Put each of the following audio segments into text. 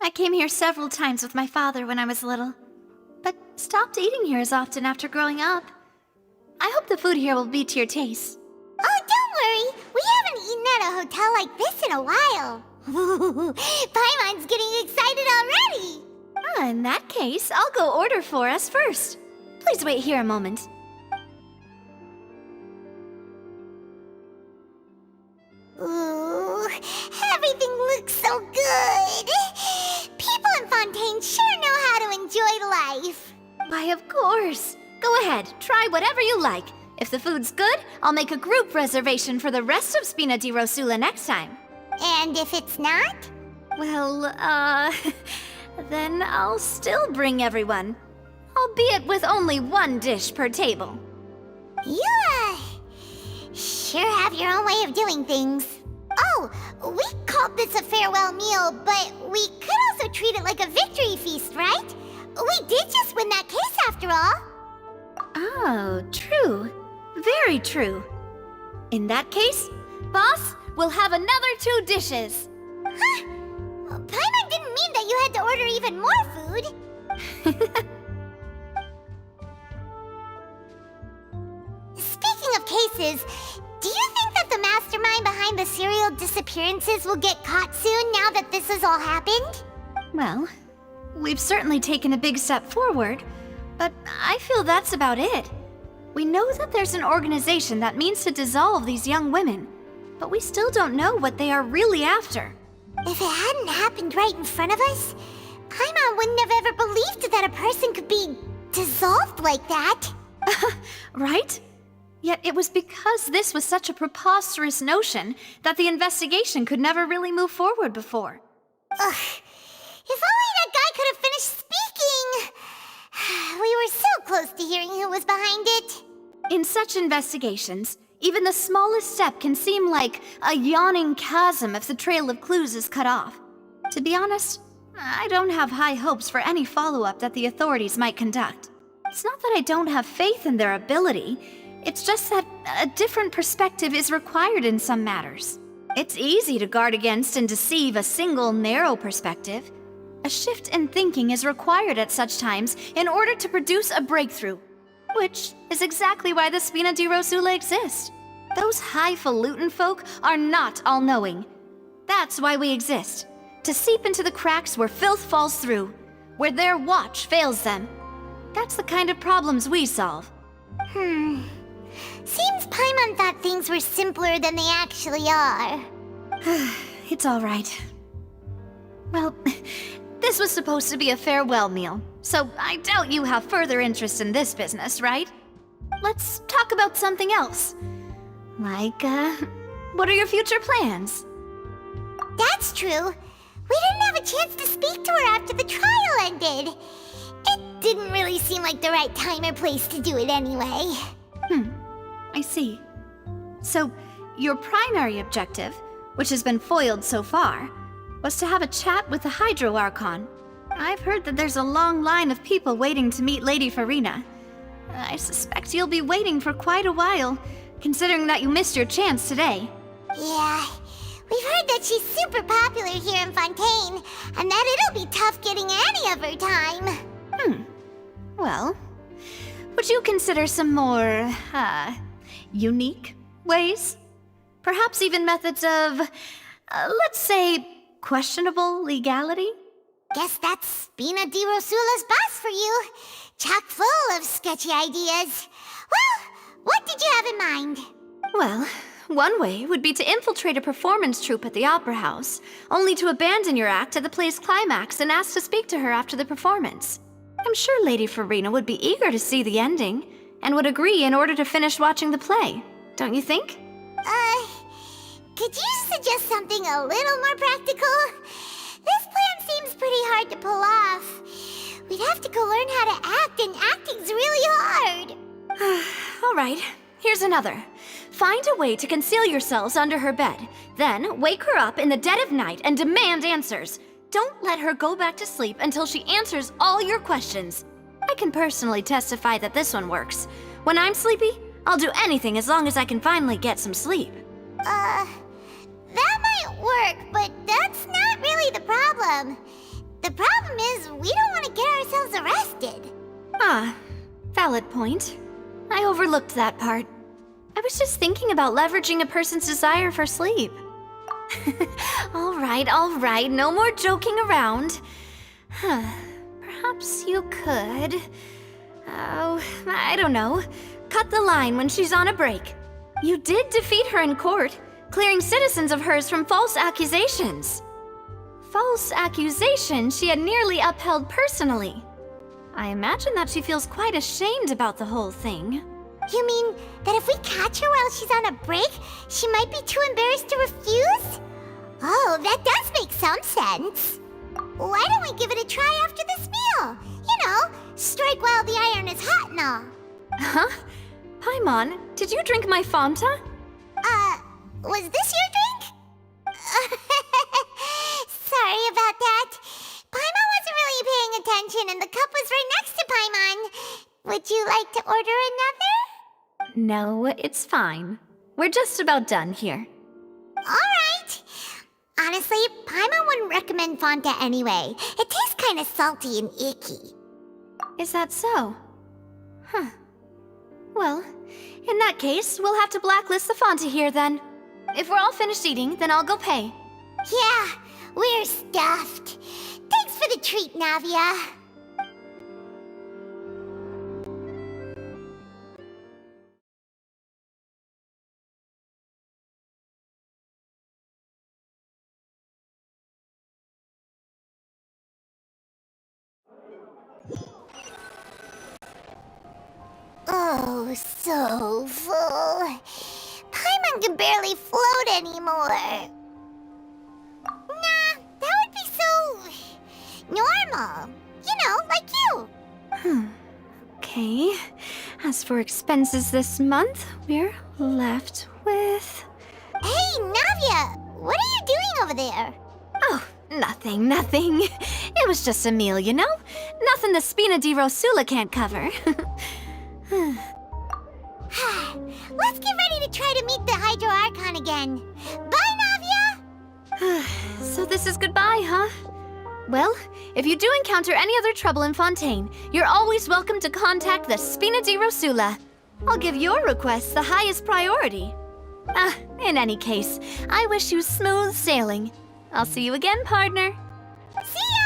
I came here several times with my father when I was little, but stopped eating here as often after growing up. I hope the food here will be to your taste. Oh, don't worry. We haven't eaten at a hotel like this in a while. Paimon's getting excited already. In that case, I'll go order for us first. Please wait here a moment. Ooh, everything looks so good. People in Fontaine sure know how to enjoy life. Why, of course. Go ahead, try whatever you like. If the food's good, I'll make a group reservation for the rest of Spina di Rosula next time. And if it's not? Well, then I'll still bring everyone. Albeit with only one dish per table. You, sure have your own way of doing things. Oh, we called this a farewell meal, but we could also treat it like a victory feast, right? We did just win that case after all. Oh, true. Very true. In that case, boss, we'll have another 2 dishes. Huh? Paimon didn't mean that you had to order even more food. Speaking of cases, do you think that the mastermind behind the serial disappearances will get caught soon now that this has all happened? Well, we've certainly taken a big step forward, but I feel that's about it. We know that there's an organization that means to dissolve these young women, but we still don't know what they are really after. If it hadn't happened right in front of us, Paimon wouldn't have ever believed that a person could be dissolved like that. Right? Yet it was because this was such a preposterous notion that the investigation could never really move forward before. Ugh. If only that guy could have finished speaking! We were so close to hearing who was behind it. In such investigations, even the smallest step can seem like a yawning chasm if the trail of clues is cut off. To be honest, I don't have high hopes for any follow-up that the authorities might conduct. It's not that I don't have faith in their ability, it's just that a different perspective is required in some matters. It's easy to guard against and deceive a single narrow perspective. A shift in thinking is required at such times in order to produce a breakthrough, which is exactly why the Spina di Rosula exist. Those highfalutin folk are not all-knowing. That's why we exist, to seep into the cracks where filth falls through, where their watch fails them. That's the kind of problems we solve. Seems Paimon thought things were simpler than they actually are. It's all right. Well, this was supposed to be a farewell meal, so I doubt you have further interest in this business, right? Let's talk about something else. Like, what are your future plans? That's true. We didn't have a chance to speak to her after the trial ended. It didn't really seem like the right time or place to do it anyway. I see. So, your primary objective, which has been foiled so far, was to have a chat with the Hydro Archon. I've heard that there's a long line of people waiting to meet Lady Farina. I suspect you'll be waiting for quite a while, considering that you missed your chance today. Yeah, we've heard that she's super popular here in Fontaine, and that it'll be tough getting any of her time. Well, would you consider some more, unique ways? Perhaps even methods of, let's say, questionable legality? Guess that's Spina di Rosula's boss for you. Chock full of sketchy ideas. Well, what did you have in mind? Well, one way would be to infiltrate a performance troupe at the Opera House, only to abandon your act at the play's climax and ask to speak to her after the performance. I'm sure Lady Farina would be eager to see the ending, and would agree in order to finish watching the play, don't you think? Could you suggest something a little more practical? This plan seems pretty hard to pull off. We'd have to go learn how to act, and acting's really hard. All right, here's another. Find a way to conceal yourselves under her bed, then wake her up in the dead of night and demand answers. Don't let her go back to sleep until she answers all your questions. I can personally testify that this one works. When I'm sleepy, I'll do anything as long as I can finally get some sleep. That might work, but that's not really the problem. The problem is, we don't want to get ourselves arrested. Ah, valid point. I overlooked that part. I was just thinking about leveraging a person's desire for sleep. All right, no more joking around. Perhaps you could... Oh, I don't know. Cut the line when she's on a break. You did defeat her in court, clearing citizens of hers from false accusations. False accusations she had nearly upheld personally. I imagine that she feels quite ashamed about the whole thing. You mean that if we catch her while she's on a break, she might be too embarrassed to refuse? Oh, that does make some sense. Why don't we give it a try after this meal? You know, strike while the iron is hot and all. Huh? Paimon, did you drink my Fanta? Was this your drink? Sorry about that. Paimon wasn't really paying attention and the cup was right next to Paimon. Would you like to order another? No, it's fine. We're just about done here. Alright. Honestly, Paimon wouldn't recommend Fanta anyway. It tastes kinda salty and icky. Is that so? Huh. Well, in that case, we'll have to blacklist the Fanta here then. If we're all finished eating, then I'll go pay. Yeah, we're stuffed. Thanks for the treat, Navia. Oh, so full. Paimon can barely float anymore. Nah, that would be so... normal. You know, like you. Okay. As for expenses this month, we're left with... Hey, Navia! What are you doing over there? Oh, nothing. It was just a meal, you know? Nothing the Spina di Rosula can't cover. Let's get ready to try to meet the Hydro Archon again. Bye, Navia! So this is goodbye, huh? Well, if you do encounter any other trouble in Fontaine, you're always welcome to contact the Spina di Rosula. I'll give your request the highest priority. In any case, I wish you smooth sailing. I'll see you again, partner. See ya!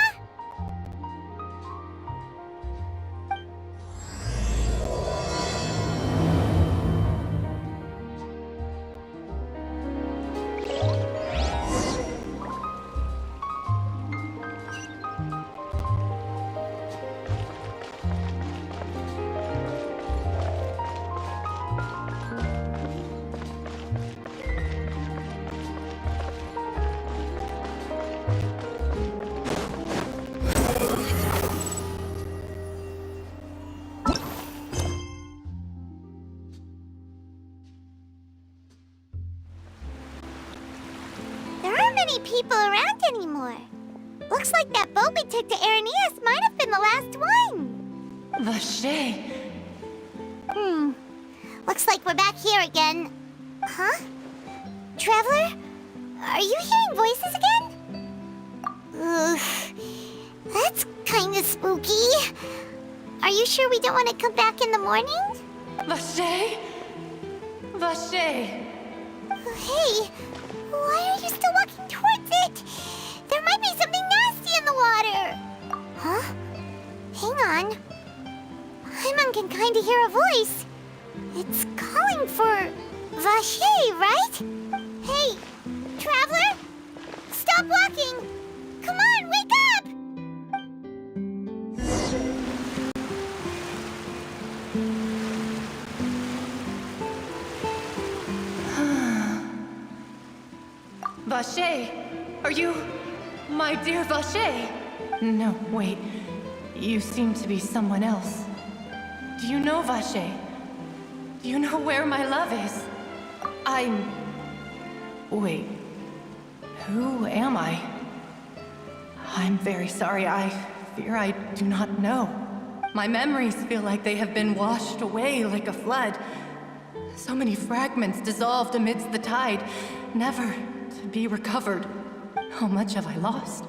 People around anymore. Looks like that boat we took to Araneas might have been the last one. Vache. Looks like we're back here again. Huh? Traveler? Are you hearing voices again? Ugh. That's kinda spooky. Are you sure we don't want to come back in the morning? Vache? Vache. Hey, why are you still walking towards it? There might be something nasty in the water. Huh? Hang on. Paimon can kinda hear a voice. It's calling for Vache, right? Hey, Traveler? Stop walking! Come on, wake up! Vache, are you... my dear Vache? No, wait. You seem to be someone else. Do you know Vache? Do you know where my love is? Wait. Who am I? I'm very sorry. I fear I do not know. My memories feel like they have been washed away like a flood. So many fragments dissolved amidst the tide, never to be recovered. How much have I lost?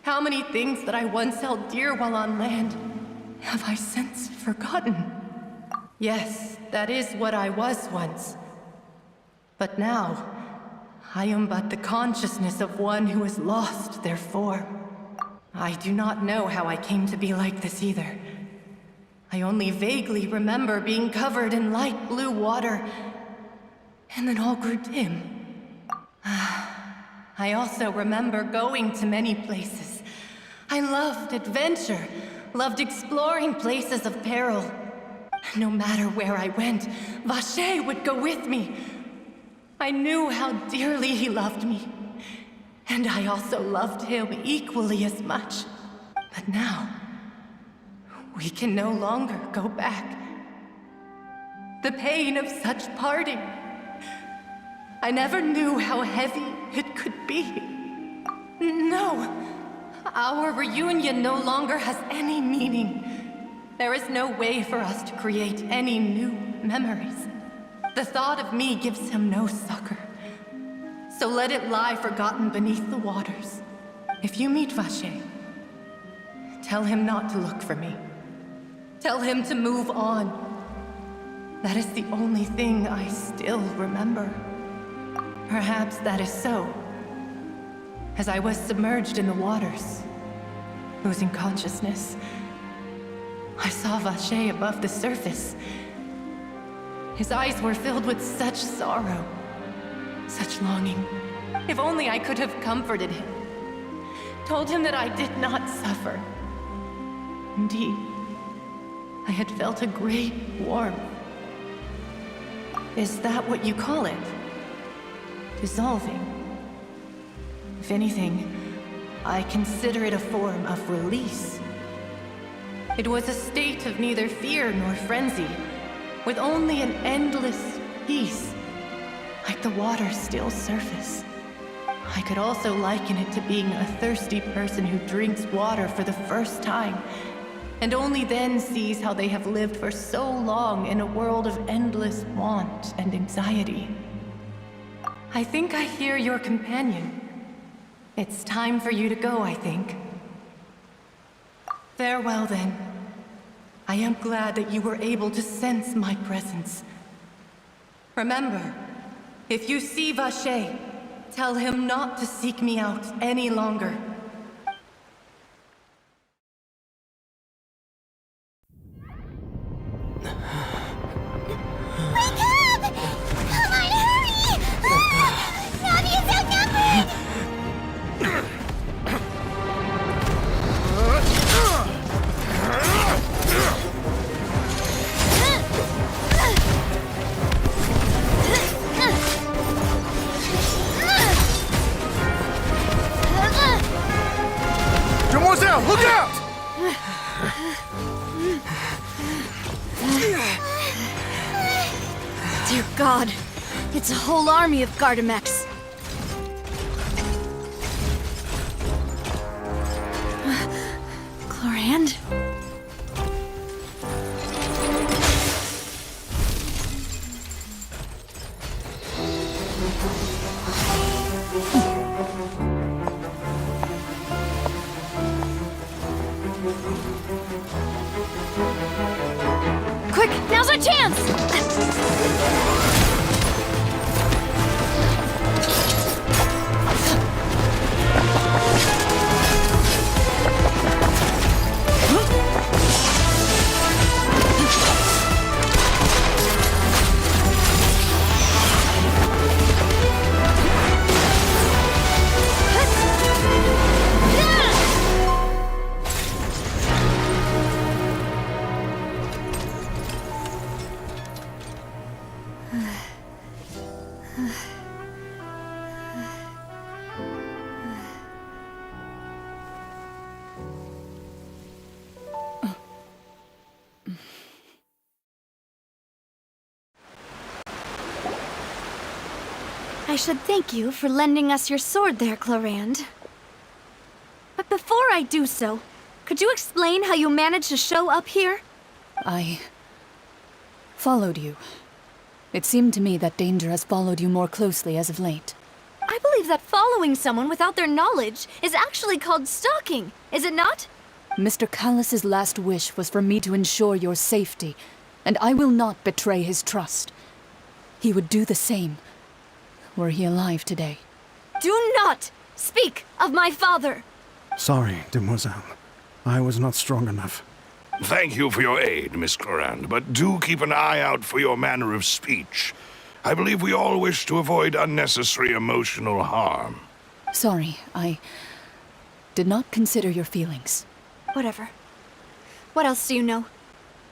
How How many things that I once held dear while on land have I since forgotten? Yes, that is what I was once. But now, I am but the consciousness of one who has lost their form. I do not know how I came to be like this either. I only vaguely remember being covered in light blue water, and then all grew dim. I also remember going to many places. I loved adventure, loved exploring places of peril. No matter where I went, Vacher would go with me. I knew how dearly he loved me, and I also loved him equally as much. But now, we can no longer go back. The pain of such parting, I never knew how heavy it could be. No, our reunion no longer has any meaning. There is no way for us to create any new memories. The thought of me gives him no succor. So let it lie forgotten beneath the waters. If you meet Vacher, tell him not to look for me. Tell him to move on. That is the only thing I still remember. Perhaps that is so. As I was submerged in the waters, losing consciousness, I saw Vacher above the surface. His eyes were filled with such sorrow, such longing. If only I could have comforted him, told him that I did not suffer. Indeed, I had felt a great warmth. Is that what you call it? Dissolving? If anything, I consider it a form of release. It was a state of neither fear nor frenzy, with only an endless peace, like the water's still surface. I could also liken it to being a thirsty person who drinks water for the first time, and only then sees how they have lived for so long in a world of endless want and anxiety. I think I hear your companion. It's time for you to go, I think. Farewell, then. I am glad that you were able to sense my presence. Remember, if you see Vacher, tell him not to seek me out any longer. Wake up! Come on, hurry! Navi's outnumbered! Demoiselle, look out! Dear God, it's a whole army of Gardamex. Chlorand? Quick, now's our chance! I should thank you for lending us your sword there, Chlorand. But before I do so, could you explain how you managed to show up here? I followed you. It seemed to me that danger has followed you more closely as of late. I believe that following someone without their knowledge is actually called stalking, is it not? Mr. Callus's last wish was for me to ensure your safety, and I will not betray his trust. He would do the same, were he alive today. Do not speak of my father! Sorry, demoiselle. I was not strong enough. Thank you for your aid, Miss Clorand, but do keep an eye out for your manner of speech. I believe we all wish to avoid unnecessary emotional harm. Sorry, I did not consider your feelings. Whatever. What else do you know?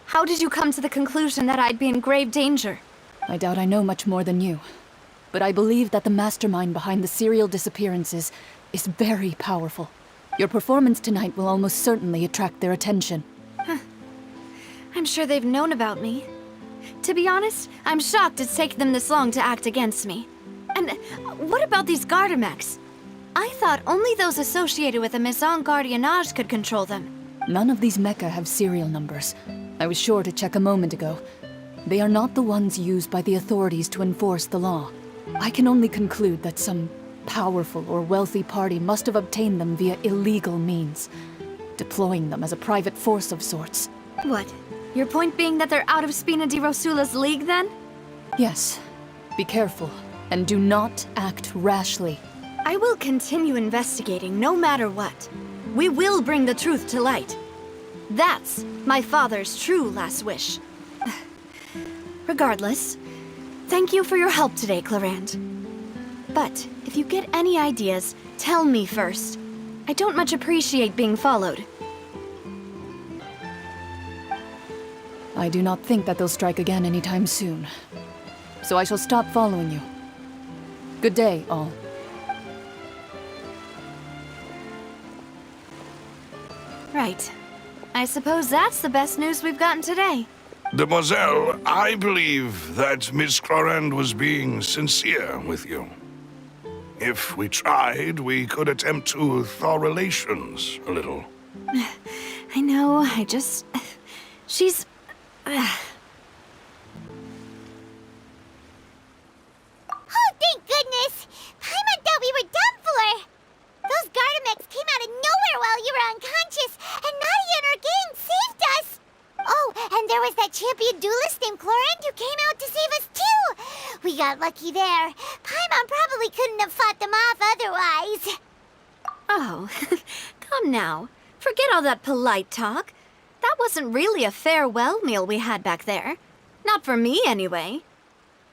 How did you come to the conclusion that I'd be in grave danger? I doubt I know much more than you, but I believe that the mastermind behind the serial disappearances is very powerful. Your performance tonight will almost certainly attract their attention. I'm sure they've known about me. To be honest, I'm shocked it's taken them this long to act against me. And what about these Gardamex? I thought only those associated with the Maison Gardiennage could control them. None of these mecha have serial numbers. I was sure to check a moment ago. They are not the ones used by the authorities to enforce the law. I can only conclude that some powerful or wealthy party must have obtained them via illegal means, deploying them as a private force of sorts. What? Your point being that they're out of Spina di Rosula's league, then? Yes. Be careful, and do not act rashly. I will continue investigating no matter what. We will bring the truth to light. That's my father's true last wish. Regardless, thank you for your help today, Clorand. But if you get any ideas, tell me first. I don't much appreciate being followed. I do not think that they'll strike again anytime soon. So I shall stop following you. Good day, all. Right. I suppose that's the best news we've gotten today. Demoiselle, I believe that Miss Clorand was being sincere with you. If we tried, we could attempt to thaw relations a little. I know, she's... Oh, thank goodness! Paimon thought we were done for! Those Gardamex came out of nowhere while you were unconscious, and Nadia and her gang saved us! Oh, and there was that champion duelist named Clorand who came out to save us too! We got lucky there. Paimon probably couldn't have fought them off otherwise. Oh, come now. Forget all that polite talk. That wasn't really a farewell meal we had back there. Not for me, anyway.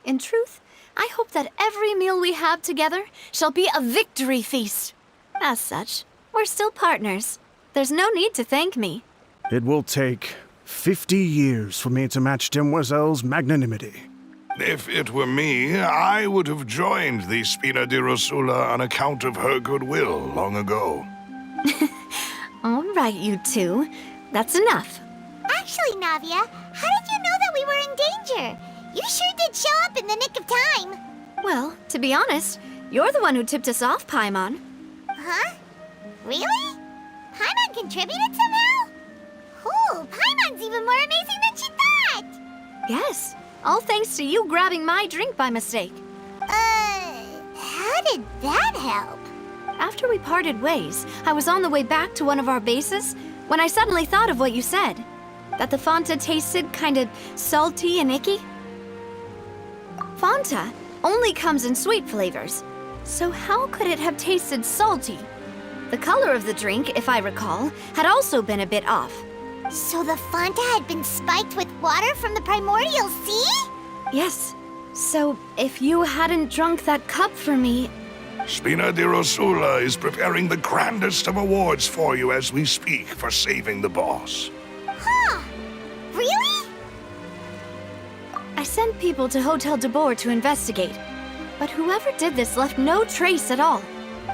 In truth, I hope that every meal we have together shall be a victory feast. As such, we're still partners. There's no need to thank me. It will take 50 years for me to match Demoiselle's magnanimity. If it were me, I would have joined the Spina di Rosula on account of her goodwill long ago. All right, you two. That's enough. Actually, Navia, how did you know that we were in danger? You sure did show up in the nick of time. Well, to be honest, you're the one who tipped us off, Paimon. Huh? Really? Paimon contributed somehow? Ooh, Paimon's even more amazing than she thought! Yes, all thanks to you grabbing my drink by mistake. How did that help? After we parted ways, I was on the way back to one of our bases when I suddenly thought of what you said. That the Fanta tasted kind of salty and icky. Fanta only comes in sweet flavors, so how could it have tasted salty? The color of the drink, if I recall, had also been a bit off. So the Fanta had been spiked with water from the primordial sea? Yes, so if you hadn't drunk that cup for me... Spina di Rosula is preparing the grandest of awards for you as we speak for saving the boss. Huh? Really? I sent people to Hotel de Boer to investigate, but whoever did this left no trace at all.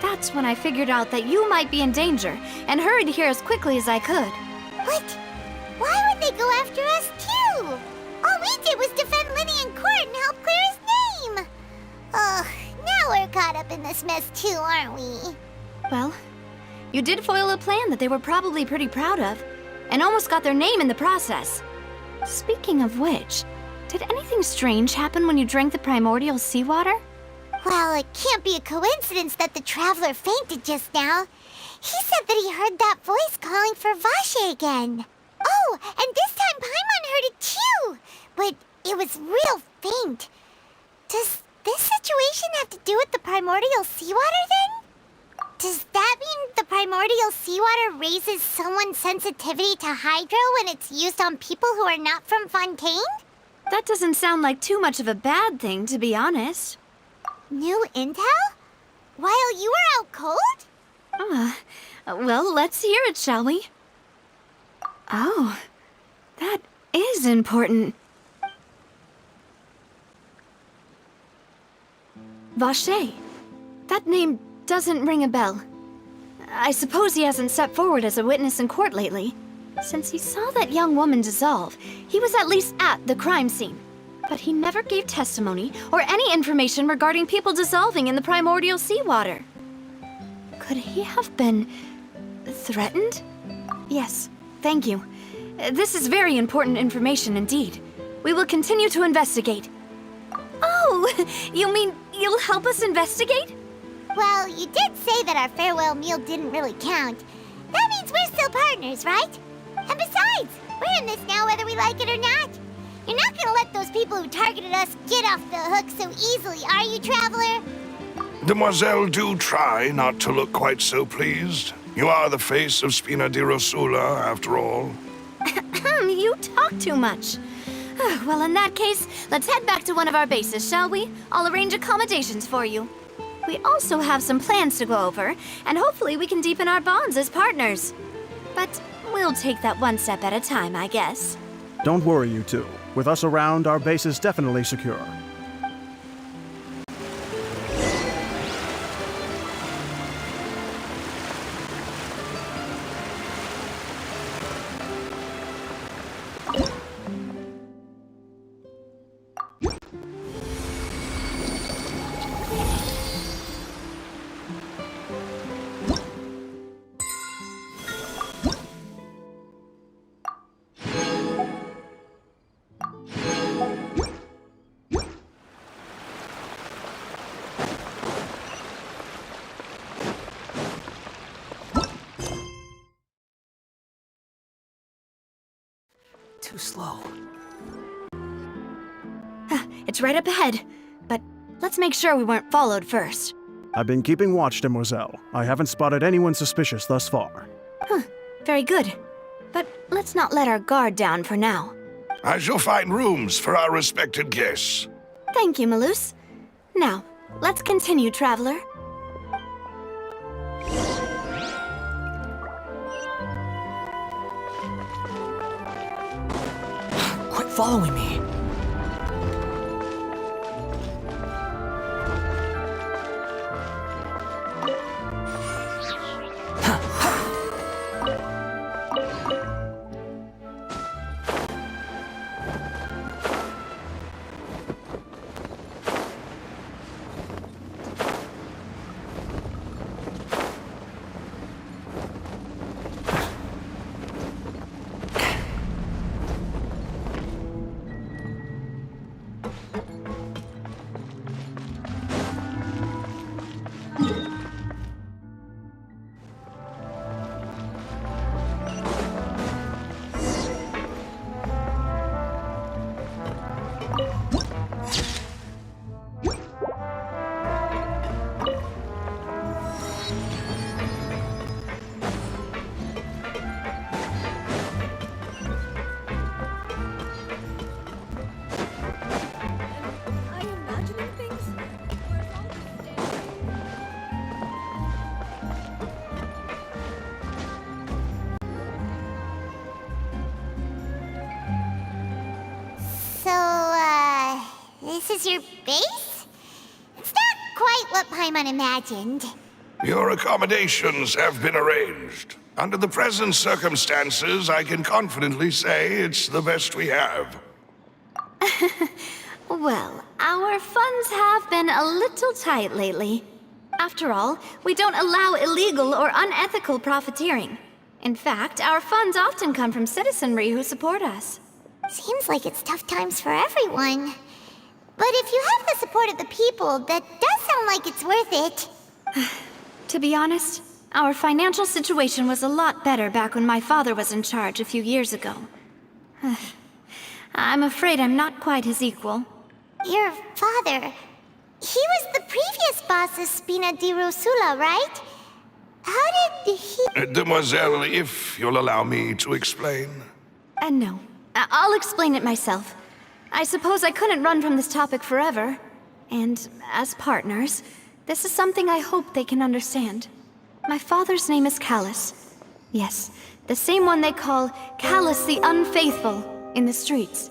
That's when I figured out that you might be in danger and hurried here as quickly as I could. What? Why would they go after us too? All we did was defend Linny in court and help clear his name. Ugh, now we're caught up in this mess too, aren't we? Well, you did foil a plan that they were probably pretty proud of, and almost got their name in the process. Speaking of which, did anything strange happen when you drank the primordial seawater? Well, it can't be a coincidence that the traveler fainted just now. He said that he heard that voice calling for Vache again. Oh, and this time Paimon heard it too, but it was real faint. Does this situation have to do with the primordial seawater then? Does that mean the primordial seawater raises someone's sensitivity to hydro when it's used on people who are not from Fontaine? That doesn't sound like too much of a bad thing, to be honest. New intel? While you were out cold? Well, let's hear it, shall we? Oh, that is important. Vache. That name doesn't ring a bell. I suppose he hasn't stepped forward as a witness in court lately. Since he saw that young woman dissolve, he was at least at the crime scene. But he never gave testimony or any information regarding people dissolving in the primordial seawater. Could he have been threatened? Yes, thank you. This is very important information indeed. We will continue to investigate. Oh, you mean you'll help us investigate? Well, you did say that our farewell meal didn't really count. That means we're still partners, right? And besides, we're in this now whether we like it or not. You're not gonna let those people who targeted us get off the hook so easily, are you, Traveler? Demoiselle, do try not to look quite so pleased. You are the face of Spina di Rosula, after all. You talk too much. Well, in that case, let's head back to one of our bases, shall we? I'll arrange accommodations for you. We also have some plans to go over, and hopefully we can deepen our bonds as partners. But we'll take that one step at a time, I guess. Don't worry, you two. With us around, our base is definitely secure. Too slow. It's right up ahead, but let's make sure we weren't followed first. I've been keeping watch, Demoiselle. I haven't spotted anyone suspicious thus far. Very good. But let's not let our guard down for now. I shall find rooms for our respected guests. Thank you, Malus. Now, let's continue, Traveler. Quit following me. This is your base? It's not quite what Paimon imagined. Your accommodations have been arranged. Under the present circumstances, I can confidently say it's the best we have. Well, our funds have been a little tight lately. After all, we don't allow illegal or unethical profiteering. In fact, our funds often come from citizenry who support us. Seems like it's tough times for everyone. But if you have the support of the people, that does sound like it's worth it. To be honest, our financial situation was a lot better back when my father was in charge a few years ago. I'm afraid I'm not quite his equal. Your father... he was the previous boss of Spina di Rosula, right? How did he... Demoiselle, if you'll allow me to explain. No. I'll explain it myself. I suppose I couldn't run from this topic forever. And as partners, this is something I hope they can understand. My father's name is Callus. Yes, the same one they call Callus the Unfaithful in the streets.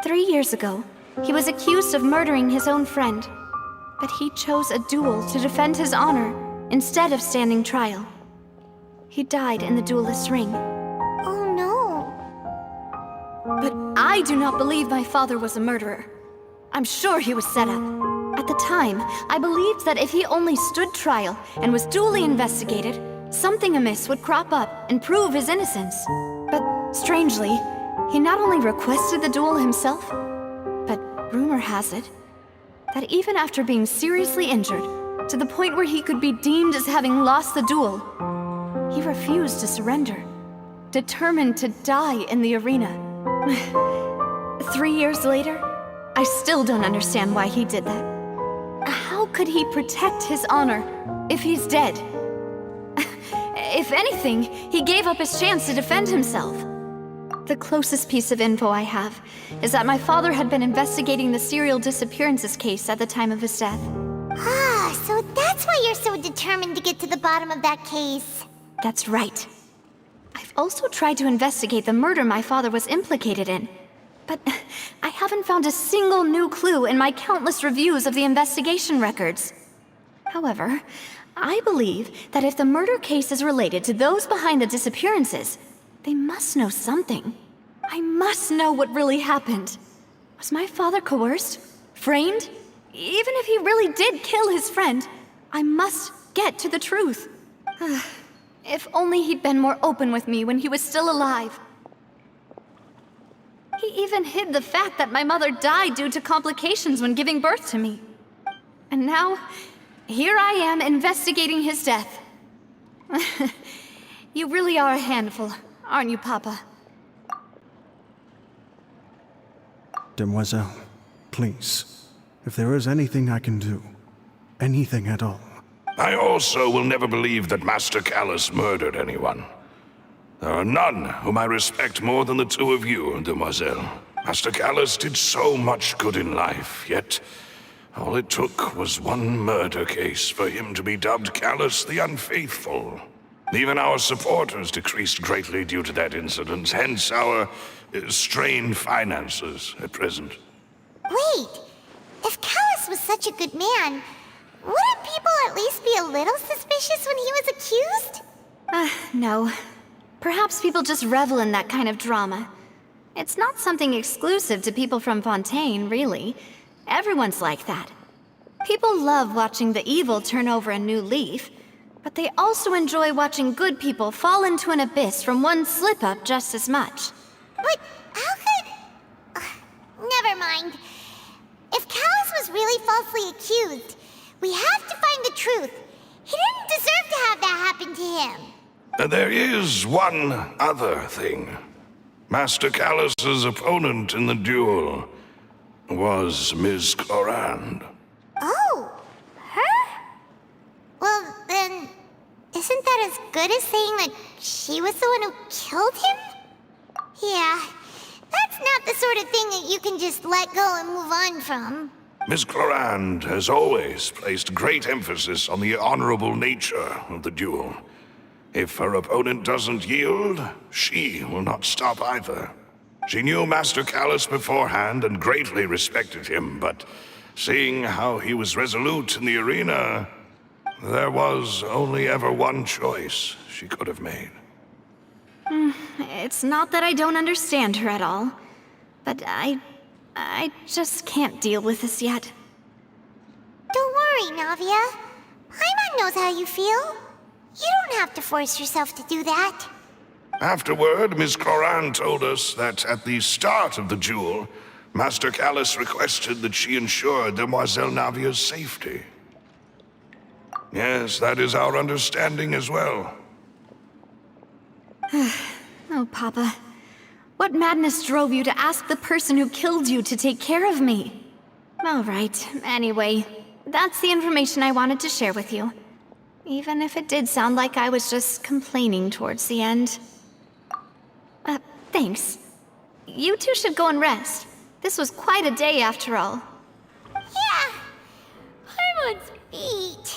3 years ago, he was accused of murdering his own friend. But he chose a duel to defend his honor instead of standing trial. He died in the duelist's ring. Oh no. But I do not believe my father was a murderer. I'm sure he was set up. At the time, I believed that if he only stood trial and was duly investigated, something amiss would crop up and prove his innocence. But strangely, he not only requested the duel himself, but rumor has it that even after being seriously injured, to the point where he could be deemed as having lost the duel, he refused to surrender, determined to die in the arena. 3 years later, I still don't understand why he did that. How could he protect his honor if he's dead? If anything, he gave up his chance to defend himself. The closest piece of info I have is that my father had been investigating the serial disappearances case at the time of his death. Ah, so that's why you're so determined to get to the bottom of that case. That's right. I've also tried to investigate the murder my father was implicated in, but I haven't found a single new clue in my countless reviews of the investigation records. However, I believe that if the murder case is related to those behind the disappearances, they must know something. I must know what really happened. Was my father coerced? Framed? Even if he really did kill his friend, I must get to the truth. If only he'd been more open with me when he was still alive. He even hid the fact that my mother died due to complications when giving birth to me. And now, here I am investigating his death. You really are a handful, aren't you, Papa? Demoiselle, please, if there is anything I can do, anything at all. I also will never believe that Master Callus murdered anyone. There are none whom I respect more than the two of you, Demoiselle. Master Callus did so much good in life, yet all it took was one murder case for him to be dubbed Callus the Unfaithful. Even our supporters decreased greatly due to that incident, hence our strained finances at present. Wait, if Callus was such a good man, wouldn't people at least be a little suspicious when he was accused? No. Perhaps people just revel in that kind of drama. It's not something exclusive to people from Fontaine, really. Everyone's like that. People love watching the evil turn over a new leaf, but they also enjoy watching good people fall into an abyss from one slip-up just as much. But how could... never mind. If Callus was really falsely accused, we have to find the truth. He didn't deserve to have that happen to him. There is one other thing. Master Callus's opponent in the duel was Ms. Clorand. Oh, her? Well, then, isn't that as good as saying that she was the one who killed him? Yeah, that's not the sort of thing that you can just let go and move on from. Ms. Clorand has always placed great emphasis on the honorable nature of the duel. If her opponent doesn't yield, she will not stop either. She knew Master Callus beforehand and greatly respected him, but seeing how he was resolute in the arena, there was only ever one choice she could have made. It's not that I don't understand her at all, but I just can't deal with this yet. Don't worry, Navia. Paimon knows how you feel. You don't have to force yourself to do that. Afterward, Ms. Clorand told us that at the start of the duel, Master Callus requested that she ensure Demoiselle Navia's safety. Yes, that is our understanding as well. Oh, Papa. What madness drove you to ask the person who killed you to take care of me? All right, anyway, that's the information I wanted to share with you. Even if it did sound like I was just complaining towards the end. Thanks. You two should go and rest. This was quite a day after all. Yeah. Harmon's beat.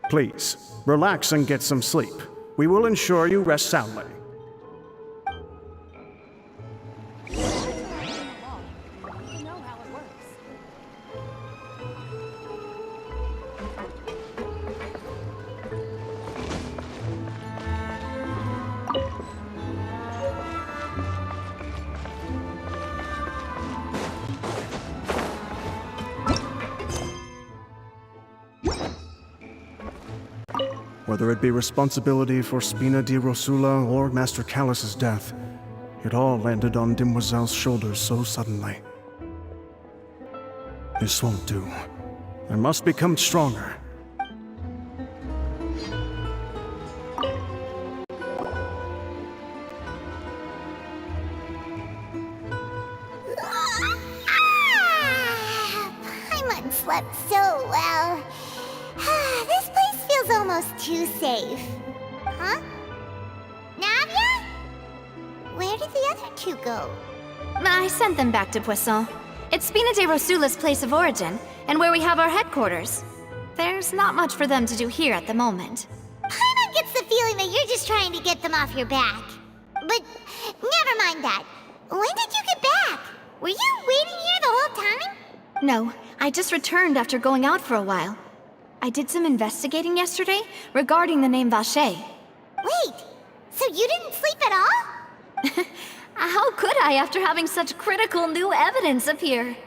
Please, relax and get some sleep. We will ensure you rest soundly. Whether it be responsibility for Spina di Rosula or Master Callus's death, it all landed on Demoiselle's shoulders so suddenly. This won't do. I must become stronger. Paimon slept so well. This place feels almost too safe. Huh? Navia? Where did the other two go? I sent them back to Poisson. It's Spina de Rosula's place of origin, and where we have our headquarters. There's not much for them to do here at the moment. Paimon gets the feeling that you're just trying to get them off your back. But never mind that. When did you get back? Were you waiting here the whole time? No, I just returned after going out for a while. I did some investigating yesterday regarding the name Vache. Wait, so you didn't sleep at all? How could I after having such critical new evidence appear?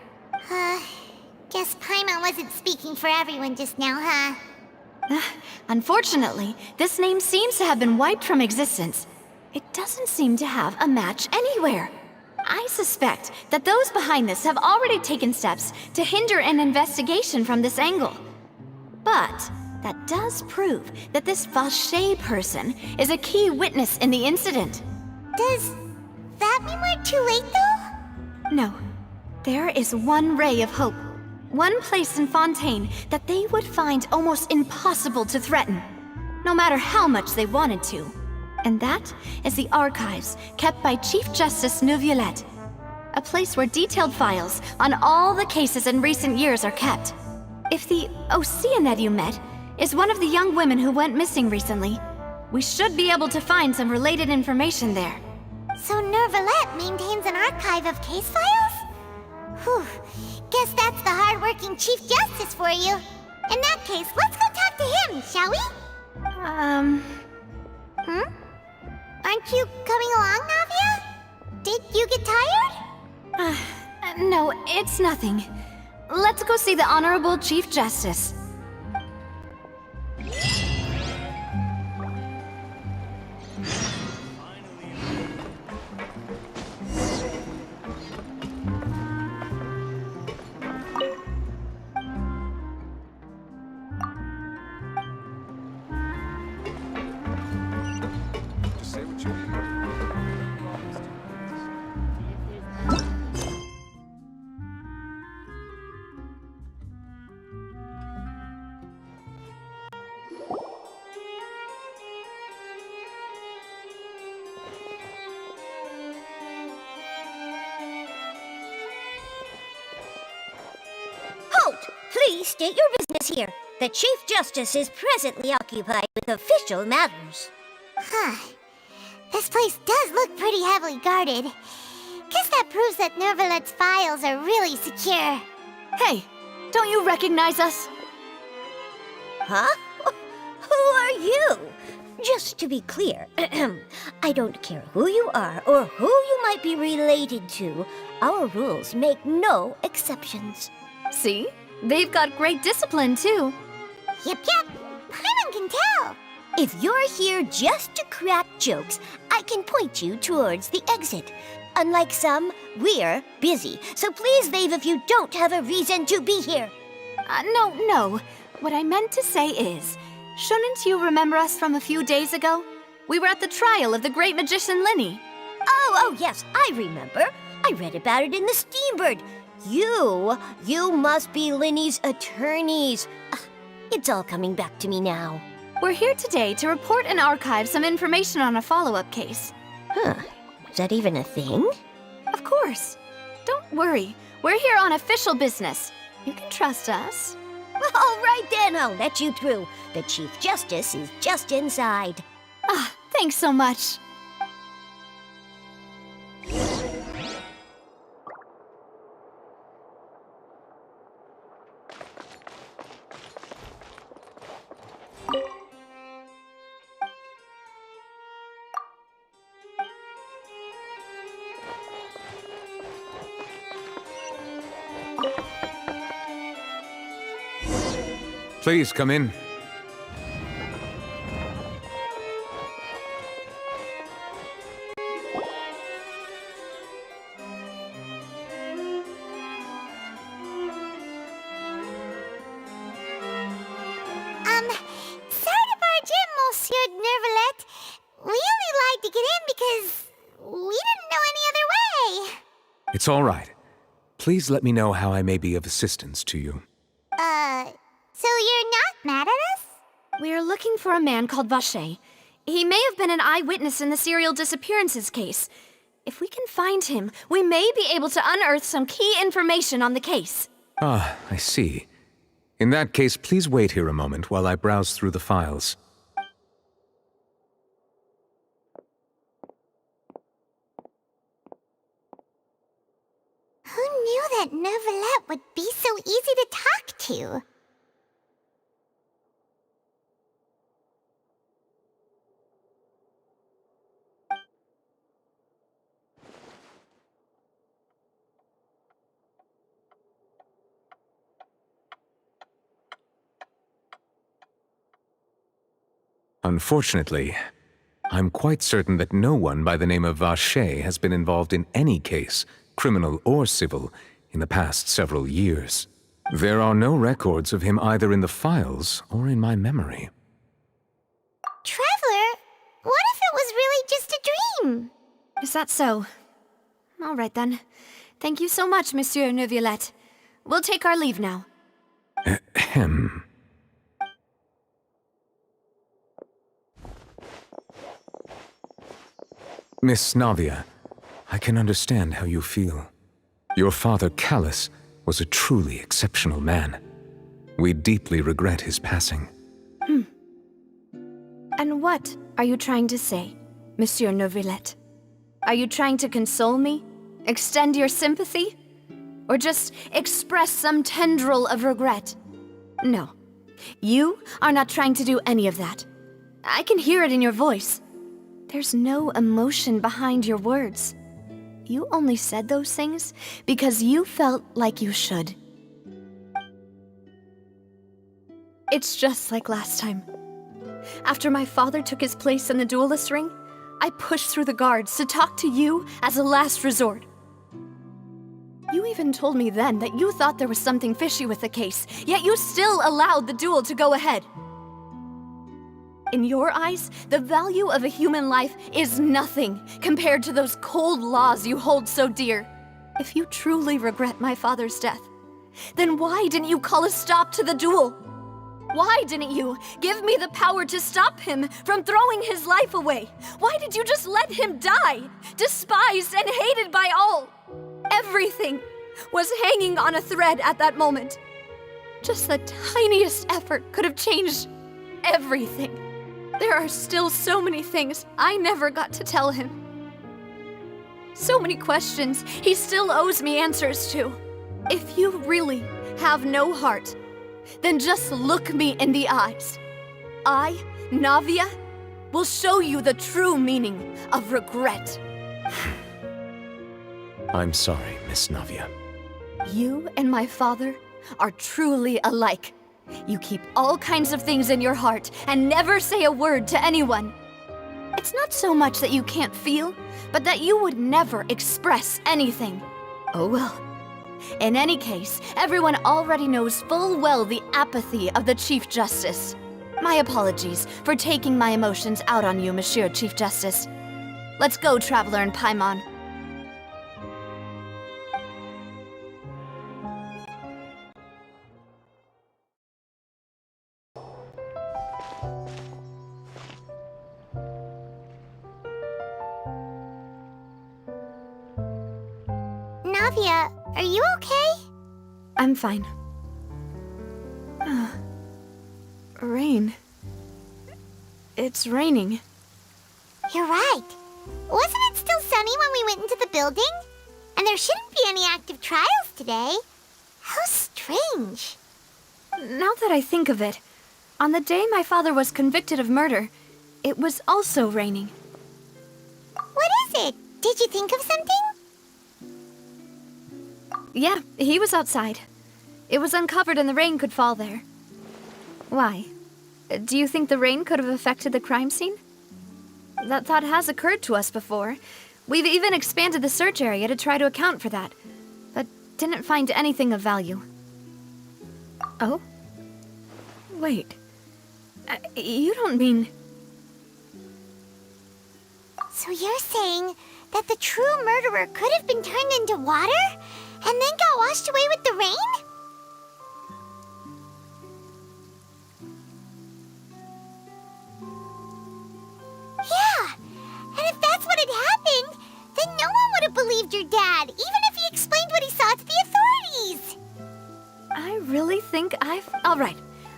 Guess Paimon wasn't speaking for everyone just now, huh? Unfortunately, this name seems to have been wiped from existence. It doesn't seem to have a match anywhere. I suspect that those behind this have already taken steps to hinder an investigation from this angle. But that does prove that this Vache person is a key witness in the incident. Does that mean we're too late, though? No. There is one ray of hope. One place in Fontaine that they would find almost impossible to threaten, no matter how much they wanted to. And that is the archives kept by Chief Justice Neuvillette. A place where detailed files on all the cases in recent years are kept. If the Oceanid you met is one of the young women who went missing recently, we should be able to find some related information there. So Neuvillette maintains an archive of case files? Whew. Guess that's the hard-working Chief Justice for you. In that case, let's go talk to him, shall we? Aren't you coming along, Navia? Did you get tired? No, it's nothing. Let's go see the Honorable Chief Justice. Please state your business here. The Chief Justice is presently occupied with official matters. This place does look pretty heavily guarded. Guess that proves that Neuvillette's files are really secure. Hey, don't you recognize us? Huh? Who are you? Just to be clear, I don't care who you are or who you might be related to. Our rules make no exceptions. See? They've got great discipline, too. Yep. Paimon can tell. If you're here just to crack jokes, I can point you towards the exit. Unlike some, we're busy. So please leave if you don't have a reason to be here. No. What I meant to say is, shouldn't you remember us from a few days ago? We were at the trial of the great magician Linny. Oh, yes, I remember. I read about it in the Steambird. You must be Linny's attorneys. It's all coming back to me now. We're here today to report and archive some information on a follow-up case. Huh, is that even a thing? Of course. Don't worry, we're here on official business. You can trust us. All right then, I'll let you through. The Chief Justice is just inside. Thanks so much. Please come in. Sorry to barge in, Monsieur Nervalet. We only lied to get in because we didn't know any other way. It's all right. Please let me know how I may be of assistance to you. So you're not mad at us? We're looking for a man called Vacher. He may have been an eyewitness in the serial disappearances case. If we can find him, we may be able to unearth some key information on the case. Ah, I see. In that case, please wait here a moment while I browse through the files. Who knew that Nervalet would be so easy to talk to? Unfortunately, I'm quite certain that no one by the name of Vacher has been involved in any case, criminal or civil, in the past several years. There are no records of him either in the files or in my memory. Traveler, what if it was really just a dream? Is that so? All right then. Thank you so much, Monsieur Neuvillette. We'll take our leave now. Ahem. Miss Navia, I can understand how you feel. Your father, Callus, was a truly exceptional man. We deeply regret his passing. And what are you trying to say, Monsieur Neuvillette? Are you trying to console me? Extend your sympathy? Or just express some tendril of regret? No. You are not trying to do any of that. I can hear it in your voice. There's no emotion behind your words. You only said those things because you felt like you should. It's just like last time. After my father took his place in the duelist ring, I pushed through the guards to talk to you as a last resort. You even told me then that you thought there was something fishy with the case, yet you still allowed the duel to go ahead. In your eyes, the value of a human life is nothing compared to those cold laws you hold so dear. If you truly regret my father's death, then why didn't you call a stop to the duel? Why didn't you give me the power to stop him from throwing his life away? Why did you just let him die, despised and hated by all? Everything was hanging on a thread at that moment. Just the tiniest effort could have changed everything. There are still so many things I never got to tell him. So many questions he still owes me answers to. If you really have no heart, then just look me in the eyes. I, Navia, will show you the true meaning of regret. I'm sorry, Miss Navia. You and my father are truly alike. You keep all kinds of things in your heart and never say a word to anyone. It's not so much that you can't feel, but that you would never express anything. Oh well. In any case, everyone already knows full well the apathy of the Chief Justice. My apologies for taking my emotions out on you, Monsieur Chief Justice. Let's go, Traveler and Paimon. Navia, are you okay? I'm fine. Rain. It's raining. You're right. Wasn't it still sunny when we went into the building? And there shouldn't be any active trials today. How strange. Now that I think of it, on the day my father was convicted of murder, it was also raining. What is it? Did you think of something? Yeah, he was outside. It was uncovered and the rain could fall there. Why? Do you think the rain could have affected the crime scene? That thought has occurred to us before. We've even expanded the search area to try to account for that, but didn't find anything of value. Oh? Wait. You don't mean... So you're saying that the true murderer could have been turned into water and then got washed away with the rain? Yeah, and if that's what had happened, then no one would have believed your dad, even if he explained what he saw to the authorities. I really think All right,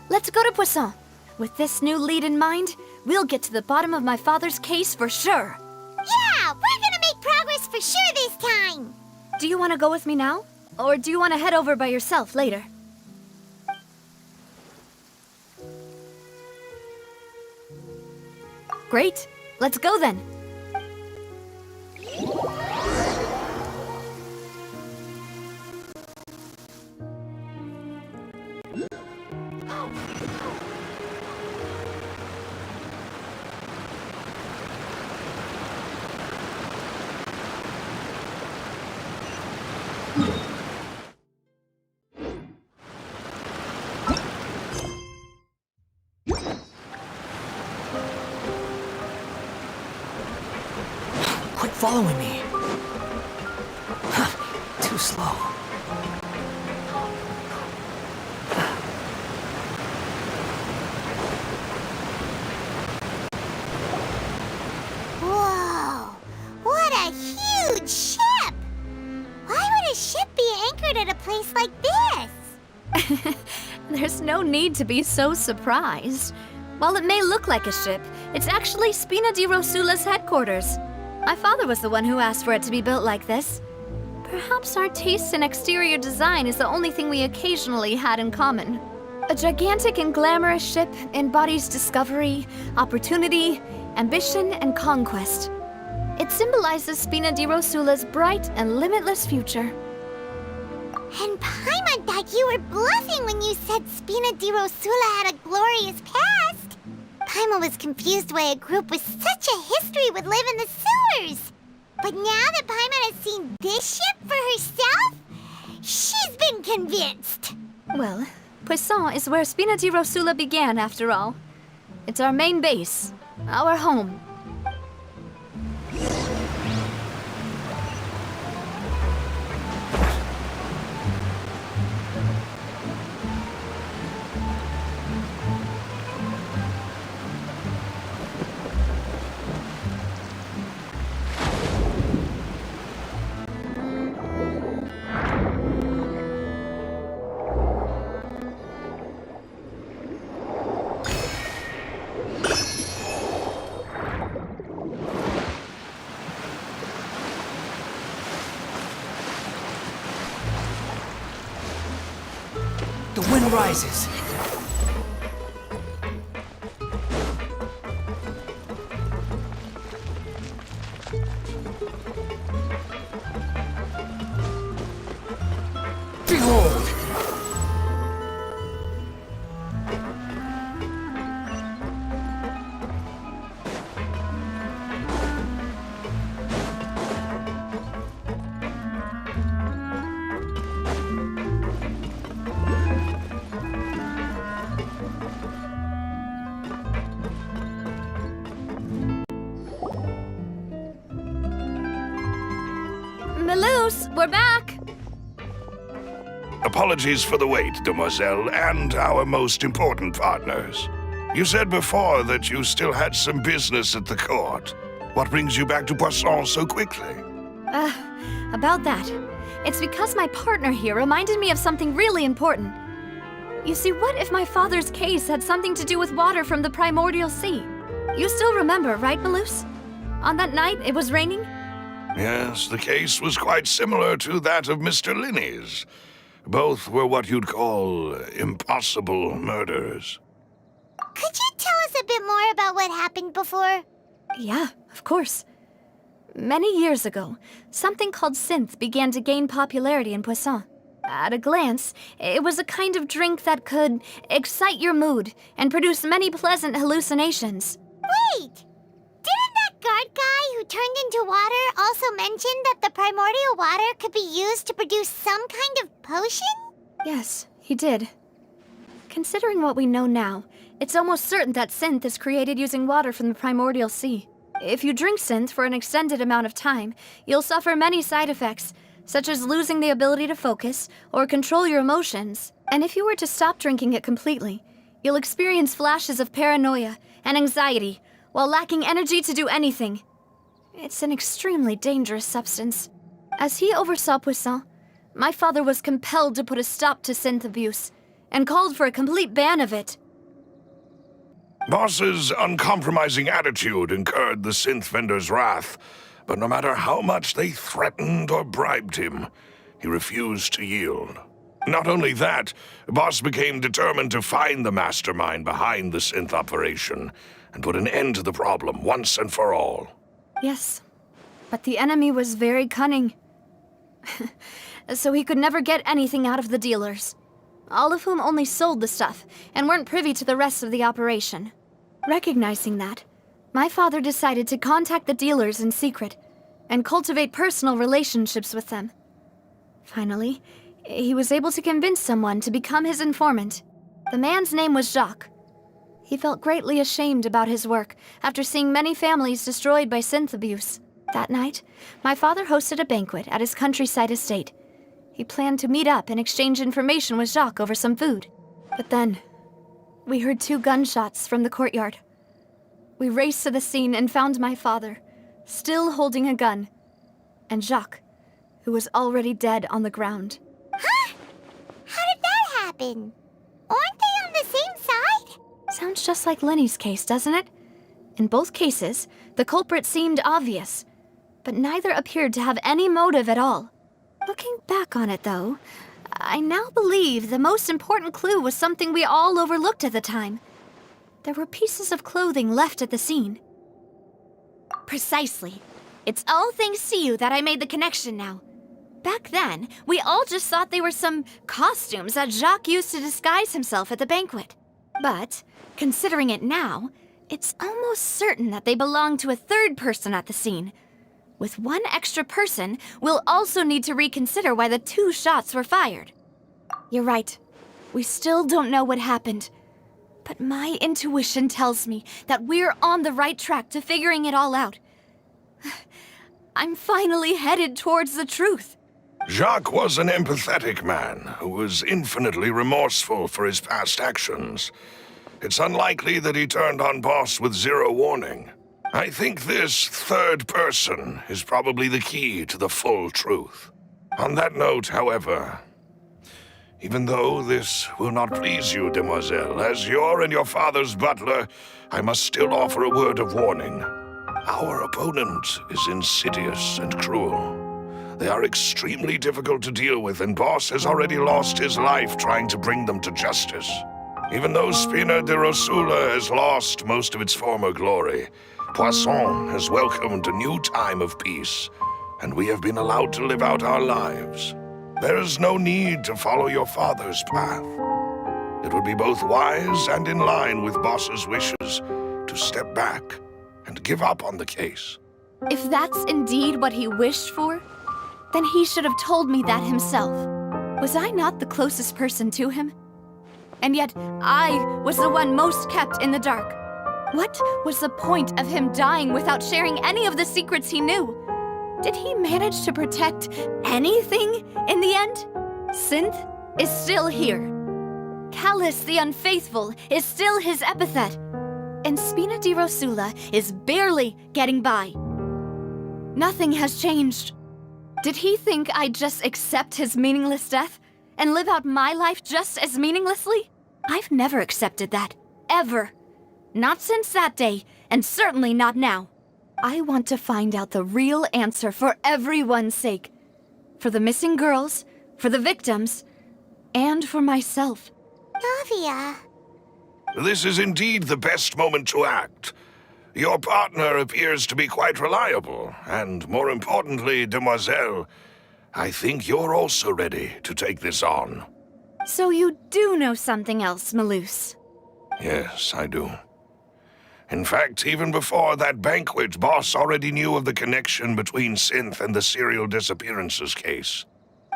let's go to Poisson. With this new lead in mind, we'll get to the bottom of my father's case for sure. Yeah, we're gonna make progress for sure this time. Do you want to go with me now? Or do you want to head over by yourself later? Great. Let's go then. Quit following me. Too slow. Whoa, what a huge ship! Why would a ship be anchored at a place like this? There's no need to be so surprised. While it may look like a ship, it's actually Spina di Rosula's headquarters. My father was the one who asked for it to be built like this. Perhaps our taste in exterior design is the only thing we occasionally had in common. A gigantic and glamorous ship embodies discovery, opportunity, ambition, and conquest. It symbolizes Spina di Rosula's bright and limitless future. And Paimon thought you were bluffing when you said Spina di Rosula had a glorious past. Paimon was confused why a group with such a history would live in the sewers. But now that Paimon has seen this ship for herself, she's been convinced. Well, Poisson is where Spina di Rosula began, after all. It's our main base, our home. The wind rises. Behold! we're back! Apologies for the wait, demoiselle, and our most important partners. You said before that you still had some business at the court. What brings you back to Poisson so quickly? About that. It's because my partner here reminded me of something really important. You see, what if my father's case had something to do with water from the primordial sea? You still remember, right, Malus? On that night, it was raining? Yes, the case was quite similar to that of Mr. Linney's. Both were what you'd call impossible murders. Could you tell us a bit more about what happened before? Yeah, of course. Many years ago, something called synth began to gain popularity in Poisson. At a glance, it was a kind of drink that could excite your mood and produce many pleasant hallucinations. Wait! Didn't that guard guy who turned into water also mention that the primordial water could be used to produce some kind of potion? Yes, he did. Considering what we know now, it's almost certain that synth is created using water from the primordial sea. If you drink synth for an extended amount of time, you'll suffer many side effects, such as losing the ability to focus or control your emotions. And if you were to stop drinking it completely, you'll experience flashes of paranoia and anxiety while lacking energy to do anything. It's an extremely dangerous substance. As he oversaw Poisson, my father was compelled to put a stop to synth abuse and called for a complete ban of it. Boss's uncompromising attitude incurred the synth vendor's wrath, but no matter how much they threatened or bribed him, he refused to yield. Not only that, Boss became determined to find the mastermind behind the synth operation and put an end to the problem once and for all. Yes, but the enemy was very cunning. So he could never get anything out of the dealers, all of whom only sold the stuff and weren't privy to the rest of the operation. Recognizing that, my father decided to contact the dealers in secret and cultivate personal relationships with them. Finally, he was able to convince someone to become his informant. The man's name was Jacques. He felt greatly ashamed about his work after seeing many families destroyed by synth abuse. That night, my father hosted a banquet at his countryside estate. He planned to meet up and exchange information with Jacques over some food. But then, we heard 2 gunshots from the courtyard. We raced to the scene and found my father, still holding a gun, and Jacques, who was already dead on the ground. Huh? How did that happen? Aren't they on the same side? Sounds just like Lenny's case, doesn't it? In both cases, the culprit seemed obvious, but neither appeared to have any motive at all. Looking back on it, though, I now believe the most important clue was something we all overlooked at the time. There were pieces of clothing left at the scene. Precisely. It's all thanks to you that I made the connection now. Back then, we all just thought they were some costumes that Jacques used to disguise himself at the banquet. But, considering it now, it's almost certain that they belong to a third person at the scene. With one extra person, we'll also need to reconsider why the 2 shots were fired. You're right. We still don't know what happened. But my intuition tells me that we're on the right track to figuring it all out. I'm finally headed towards the truth. Jacques was an empathetic man who was infinitely remorseful for his past actions. It's unlikely that he turned on Boss with 0 warning. I think this third person is probably the key to the full truth. On that note, however, even though this will not please you, demoiselle, as your and your father's butler, I must still offer a word of warning. Our opponent is insidious and cruel. They are extremely difficult to deal with, and Boss has already lost his life trying to bring them to justice. Even though Spina de Rosula has lost most of its former glory, Poisson has welcomed a new time of peace, and we have been allowed to live out our lives. There is no need to follow your father's path. It would be both wise and in line with Boss's wishes to step back and give up on the case. If that's indeed what he wished for, then he should have told me that himself. Was I not the closest person to him? And yet, I was the one most kept in the dark. What was the point of him dying without sharing any of the secrets he knew? Did he manage to protect anything in the end? Synth is still here. Callus the Unfaithful is still his epithet. And Spina di Rosula is barely getting by. Nothing has changed. Did he think I'd just accept his meaningless death and live out my life just as meaninglessly? I've never accepted that. Ever. Not since that day, and certainly not now. I want to find out the real answer for everyone's sake. For the missing girls, for the victims, and for myself. Navia. This is indeed the best moment to act. Your partner appears to be quite reliable, and more importantly, Demoiselle, I think you're also ready to take this on. So you do know something else, Malus? Yes, I do. In fact, even before that banquet, Boss already knew of the connection between Synth and the serial disappearances case.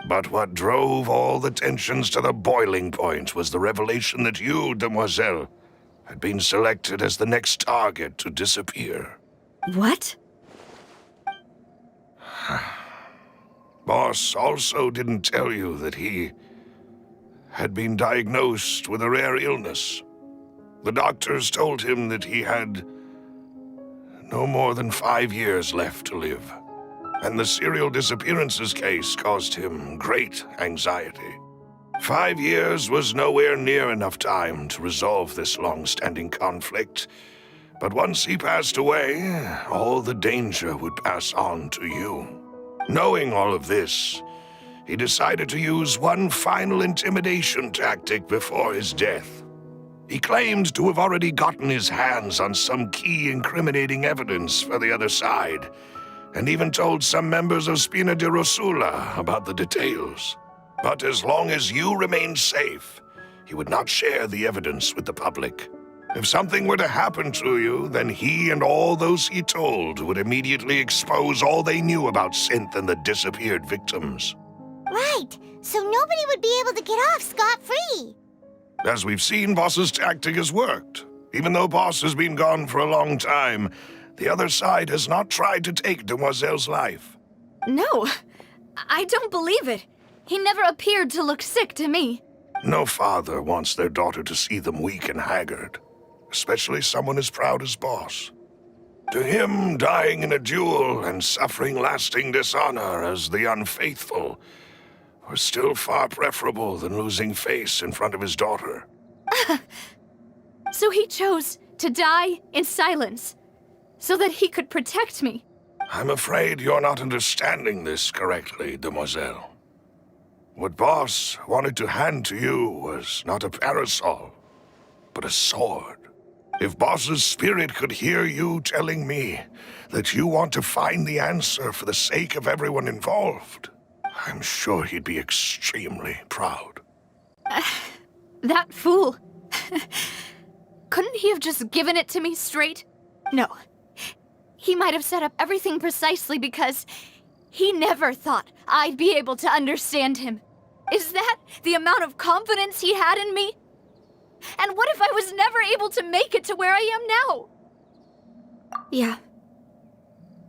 But what drove all the tensions to the boiling point was the revelation that you, Demoiselle, had been selected as the next target to disappear. What? Boss also didn't tell you that he had been diagnosed with a rare illness. The doctors told him that he had no more than 5 years left to live. And the serial disappearances case caused him great anxiety. 5 years was nowhere near enough time to resolve this long-standing conflict. But once he passed away, all the danger would pass on to you. Knowing all of this, he decided to use one final intimidation tactic before his death. He claimed to have already gotten his hands on some key incriminating evidence for the other side, and even told some members of Spina di Rosula about the details. But as long as you remained safe, he would not share the evidence with the public. If something were to happen to you, then he and all those he told would immediately expose all they knew about Synth and the disappeared victims. Right, so nobody would be able to get off scot-free. As we've seen, Boss's tactic has worked. Even though Boss has been gone for a long time, the other side has not tried to take Demoiselle's life. No, I don't believe it. He never appeared to look sick to me. No father wants their daughter to see them weak and haggard, especially someone as proud as Boss. To him, dying in a duel and suffering lasting dishonor as the unfaithful were still far preferable than losing face in front of his daughter. So he chose to die in silence, so that he could protect me. I'm afraid you're not understanding this correctly, Demoiselle. What Boss wanted to hand to you was not a parasol, but a sword. If Boss's spirit could hear you telling me that you want to find the answer for the sake of everyone involved, I'm sure he'd be extremely proud. That fool. Couldn't he have just given it to me straight? No. He might have set up everything precisely because he never thought I'd be able to understand him. Is that the amount of confidence he had in me? And what if I was never able to make it to where I am now? Yeah.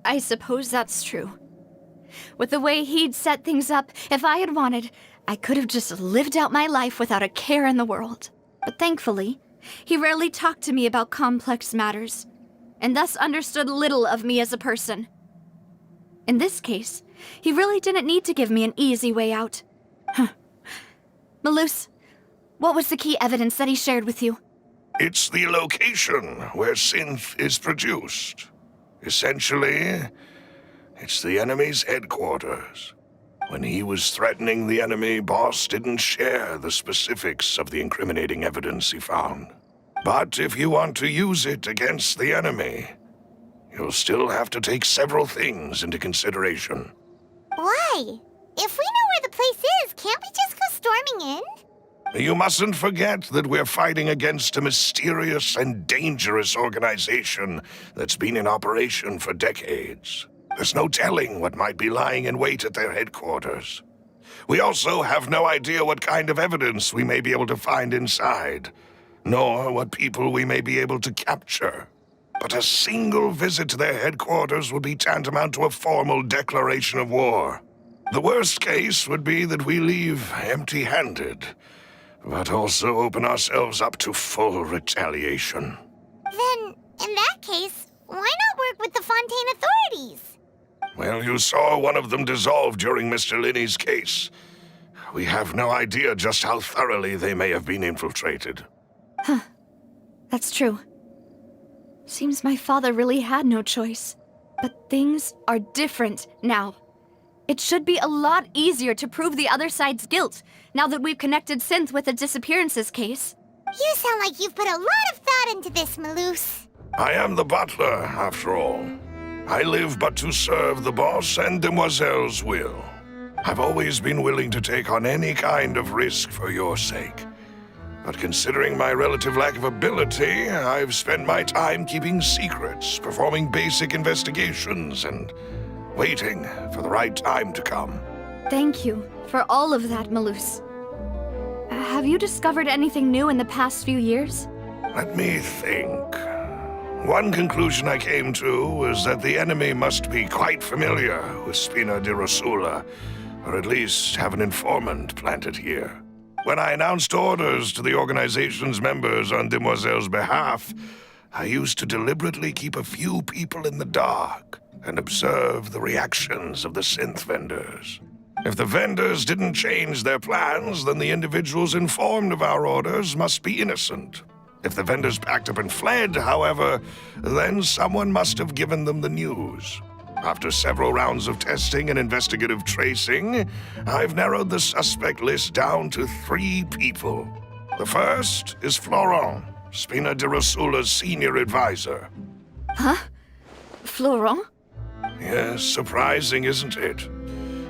I suppose that's true. With the way he'd set things up, if I had wanted, I could have just lived out my life without a care in the world. But thankfully, he rarely talked to me about complex matters, and thus understood little of me as a person. In this case, he really didn't need to give me an easy way out. Malus, what was the key evidence that he shared with you? It's the location where Synth is produced. Essentially, it's the enemy's headquarters. When he was threatening the enemy, Boss didn't share the specifics of the incriminating evidence he found. But if you want to use it against the enemy, you'll still have to take several things into consideration. Why? If we know where the place is, can't we just go storming in? You mustn't forget that we're fighting against a mysterious and dangerous organization that's been in operation for decades. There's no telling what might be lying in wait at their headquarters. We also have no idea what kind of evidence we may be able to find inside, nor what people we may be able to capture. but a single visit to their headquarters would be tantamount to a formal declaration of war. The worst case would be that we leave empty-handed, but also open ourselves up to full retaliation. Then, in that case, why not work with the Fontaine authorities? Well, you saw one of them dissolve during Mr. Linney's case. We have no idea just how thoroughly they may have been infiltrated. That's true. Seems my father really had no choice. But things are different now. It should be a lot easier to prove the other side's guilt, now that we've connected Synth with the disappearances case. You sound like you've put a lot of thought into this, Maloose. I am the butler, after all. I live but to serve the boss and Demoiselle's will. I've always been willing to take on any kind of risk for your sake. But considering my relative lack of ability, I've spent my time keeping secrets, performing basic investigations, and waiting for the right time to come. Thank you for all of that, Maloose. Have you discovered anything new in the past few years? Let me think. One conclusion I came to was that the enemy must be quite familiar with Spina di Rosula, or at least have an informant planted here. When I announced orders to the organization's members on Demoiselle's behalf, I used to deliberately keep a few people in the dark and observe the reactions of the synth vendors. If the vendors didn't change their plans, then the individuals informed of our orders must be innocent. If the vendors packed up and fled, however, then someone must have given them the news. After several rounds of testing and investigative tracing, I've narrowed the suspect list down to 3 people. The first is Florent, Spina di Rosula's senior advisor. Huh? Florent? Yes, surprising, isn't it?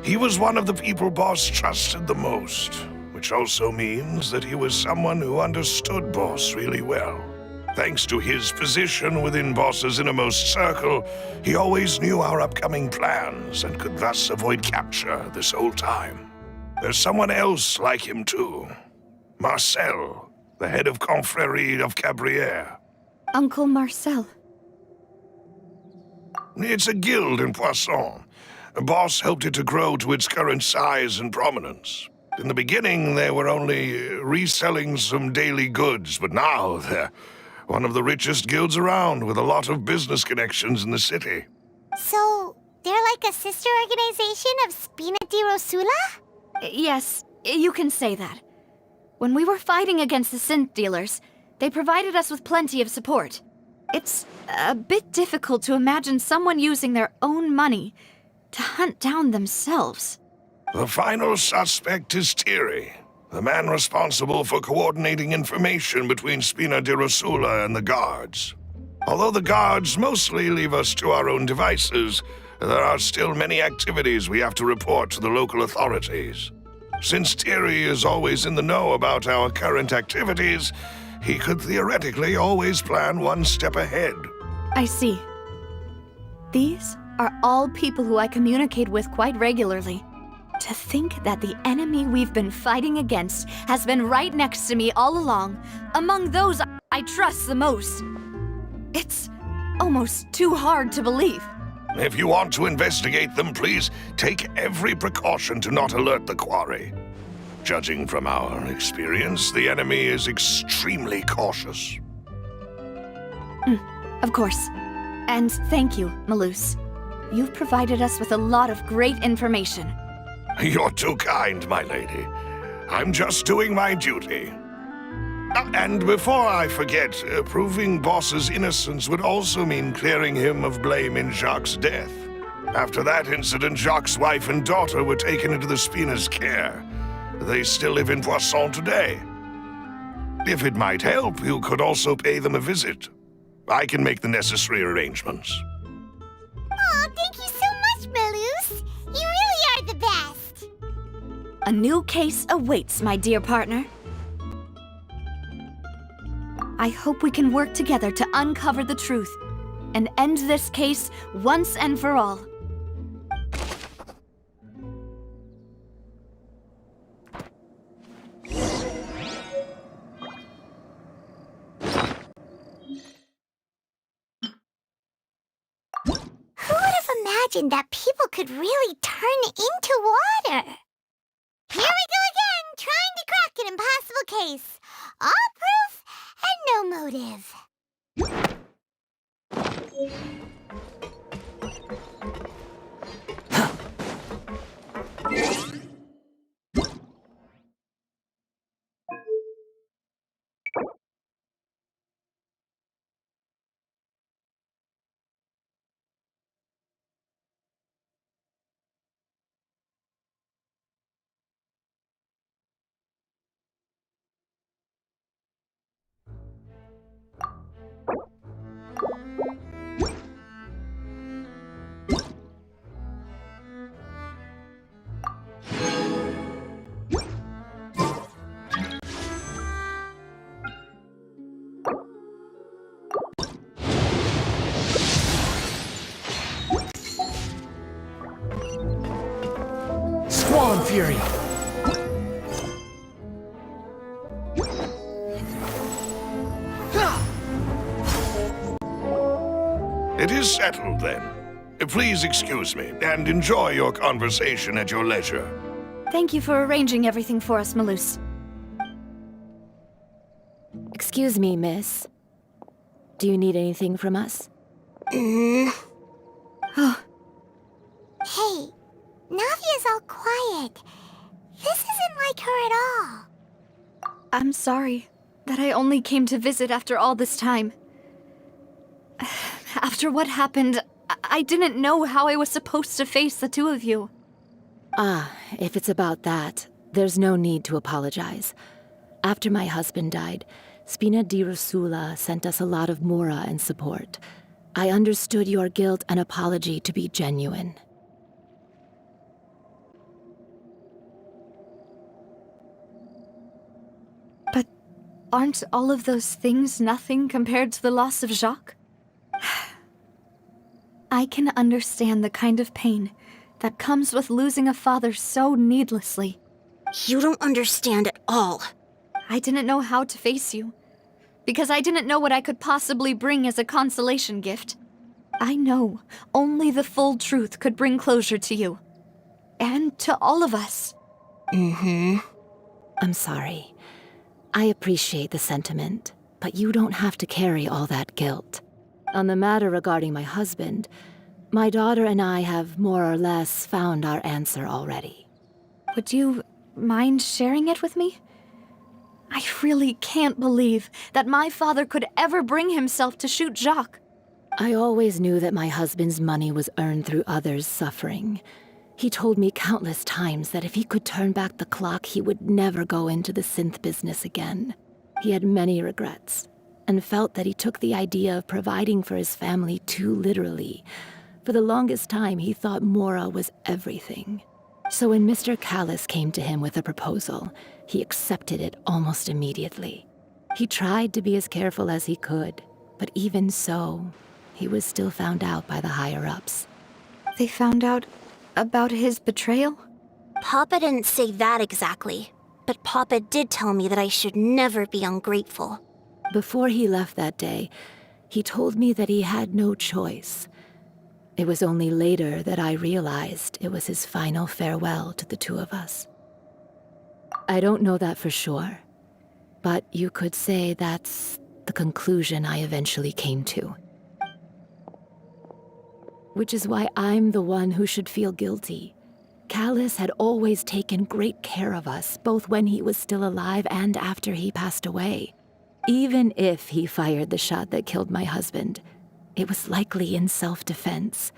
He was one of the people Boss trusted the most, which also means that he was someone who understood Boss really well. Thanks to his position within Boss's innermost circle, he always knew our upcoming plans and could thus avoid capture this whole time. There's someone else like him too. Marcel, the head of Confrérie of Cabrières. Uncle Marcel. It's a guild in Poisson. Boss helped it to grow to its current size and prominence. In the beginning, they were only reselling some daily goods, but now they're one of the richest guilds around, with a lot of business connections in the city. So, they're like a sister organization of Spina di Rosula? Yes, you can say that. When we were fighting against the synth dealers, they provided us with plenty of support. It's a bit difficult to imagine someone using their own money to hunt down themselves. The final suspect is Thierry, the man responsible for coordinating information between Spina di Rosula and the guards. Although the guards mostly leave us to our own devices, there are still many activities we have to report to the local authorities. Since Thierry is always in the know about our current activities, he could theoretically always plan one step ahead. I see. These are all people who I communicate with quite regularly. To think that the enemy we've been fighting against has been right next to me all along, among those I trust the most. It's almost too hard to believe. If you want to investigate them, please take every precaution to not alert the quarry. Judging from our experience, the enemy is extremely cautious. Of course. And thank you, Maloose. You've provided us with a lot of great information. You're too kind, my lady. I'm just doing my duty. And before I forget, proving Boss's innocence would also mean clearing him of blame in Jacques' death. After that incident, Jacques' wife and daughter were taken into the Spina's care. They still live in Poisson today. If it might help, you could also pay them a visit. I can make the necessary arrangements. Aw, thank you so much, Maloose. You really are the best. A new case awaits, my dear partner. I hope we can work together to uncover the truth and end this case once and for all. imagined that people could really turn into water. Here we go again, trying to crack an impossible case. All proof and no motive. Swan Fury! It is settled, then. Please excuse me, and enjoy your conversation at your leisure. Thank you for arranging everything for us, Malus. Excuse me, miss. Do you need anything from us? Hey, Navia's all quiet. This isn't like her at all. I'm sorry that I only came to visit after all this time. After what happened, I didn't know how I was supposed to face the two of you. Ah, if it's about that, there's no need to apologize. After my husband died, Spina di Rosula sent us a lot of mora and support. I understood your guilt and apology to be genuine. But aren't all of those things nothing compared to the loss of Jacques? I can understand the kind of pain that comes with losing a father so needlessly. You don't understand at all. I didn't know how to face you, because I didn't know what I could possibly bring as a consolation gift. I know only the full truth could bring closure to you. And to all of us. I'm sorry. I appreciate the sentiment, but you don't have to carry all that guilt. On the matter regarding my husband, my daughter and I have more or less found our answer already. Would you mind sharing it with me? I really can't believe that my father could ever bring himself to shoot Jacques. I always knew that my husband's money was earned through others' suffering. He told me countless times that if he could turn back the clock, he would never go into the synth business again. He had many regrets, and felt that he took the idea of providing for his family too literally. For the longest time, he thought Mora was everything. So when Mr. Callis came to him with a proposal, he accepted it almost immediately. He tried to be as careful as he could, but even so, he was still found out by the higher-ups. They found out about his betrayal? Papa didn't say that exactly, but Papa did tell me that I should never be ungrateful. Before he left that day, he told me that he had no choice. It was only later that I realized it was his final farewell to the two of us. I don't know that for sure, but you could say that's the conclusion I eventually came to. Which is why I'm the one who should feel guilty. Callis had always taken great care of us, both when he was still alive and after he passed away. Even if he fired the shot that killed my husband, it was likely in self-defense.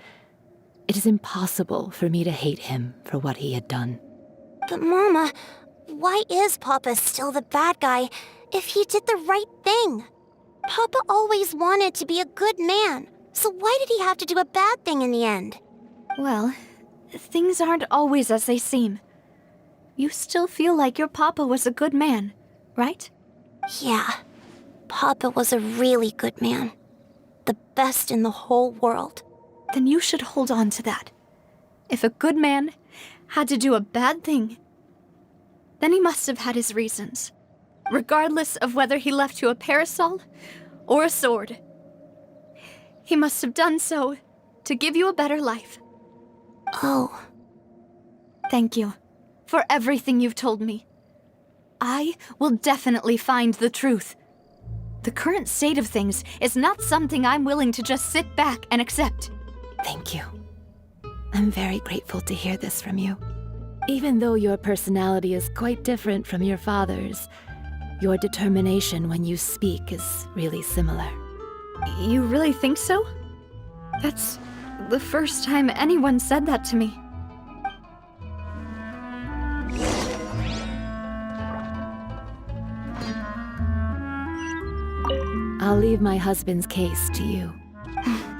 It is impossible for me to hate him for what he had done. But Mama, why is Papa still the bad guy if he did the right thing? Papa always wanted to be a good man, so why did he have to do a bad thing in the end? Well, things aren't always as they seem. You still feel like your papa was a good man, right? Yeah, Papa was a really good man. The best in the whole world. Then you should hold on to that. If a good man had to do a bad thing, then he must have had his reasons, regardless of whether he left you a parasol or a sword. He must have done so to give you a better life. Oh. Thank you for everything you've told me. I will definitely find the truth. The current state of things is not something I'm willing to just sit back and accept. Thank you. I'm very grateful to hear this from you. Even though your personality is quite different from your father's, your determination when you speak is really similar. You really think so? That's the first time anyone said that to me. I'll leave my husband's case to you.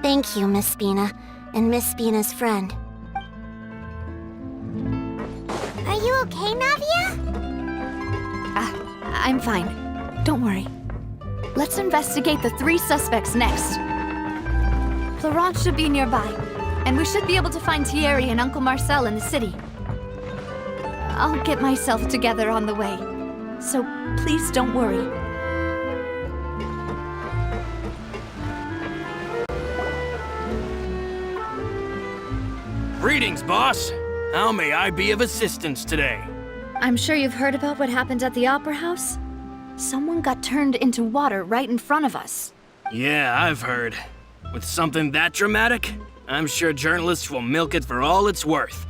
Thank you, Miss Spina, and Miss Spina's friend. Are you okay, Navia? I'm fine. Don't worry. Let's investigate the 3 suspects next. Florent should be nearby, and we should be able to find Thierry and Uncle Marcel in the city. I'll get myself together on the way, so please don't worry. Greetings, boss. How may I be of assistance today? I'm sure you've heard about what happened at the Opera House? Someone got turned into water right in front of us. Yeah, I've heard. With something that dramatic, I'm sure journalists will milk it for all it's worth.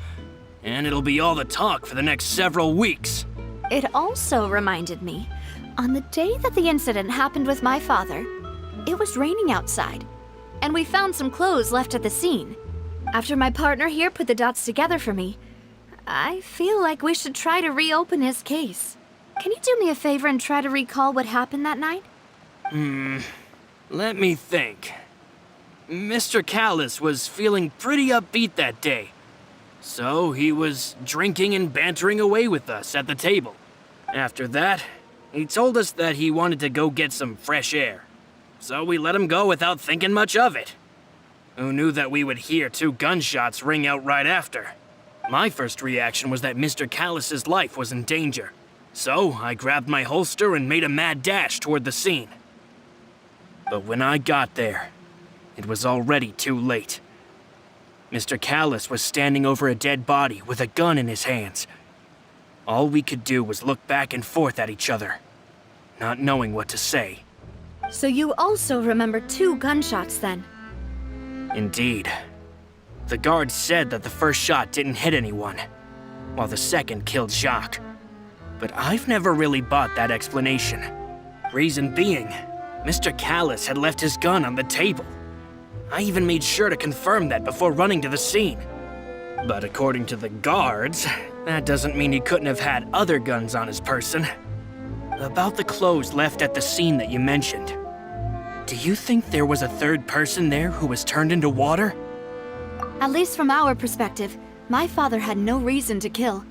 And it'll be all the talk for the next several weeks. It also reminded me, on the day that the incident happened with my father, it was raining outside, and we found some clothes left at the scene. After my partner here put the dots together for me, I feel like we should try to reopen his case. Can you do me a favor and try to recall what happened that night? Let me think. Mr. Callis was feeling pretty upbeat that day. So he was drinking and bantering away with us at the table. After that, he told us that he wanted to go get some fresh air. So we let him go without thinking much of it. Who knew that we would hear 2 gunshots ring out right after? My first reaction was that Mr. Callis's life was in danger. So I grabbed my holster and made a mad dash toward the scene. But when I got there, it was already too late. Mr. Callis was standing over a dead body with a gun in his hands. All we could do was look back and forth at each other, not knowing what to say. So you also remember 2 gunshots then? Indeed. The guard said that the first shot didn't hit anyone, while the second killed Jacques. But I've never really bought that explanation. Reason being, Mr. Callis had left his gun on the table. I even made sure to confirm that before running to the scene. But according to the guards, that doesn't mean he couldn't have had other guns on his person. About the clothes left at the scene that you mentioned, do you think there was a third person there who was turned into water? At least from our perspective, my father had no reason to kill.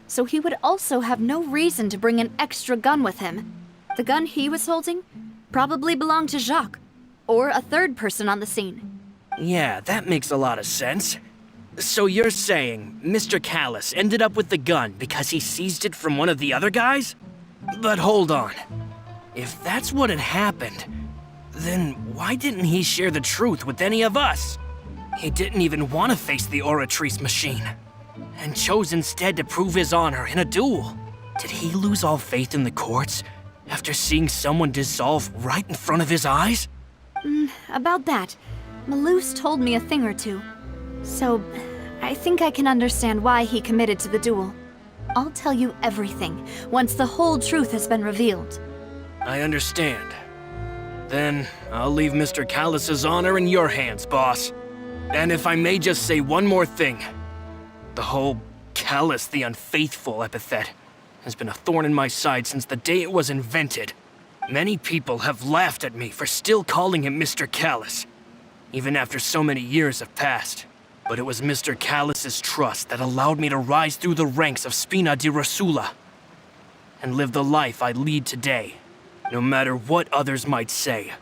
So he would also have no reason to bring an extra gun with him. The gun he was holding probably belonged to Jacques, or a third person on the scene. Yeah, that makes a lot of sense. So you're saying Mr. Callis ended up with the gun because he seized it from one of the other guys? But hold on. If that's what had happened, then why didn't he share the truth with any of us? He didn't even want to face the Oratrice machine, and chose instead to prove his honor in a duel. Did he lose all faith in the courts after seeing someone dissolve right in front of his eyes? About that, Malus told me a thing or two. So, I think I can understand why he committed to the duel. I'll tell you everything once the whole truth has been revealed. I understand. Then I'll leave Mr. Callis's honor in your hands, boss. And if I may just say one more thing, the whole Callis the Unfaithful epithet has been a thorn in my side since the day it was invented. Many people have laughed at me for still calling him Mr. Callis, even after so many years have passed. But it was Mr. Callis's trust that allowed me to rise through the ranks of Spina di Rosula and live the life I lead today, no matter what others might say.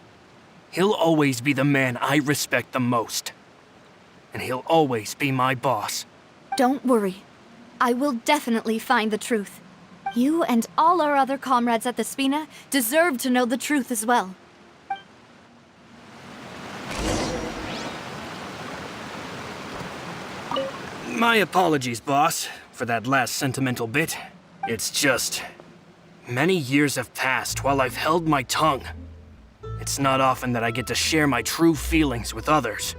He'll always be the man I respect the most, and he'll always be my boss. Don't worry. I will definitely find the truth. You and all our other comrades at the Spina deserve to know the truth as well. My apologies, boss, for that last sentimental bit. It's just... many years have passed while I've held my tongue. It's not often that I get to share my true feelings with others.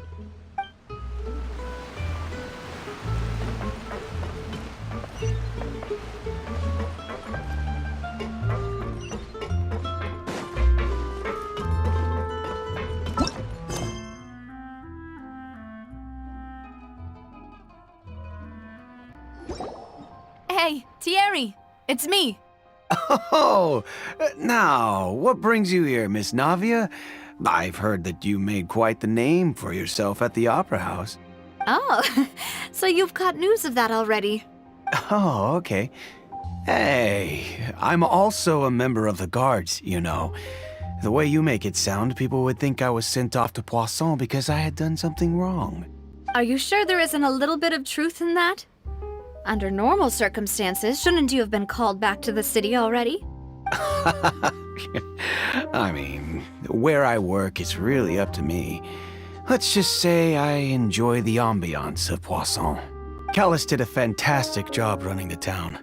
Hey, Thierry! It's me! Oh, now, what brings you here, Miss Navia? I've heard that you made quite the name for yourself at the Opera House. Oh, so you've caught news of that already. Oh, okay. Hey, I'm also a member of the Guards, you know. The way you make it sound, people would think I was sent off to Poisson because I had done something wrong. Are you sure there isn't a little bit of truth in that? Under normal circumstances, shouldn't you have been called back to the city already? I mean, where I work is really up to me. Let's just say I enjoy the ambiance of Poisson. Callus did a fantastic job running the town,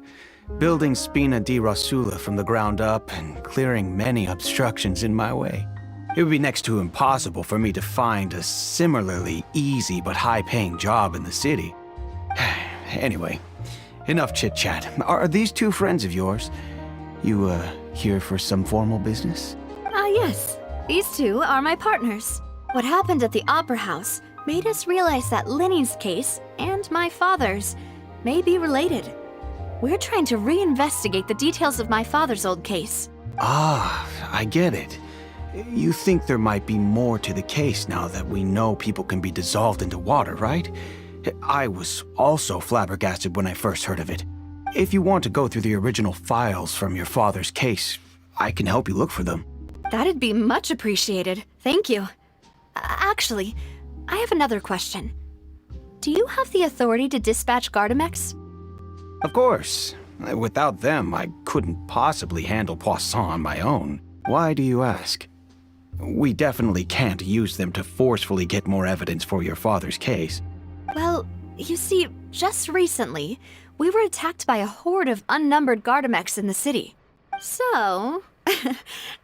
building Spina di Rosula from the ground up and clearing many obstructions in my way. It would be next to impossible for me to find a similarly easy but high-paying job in the city. Anyway, enough chit-chat. Are these two friends of yours? You, here for some formal business? Yes. These two are my partners. What happened at the Opera House made us realize that Linny's case and my father's may be related. We're trying to reinvestigate the details of my father's old case. Ah, I get it. You think there might be more to the case now that we know people can be dissolved into water, right? I was also flabbergasted when I first heard of it. If you want to go through the original files from your father's case, I can help you look for them. That'd be much appreciated. Thank you. Actually, I have another question. Do you have the authority to dispatch Gardamex? Of course. Without them, I couldn't possibly handle Poisson on my own. Why do you ask? We definitely can't use them to forcefully get more evidence for your father's case. Well, you see, just recently, we were attacked by a horde of unnumbered Gardamex in the city. So,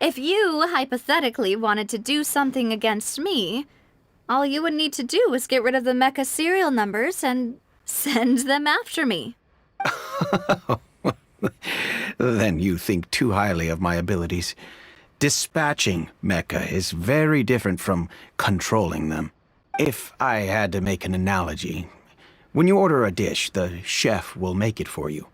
if you hypothetically wanted to do something against me, all you would need to do is get rid of the mecha serial numbers and send them after me. Then you think too highly of my abilities. Dispatching mecha is very different from controlling them. If I had to make an analogy, when you order a dish, the chef will make it for you.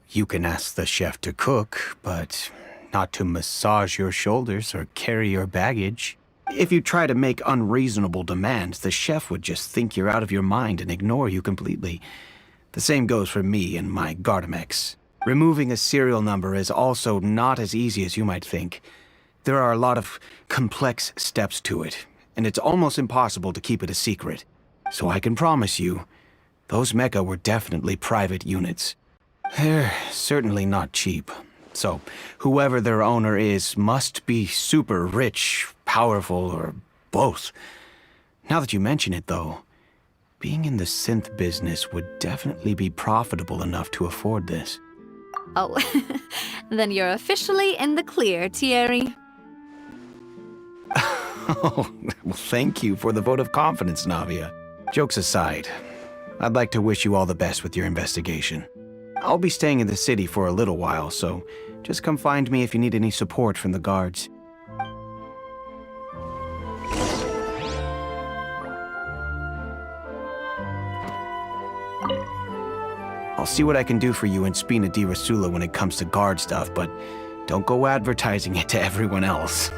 You can ask the chef to cook, but not to massage your shoulders or carry your baggage. If you try to make unreasonable demands, the chef would just think you're out of your mind and ignore you completely. The same goes for me and my Gardamex. Removing a serial number is also not as easy as you might think. There are a lot of complex steps to it, and it's almost impossible to keep it a secret. So I can promise you, those mecha were definitely private units. They're certainly not cheap. So whoever their owner is must be super rich, powerful, or both. Now that you mention it, though, being in the synth business would definitely be profitable enough to afford this. Oh, then you're officially in the clear, Thierry. Oh, well, thank you for the vote of confidence, Navia. Jokes aside, I'd like to wish you all the best with your investigation. I'll be staying in the city for a little while, so just come find me if you need any support from the guards. I'll see what I can do for you in Spina di Rosula when it comes to guard stuff, but don't go advertising it to everyone else.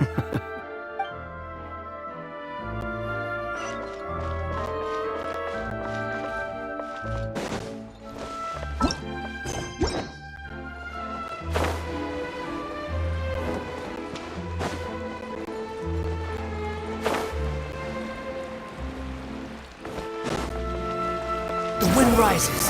The wind rises.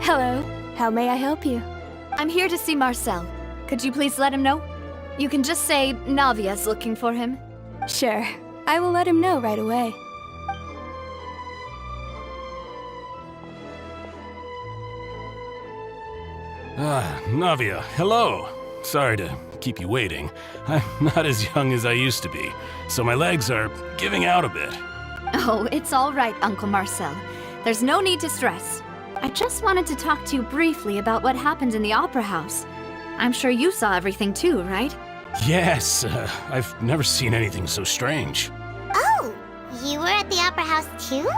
Hello, how may I help you? I'm here to see Marcel. Could you please let him know? You can just say Navia's looking for him. Sure. I will let him know right away. Navia, hello. Sorry to keep you waiting. I'm not as young as I used to be, so my legs are giving out a bit. Oh, it's all right, Uncle Marcel. There's no need to stress. I just wanted to talk to you briefly about what happened in the Opera House. I'm sure you saw everything too, right? Yes, I've never seen anything so strange. Oh, you were at the Opera House too?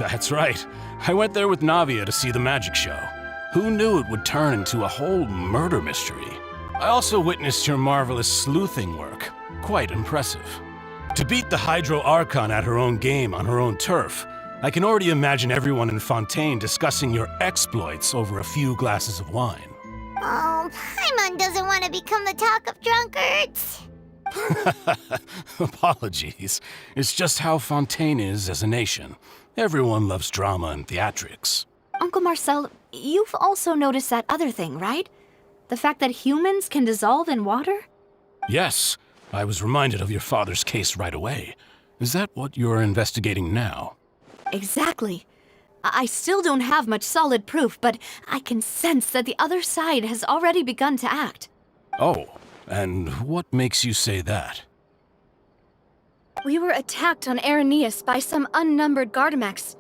That's right. I went there with Navia to see the magic show. Who knew it would turn into a whole murder mystery? I also witnessed your marvelous sleuthing work. Quite impressive. To beat the Hydro Archon at her own game on her own turf, I can already imagine everyone in Fontaine discussing your exploits over a few glasses of wine. Oh, Paimon doesn't want to become the talk of drunkards. Apologies. It's just how Fontaine is as a nation. Everyone loves drama and theatrics. Uncle Marcel, you've also noticed that other thing, right? The fact that humans can dissolve in water? Yes, I was reminded of your father's case right away. Is that what you're investigating now? Exactly. I still don't have much solid proof, but I can sense that the other side has already begun to act. Oh, and what makes you say that? We were attacked on Araneus by some unnumbered Gardamex.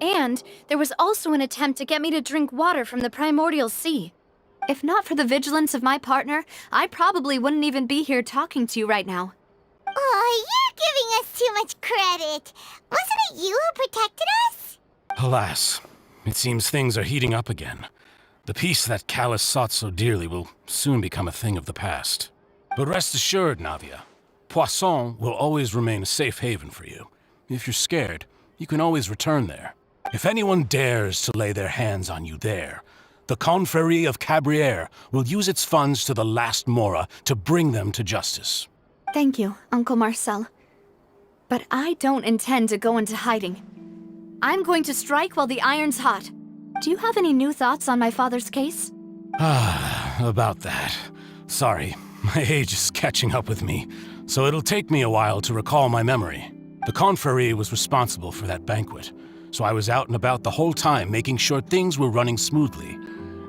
And there was also an attempt to get me to drink water from the primordial sea. If not for the vigilance of my partner, I probably wouldn't even be here talking to you right now. Oh, you're giving us too much credit. Wasn't it you who protected us? Alas, it seems things are heating up again. The peace that Callus sought so dearly will soon become a thing of the past. But rest assured, Navia, Poisson will always remain a safe haven for you. If you're scared, you can always return there. If anyone dares to lay their hands on you there, the Confrérie of Cabrières will use its funds to the last Mora to bring them to justice. Thank you, Uncle Marcel. But I don't intend to go into hiding. I'm going to strike while the iron's hot. Do you have any new thoughts on my father's case? About that. Sorry, my age is catching up with me, so it'll take me a while to recall my memory. The Confrérie was responsible for that banquet, so I was out and about the whole time making sure things were running smoothly.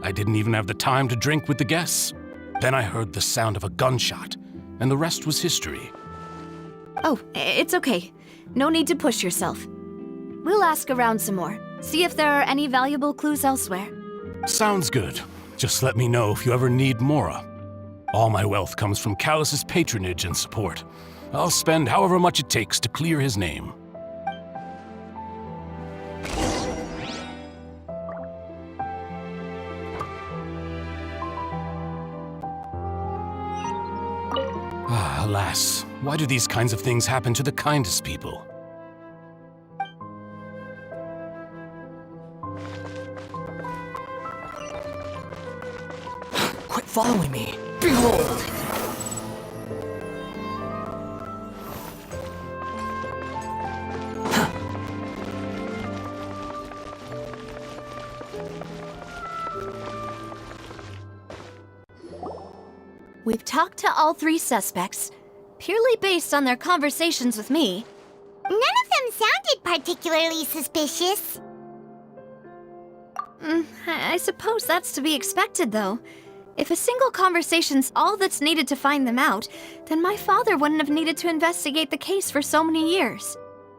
I didn't even have the time to drink with the guests. Then I heard the sound of a gunshot, and the rest was history. Oh, it's okay. No need to push yourself. We'll ask around some more, see if there are any valuable clues elsewhere. Sounds good. Just let me know if you ever need Mora. All my wealth comes from Callus's patronage and support. I'll spend however much it takes to clear his name. Alas, why do these kinds of things happen to the kindest people? Quit following me! Behold! We've talked to all three suspects, purely based on their conversations with me. None of them sounded particularly suspicious. I suppose that's to be expected, though. If a single conversation's all that's needed to find them out, then my father wouldn't have needed to investigate the case for so many years.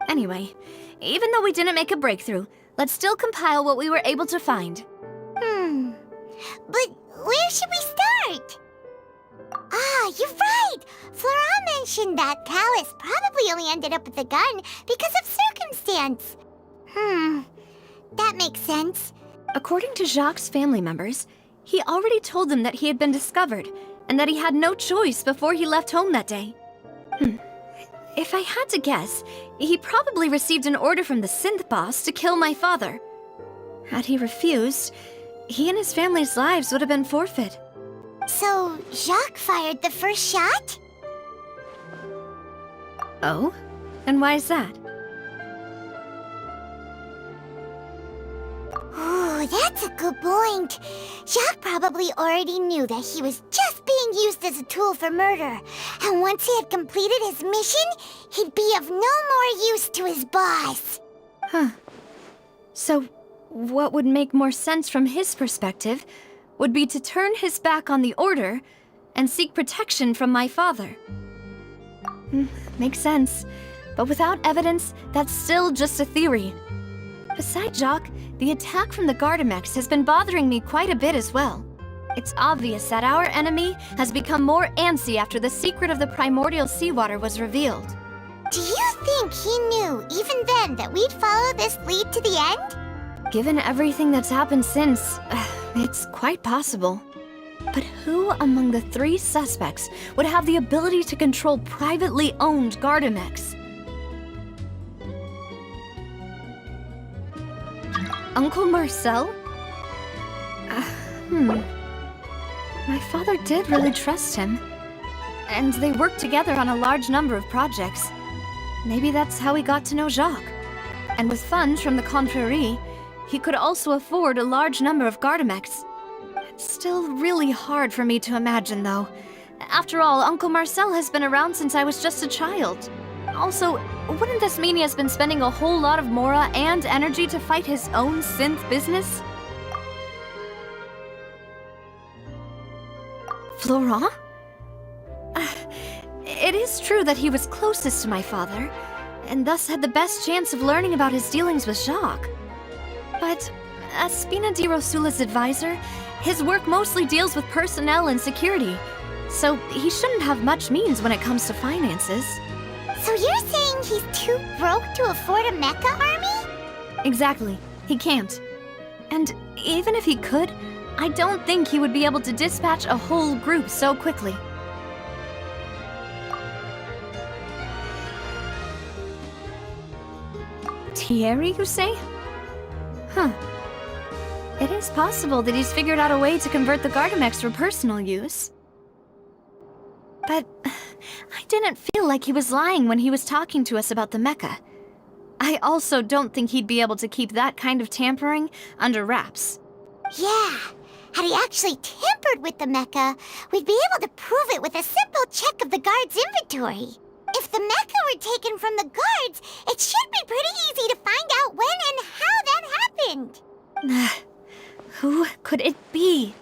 Anyway, even though we didn't make a breakthrough, let's still compile what we were able to find. But where should we start? Ah, you're right! Flora mentioned that Callus probably only ended up with the gun because of circumstance. That makes sense. According to Jacques' family members, he already told them that he had been discovered, and that he had no choice before he left home that day. If I had to guess, he probably received an order from the synth boss to kill my father. Had he refused, he and his family's lives would have been forfeit. So, Jacques fired the first shot? Oh? And why is that? Ooh, Oh, that's a good point. Jacques probably already knew that he was just being used as a tool for murder. And once he had completed his mission, he'd be of no more use to his boss. Huh. So, what would make more sense from his perspective would be to turn his back on the Order and seek protection from my father. Makes sense. But without evidence, that's still just a theory. Besides Jacques, the attack from the Gardamex has been bothering me quite a bit as well. It's obvious that our enemy has become more antsy after the secret of the primordial seawater was revealed. Do you think he knew, even then, that we'd follow this lead to the end? Given everything that's happened since, it's quite possible. But who among the 3 suspects would have the ability to control privately owned Gardamex? Uncle Marcel? My father did really trust him. And they worked together on a large number of projects. Maybe that's how he got to know Jacques. And with funds from the Confrérie, he could also afford a large number of Gardamex. It's still really hard for me to imagine, though. After all, Uncle Marcel has been around since I was just a child. Also, wouldn't this mean he has been spending a whole lot of mora and energy to fight his own synth business? Florent? It is true that he was closest to my father, and thus had the best chance of learning about his dealings with Jacques. But as Spina di Rosula's advisor, his work mostly deals with personnel and security, so he shouldn't have much means when it comes to finances. So you're saying he's too broke to afford a mecha army? Exactly. He can't. And even if he could, I don't think he would be able to dispatch a whole group so quickly. Thierry, you say? Huh. It is possible that he's figured out a way to convert the Gardamex for personal use. But I didn't feel like he was lying when he was talking to us about the mecha. I also don't think he'd be able to keep that kind of tampering under wraps. Yeah. Had he actually tampered with the mecha, we'd be able to prove it with a simple check of the guard's inventory. If the mecha were taken from the guards, it should be pretty easy to find out when and how that happened. Who could it be?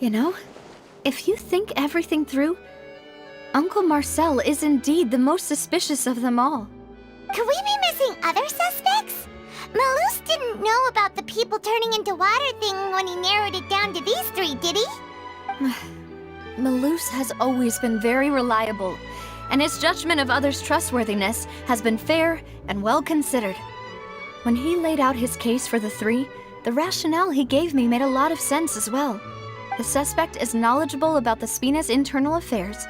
You know, if you think everything through, Uncle Marcel is indeed the most suspicious of them all. Could we be missing other suspects? Malus didn't know about the people turning into water thing when he narrowed it down to these 3, did he? Malus has always been very reliable, and his judgment of others' trustworthiness has been fair and well considered. When he laid out his case for the 3, the rationale he gave me made a lot of sense as well. The suspect is knowledgeable about the Spina's internal affairs,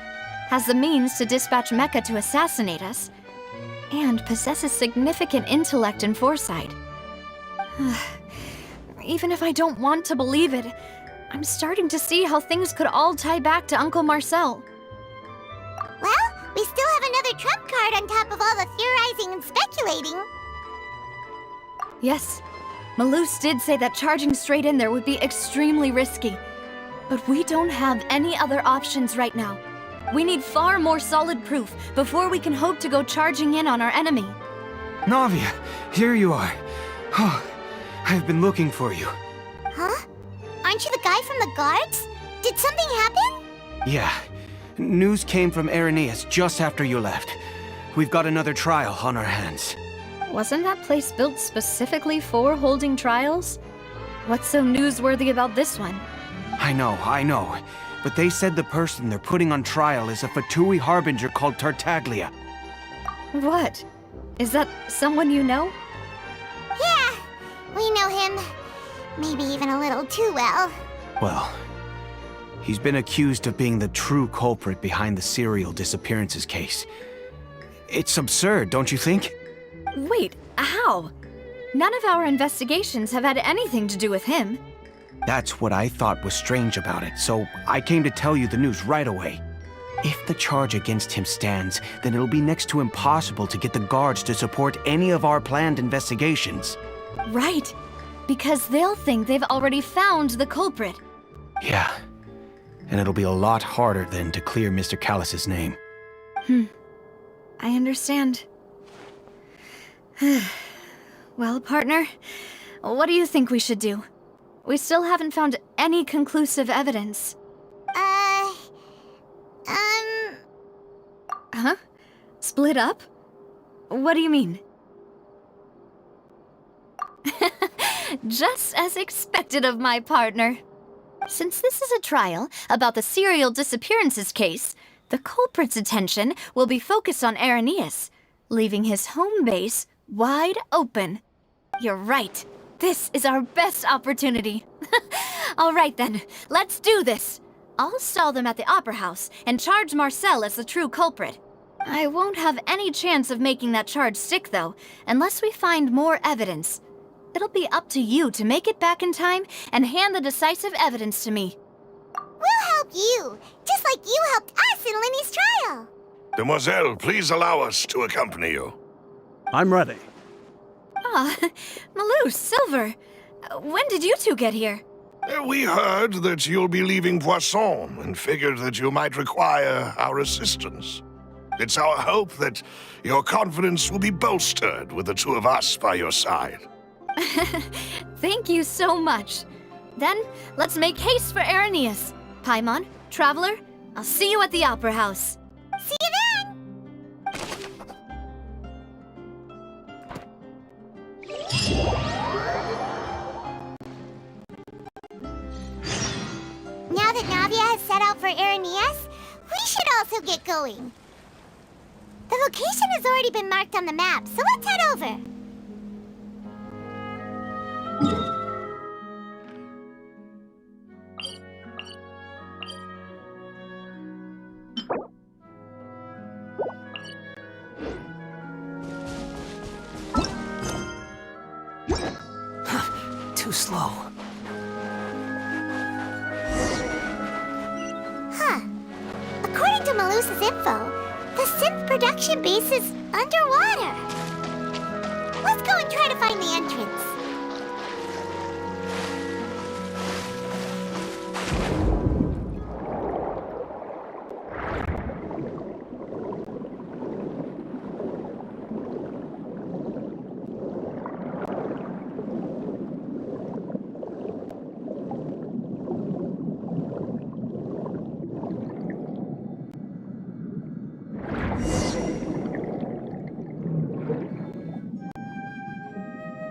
has the means to dispatch mecha to assassinate us, and possesses significant intellect and foresight. Even if I don't want to believe it, I'm starting to see how things could all tie back to Uncle Marcel. Well, we still have another trump card on top of all the theorizing and speculating. Yes, Malus did say that charging straight in there would be extremely risky. But we don't have any other options right now. We need far more solid proof before we can hope to go charging in on our enemy. Navia, here you are. Oh, I've been looking for you. Huh? Aren't you the guy from the guards? Did something happen? Yeah. News came from Arrhenius just after you left. We've got another trial on our hands. Wasn't that place built specifically for holding trials? What's so newsworthy about this one? I know. But they said the person they're putting on trial is a Fatui harbinger called Tartaglia. What? Is that someone you know? Yeah, we know him. Maybe even a little too well. Well, he's been accused of being the true culprit behind the serial disappearances case. It's absurd, don't you think? Wait, how? None of our investigations have had anything to do with him. That's what I thought was strange about it, so I came to tell you the news right away. If the charge against him stands, then it'll be next to impossible to get the guards to support any of our planned investigations. Right, because they'll think they've already found the culprit. Yeah, and it'll be a lot harder then to clear Mr. Callus's name. I understand. Well, partner, what do you think we should do? We still haven't found any conclusive evidence. Huh? Split up? What do you mean? Just as expected of my partner. Since this is a trial about the serial disappearances case, the culprit's attention will be focused on Irenaeus, leaving his home base wide open. You're right. This is our best opportunity. All right then, let's do this. I'll stall them at the Opera House and charge Marcel as the true culprit. I won't have any chance of making that charge stick, though, unless we find more evidence. It'll be up to you to make it back in time and hand the decisive evidence to me. We'll help you, just like you helped us in Linny's trial. Demoiselle, please allow us to accompany you. I'm ready. Ah, Malou, Silver. When did you two get here? We heard that you'll be leaving Poisson and figured that you might require our assistance. It's our hope that your confidence will be bolstered with the two of us by your side. Thank you so much. Then, let's make haste for Irenaeus. Paimon, Traveler, I'll see you at the Opera House. See you then! Now that Navia has set out for Irenaeus, we should also get going. The location has already been marked on the map, so let's head over. Too slow. Huh. According to Malusa's info, the synth production base is underwater. Let's go and try to find the entrance.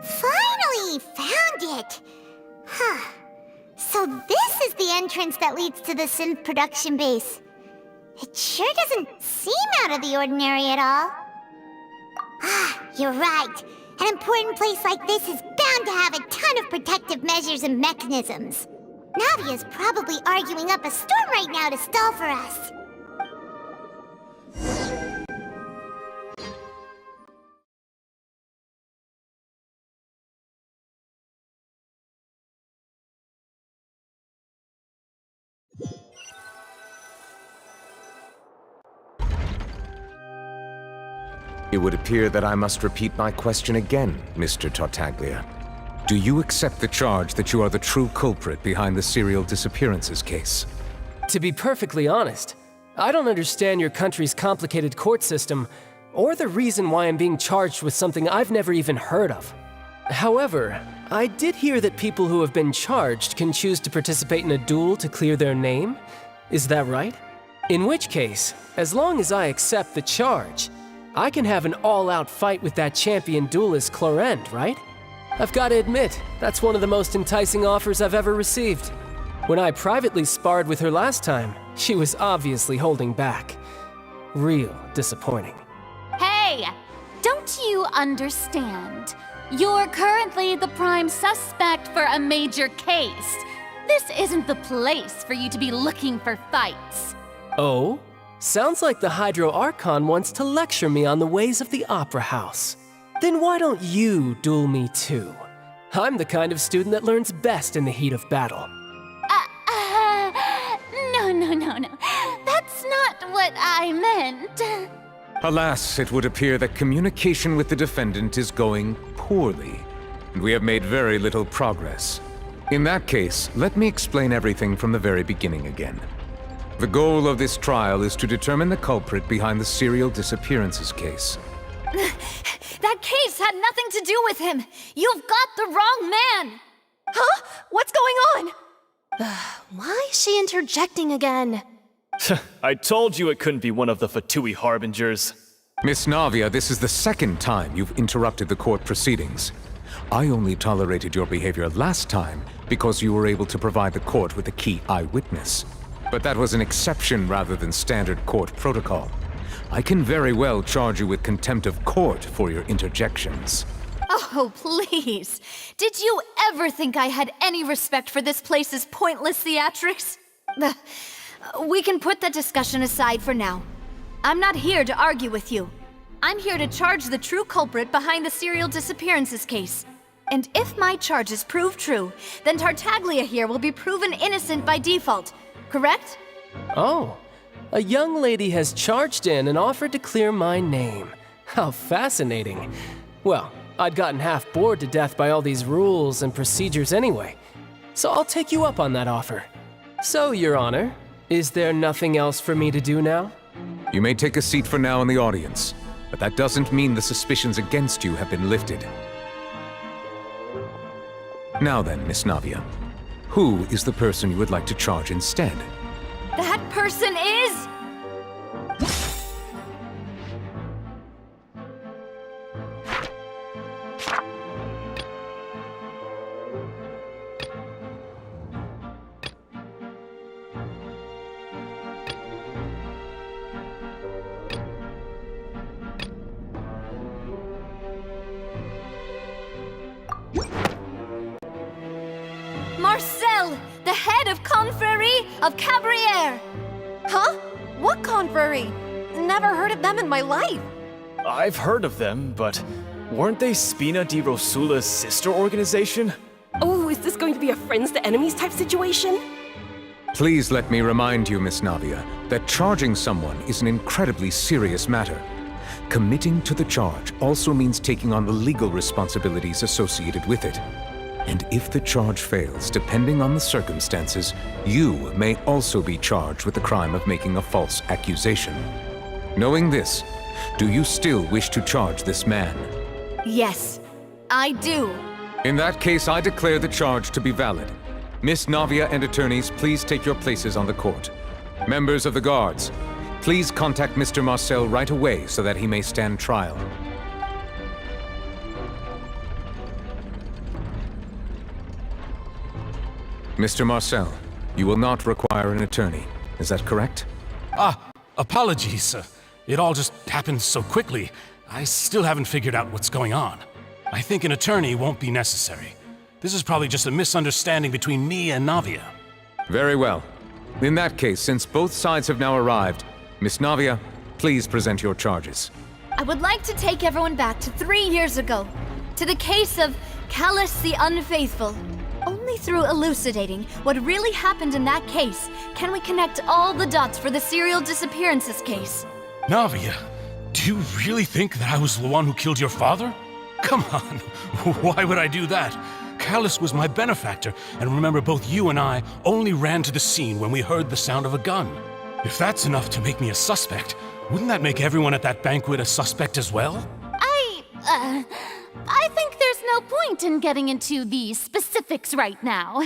Finally found it! Huh. So this is the entrance that leads to the synth production base. It sure doesn't seem out of the ordinary at all. Ah, you're right. An important place like this is bound to have a ton of protective measures and mechanisms. Navia's probably arguing up a storm right now to stall for us. It would appear that I must repeat my question again, Mr. Tartaglia. Do you accept the charge that you are the true culprit behind the serial disappearances case? To be perfectly honest, I don't understand your country's complicated court system, or the reason why I'm being charged with something I've never even heard of. However, I did hear that people who have been charged can choose to participate in a duel to clear their name. Is that right? In which case, as long as I accept the charge, I can have an all-out fight with that champion duelist Clorend, right? I've got to admit, that's one of the most enticing offers I've ever received. When I privately sparred with her last time, she was obviously holding back. Real disappointing. Hey! Don't you understand? You're currently the prime suspect for a major case. This isn't the place for you to be looking for fights. Oh? Sounds like the Hydro Archon wants to lecture me on the ways of the Opera House. Then why don't you duel me too? I'm the kind of student that learns best in the heat of battle. No. That's not what I meant. Alas, it would appear that communication with the defendant is going poorly, and we have made very little progress. In that case, let me explain everything from the very beginning again. The goal of this trial is to determine the culprit behind the serial disappearances case. That case had nothing to do with him! You've got the wrong man! Huh? What's going on? Why is she interjecting again? I told you it couldn't be one of the Fatui Harbingers. Miss Navia, this is the second time you've interrupted the court proceedings. I only tolerated your behavior last time because you were able to provide the court with a key eyewitness. But that was an exception rather than standard court protocol. I can very well charge you with contempt of court for your interjections. Oh, please. Did you ever think I had any respect for this place's pointless theatrics? We can put that discussion aside for now. I'm not here to argue with you. I'm here to charge the true culprit behind the serial disappearances case. And if my charges prove true, then Tartaglia here will be proven innocent by default, correct? Oh, a young lady has charged in and offered to clear my name. How fascinating. Well, I'd gotten half bored to death by all these rules and procedures anyway, so I'll take you up on that offer. So, Your Honor, is there nothing else for me to do now? You may take a seat for now in the audience, but that doesn't mean the suspicions against you have been lifted. Now then, Miss Navia, who is the person you would like to charge instead? That person is... Marcel, the head of Confrérie of Cabrières! Huh? What confrérie? Never heard of them in my life. I've heard of them, but weren't they Spina di Rosula's sister organization? Oh, is this going to be a friends to enemies type situation? Please let me remind you, Miss Navia, that charging someone is an incredibly serious matter. Committing to the charge also means taking on the legal responsibilities associated with it. And if the charge fails, depending on the circumstances, you may also be charged with the crime of making a false accusation. Knowing this, do you still wish to charge this man? Yes, I do. In that case, I declare the charge to be valid. Miss Navia and attorneys, please take your places on the court. Members of the guards, please contact Mr. Marcel right away so that he may stand trial. Mr. Marcel, you will not require an attorney. Is that correct? Apologies. It all just happened so quickly. I still haven't figured out what's going on. I think an attorney won't be necessary. This is probably just a misunderstanding between me and Navia. Very well. In that case, since both sides have now arrived, Miss Navia, please present your charges. I would like to take everyone back to 3 years ago, to the case of Callus the Unfaithful. Only through elucidating what really happened in that case can we connect all the dots for the serial disappearances case. Navia, do you really think that I was the one who killed your father? Come on, why would I do that? Callus was my benefactor, and remember both you and I only ran to the scene when we heard the sound of a gun. If that's enough to make me a suspect, wouldn't that make everyone at that banquet a suspect as well? I think there's no point in getting into the specifics right now.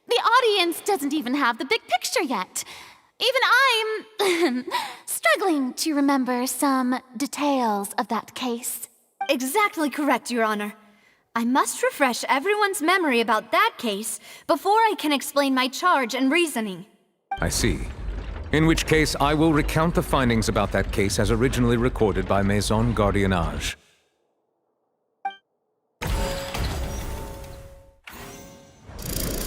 The audience doesn't even have the big picture yet. Even I'm struggling to remember some details of that case. Exactly correct, Your Honor. I must refresh everyone's memory about that case before I can explain my charge and reasoning. I see. In which case, I will recount the findings about that case as originally recorded by Maison Gardiennage.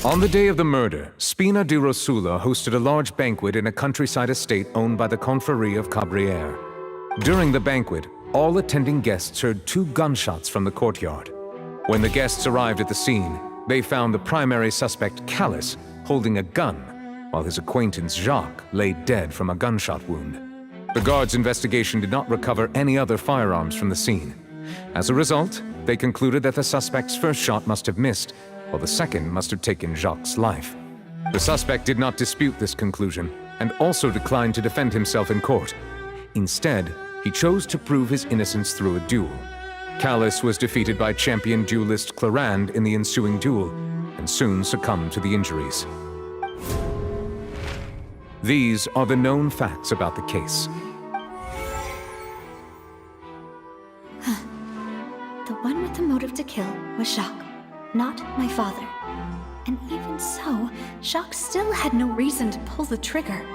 On the day of the murder, Spina di Rosula hosted a large banquet in a countryside estate owned by the Confrérie of Cabrières. During the banquet, all attending guests heard 2 gunshots from the courtyard. When the guests arrived at the scene, they found the primary suspect, Callus, holding a gun, while his acquaintance, Jacques, lay dead from a gunshot wound. The guards' investigation did not recover any other firearms from the scene. As a result, they concluded that the suspect's first shot must have missed, while the second must have taken Jacques' life. The suspect did not dispute this conclusion, and also declined to defend himself in court. Instead, he chose to prove his innocence through a duel. Callus was defeated by champion duelist Clarand in the ensuing duel, and soon succumbed to the injuries. These are the known facts about the case. The one with the motive to kill was Jacques, not my father. And even so, Jacques still had no reason to pull the trigger.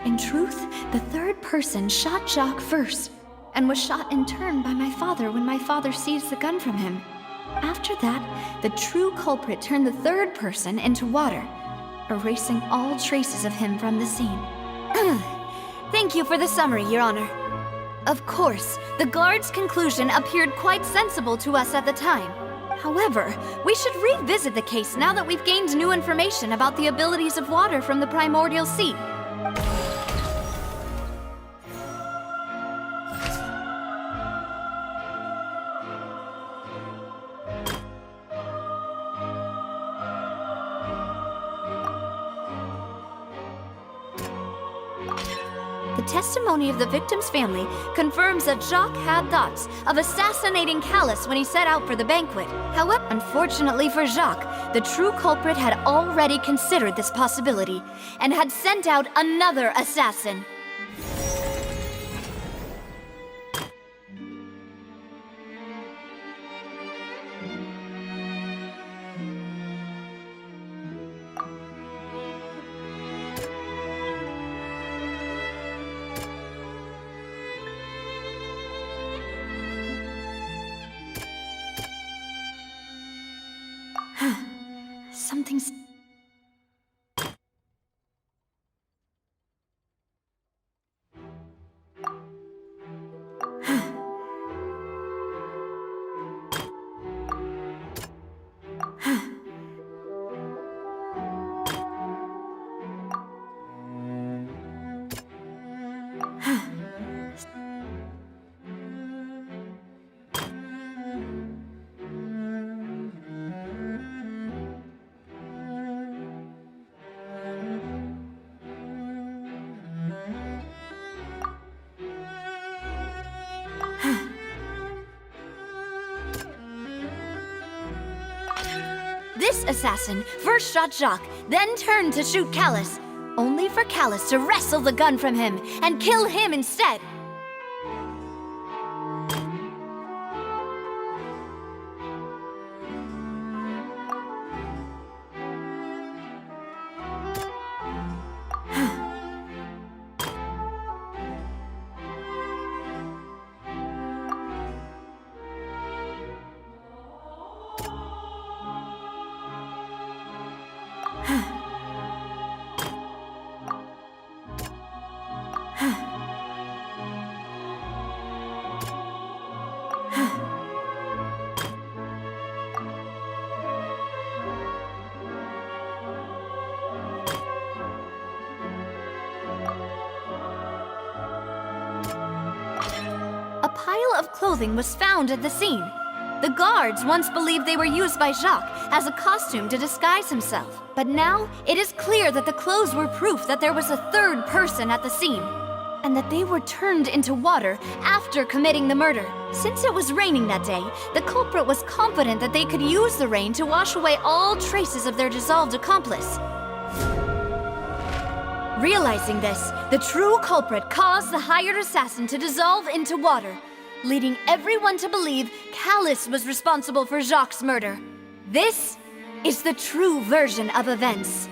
In truth, the third person shot Jacques first, and was shot in turn by my father when my father seized the gun from him. After that, the true culprit turned the third person into water, erasing all traces of him from the scene. Thank you for the summary, Your Honor. Of course, the guard's conclusion appeared quite sensible to us at the time. However, we should revisit the case now that we've gained new information about the abilities of water from the primordial sea. The testimony of the victim's family confirms that Jacques had thoughts of assassinating Callus when he set out for the banquet. However, unfortunately for Jacques, the true culprit had already considered this possibility and had sent out another assassin. Something's... This assassin first shot Jacques, then turned to shoot Callus, only for Callus to wrestle the gun from him and kill him instead. A pile of clothing was found at the scene. The guards once believed they were used by Jacques as a costume to disguise himself. But now, it is clear that the clothes were proof that there was a third person at the scene, and that they were turned into water after committing the murder. Since it was raining that day, the culprit was confident that they could use the rain to wash away all traces of their dissolved accomplice. Realizing this, the true culprit caused the hired assassin to dissolve into water, leading everyone to believe Callus was responsible for Jacques' murder. This is the true version of events.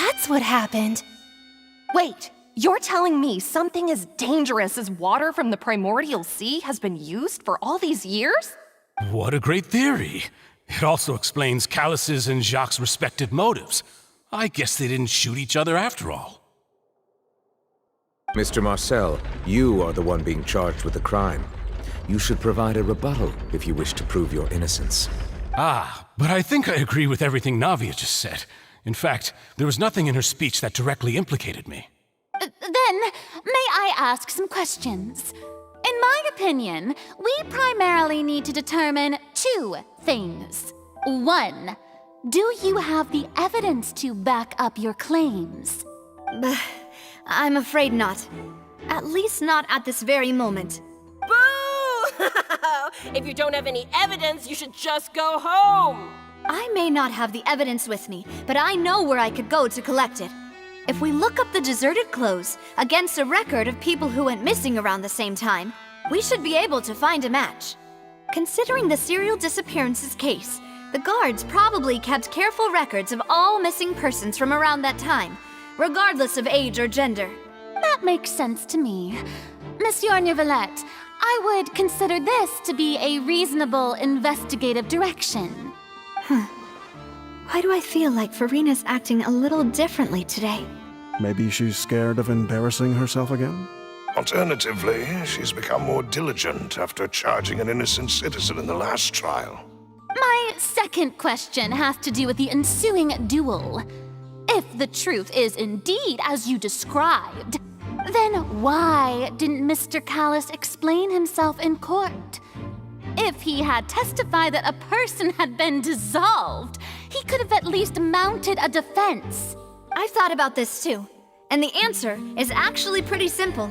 that's what happened. Wait, you're telling me something as dangerous as water from the primordial sea has been used for all these years? What a great theory. It also explains Callus's and Jacques' respective motives. I guess they didn't shoot each other after all. Mr. Marcel, you are the one being charged with the crime. You should provide a rebuttal if you wish to prove your innocence. Ah, but I think I agree with everything Navia just said. In fact, there was nothing in her speech that directly implicated me. Then, may I ask some questions? In my opinion, we primarily need to determine two things. One, do you have the evidence to back up your claims? I'm afraid not. At least not at this very moment. Boo! If you don't have any evidence, you should just go home! I may not have the evidence with me, but I know where I could go to collect it. If we look up the deserted clothes against a record of people who went missing around the same time, we should be able to find a match. Considering the serial disappearances case, the guards probably kept careful records of all missing persons from around that time, regardless of age or gender. That makes sense to me. Monsieur Neuvillette, I would consider this to be a reasonable investigative direction. Why do I feel like Farina's acting a little differently today? Maybe she's scared of embarrassing herself again? Alternatively, she's become more diligent after charging an innocent citizen in the last trial. My second question has to do with the ensuing duel. If the truth is indeed as you described, then why didn't Mr. Callus explain himself in court? If he had testified that a person had been dissolved, he could have at least mounted a defense. I've thought about this too, and the answer is actually pretty simple.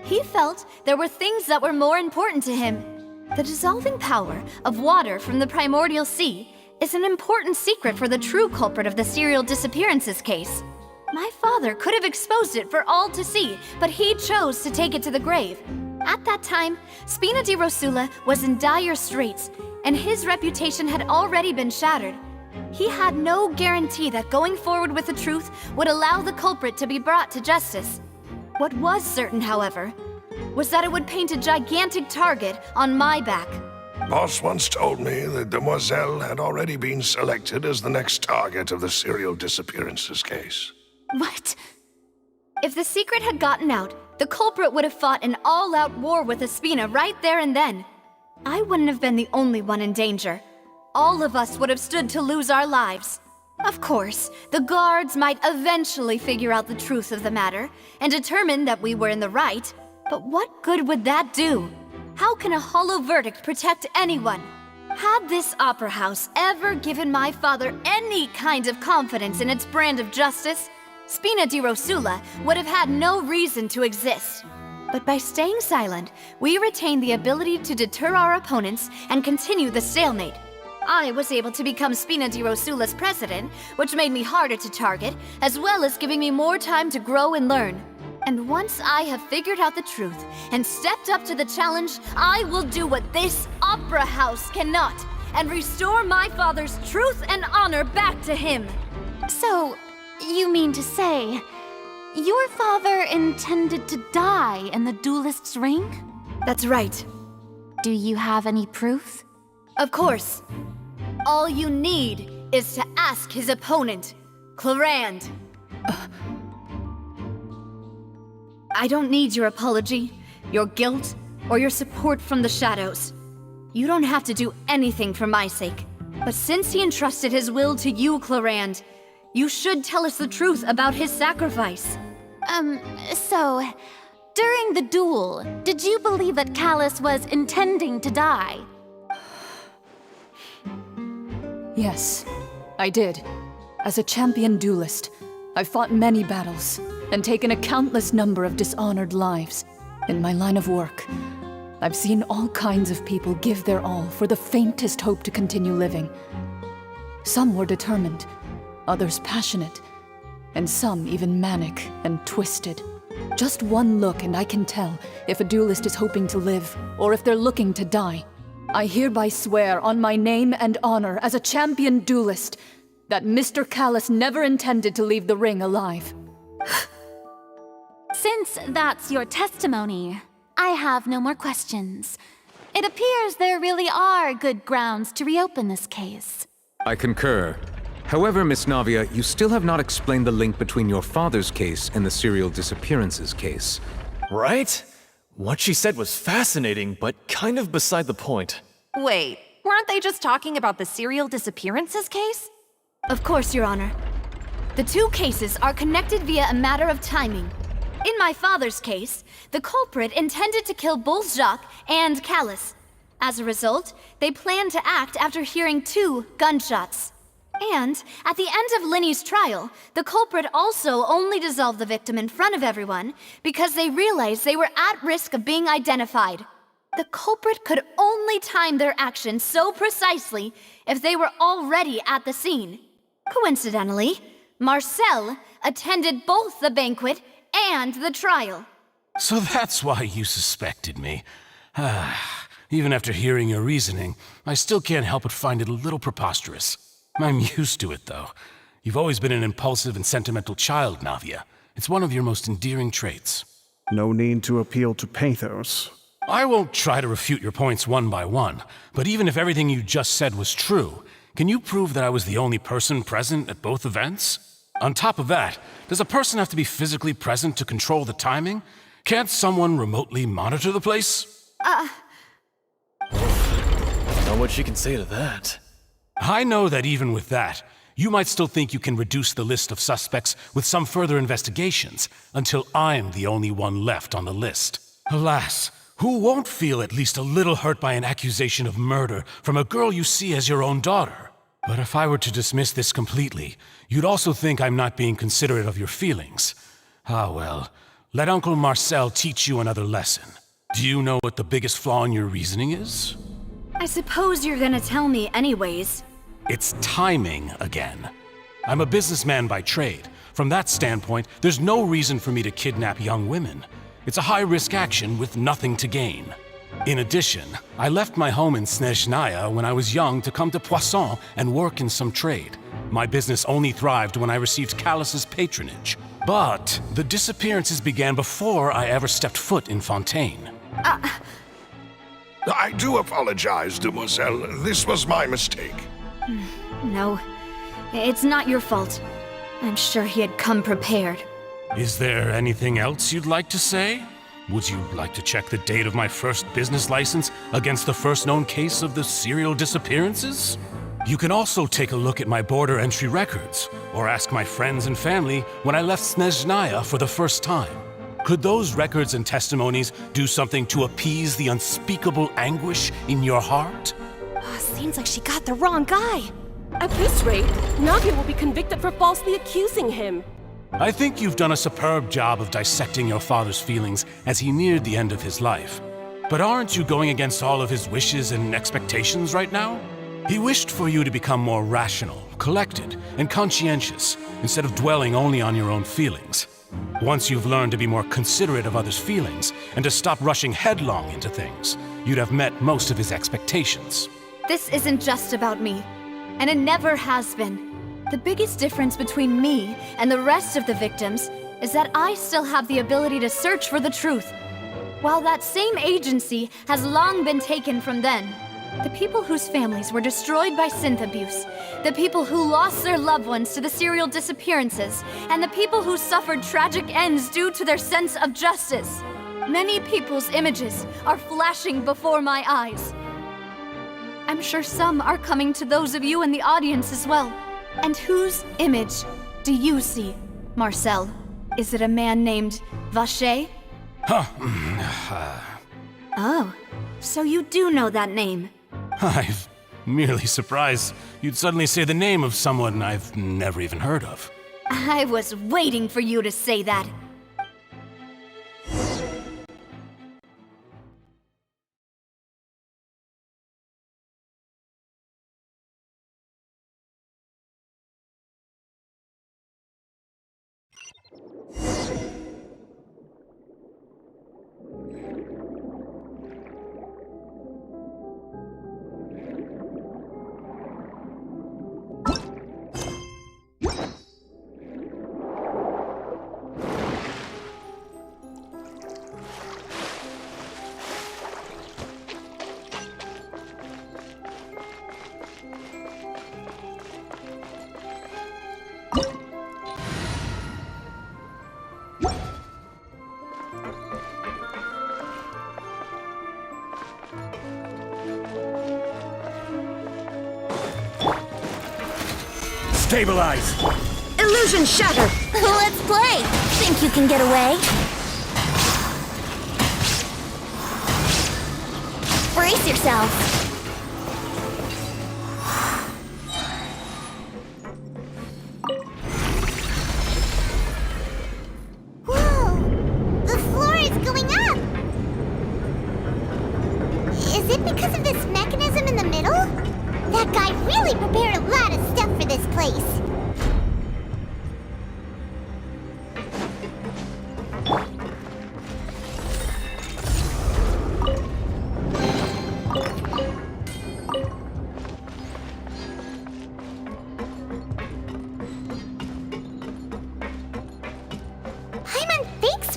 He felt there were things that were more important to him. The dissolving power of water from the primordial sea is an important secret for the true culprit of the serial disappearances case. My father could have exposed it for all to see, but he chose to take it to the grave. At that time, Spina di Rosula was in dire straits, and his reputation had already been shattered. He had no guarantee that going forward with the truth would allow the culprit to be brought to justice. What was certain, however, was that it would paint a gigantic target on my back. Boss once told me that Demoiselle had already been selected as the next target of the serial disappearances case. What? If the secret had gotten out, the culprit would have fought an all-out war with Espina right there and then. I wouldn't have been the only one in danger. All of us would have stood to lose our lives. Of course, the guards might eventually figure out the truth of the matter and determine that we were in the right, but what good would that do? How can a hollow verdict protect anyone? Had this opera house ever given my father any kind of confidence in its brand of justice, Spina di Rosula would have had no reason to exist. But by staying silent, we retained the ability to deter our opponents and continue the stalemate. I was able to become Spina di Rosula's president, which made me harder to target, as well as giving me more time to grow and learn. And once I have figured out the truth and stepped up to the challenge, I will do what this opera house cannot, and restore my father's truth and honor back to him. So, you mean to say, your father intended to die in the duelist's ring? That's right. Do you have any proof? Of course. All you need is to ask his opponent, Clarand. I don't need your apology, your guilt, or your support from the shadows. You don't have to do anything for my sake. But since he entrusted his will to you, Clarand, you should tell us the truth about his sacrifice. So, during the duel, did you believe that Callus was intending to die? Yes, I did. As a champion duelist, I've fought many battles and taken a countless number of dishonored lives. In my line of work, I've seen all kinds of people give their all for the faintest hope to continue living. Some were determined, others passionate, and some even manic and twisted. Just one look and I can tell if a duelist is hoping to live or if they're looking to die. I hereby swear on my name and honor as a champion duelist that Mr. Callus never intended to leave the ring alive. Since that's your testimony, I have no more questions. It appears there really are good grounds to reopen this case. I concur. However, Miss Navia, you still have not explained the link between your father's case and the serial disappearances case. Right? What she said was fascinating, but kind of beside the point. Wait, weren't they just talking about the serial disappearances case? Of course, Your Honor. The two cases are connected via a matter of timing. In my father's case, the culprit intended to kill both Jacques and Callus. As a result, they planned to act after hearing 2 gunshots. And at the end of Linny's trial, the culprit also only dissolved the victim in front of everyone because they realized they were at risk of being identified. The culprit could only time their actions so precisely if they were already at the scene. Coincidentally, Marcel attended both the banquet and the trial. So that's why you suspected me. Even after hearing your reasoning, I still can't help but find it a little preposterous. I'm used to it, though. You've always been an impulsive and sentimental child, Navia. It's one of your most endearing traits. No need to appeal to pathos. I won't try to refute your points one by one, but even if everything you just said was true, can you prove that I was the only person present at both events? On top of that, does a person have to be physically present to control the timing? Can't someone remotely monitor the place? I don't know what she can say to that. I know that even with that, you might still think you can reduce the list of suspects with some further investigations until I'm the only one left on the list. Alas, who won't feel at least a little hurt by an accusation of murder from a girl you see as your own daughter? But if I were to dismiss this completely, you'd also think I'm not being considerate of your feelings. Ah well, let Uncle Marcel teach you another lesson. Do you know what the biggest flaw in your reasoning is? I suppose you're gonna tell me anyways. It's timing again. I'm a businessman by trade. From that standpoint, there's no reason for me to kidnap young women. It's a high-risk action with nothing to gain. In addition, I left my home in Snezhnaya when I was young to come to Poisson and work in some trade. My business only thrived when I received Callus's patronage. But the disappearances began before I ever stepped foot in Fontaine. I do apologize, demoiselle. This was my mistake. No, it's not your fault. I'm sure he had come prepared. Is there anything else you'd like to say? Would you like to check the date of my first business license against the first known case of the serial disappearances? You can also take a look at my border entry records, or ask my friends and family when I left Snezhnaya for the first time. Could those records and testimonies do something to appease the unspeakable anguish in your heart? Seems like she got the wrong guy. At this rate, Navia will be convicted for falsely accusing him. I think you've done a superb job of dissecting your father's feelings as he neared the end of his life. But aren't you going against all of his wishes and expectations right now? He wished for you to become more rational, collected, and conscientious, instead of dwelling only on your own feelings. Once you've learned to be more considerate of others' feelings, and to stop rushing headlong into things, you'd have met most of his expectations. This isn't just about me, and it never has been. The biggest difference between me and the rest of the victims is that I still have the ability to search for the truth, while that same agency has long been taken from them. The people whose families were destroyed by synth abuse, the people who lost their loved ones to the serial disappearances, and the people who suffered tragic ends due to their sense of justice. Many people's images are flashing before my eyes. I'm sure some are coming to those of you in the audience as well. And whose image do you see, Marcel? Is it a man named Vacher? Oh, so you do know that name. I'm merely surprised you'd suddenly say the name of someone I've never even heard of. I was waiting for you to say that. Stabilize! Illusion shattered! Let's play! Think you can get away? Brace yourself! Whoa! The floor is going up! Is it because of this mechanism in the middle? That guy really prepared a lot of stuff for this place.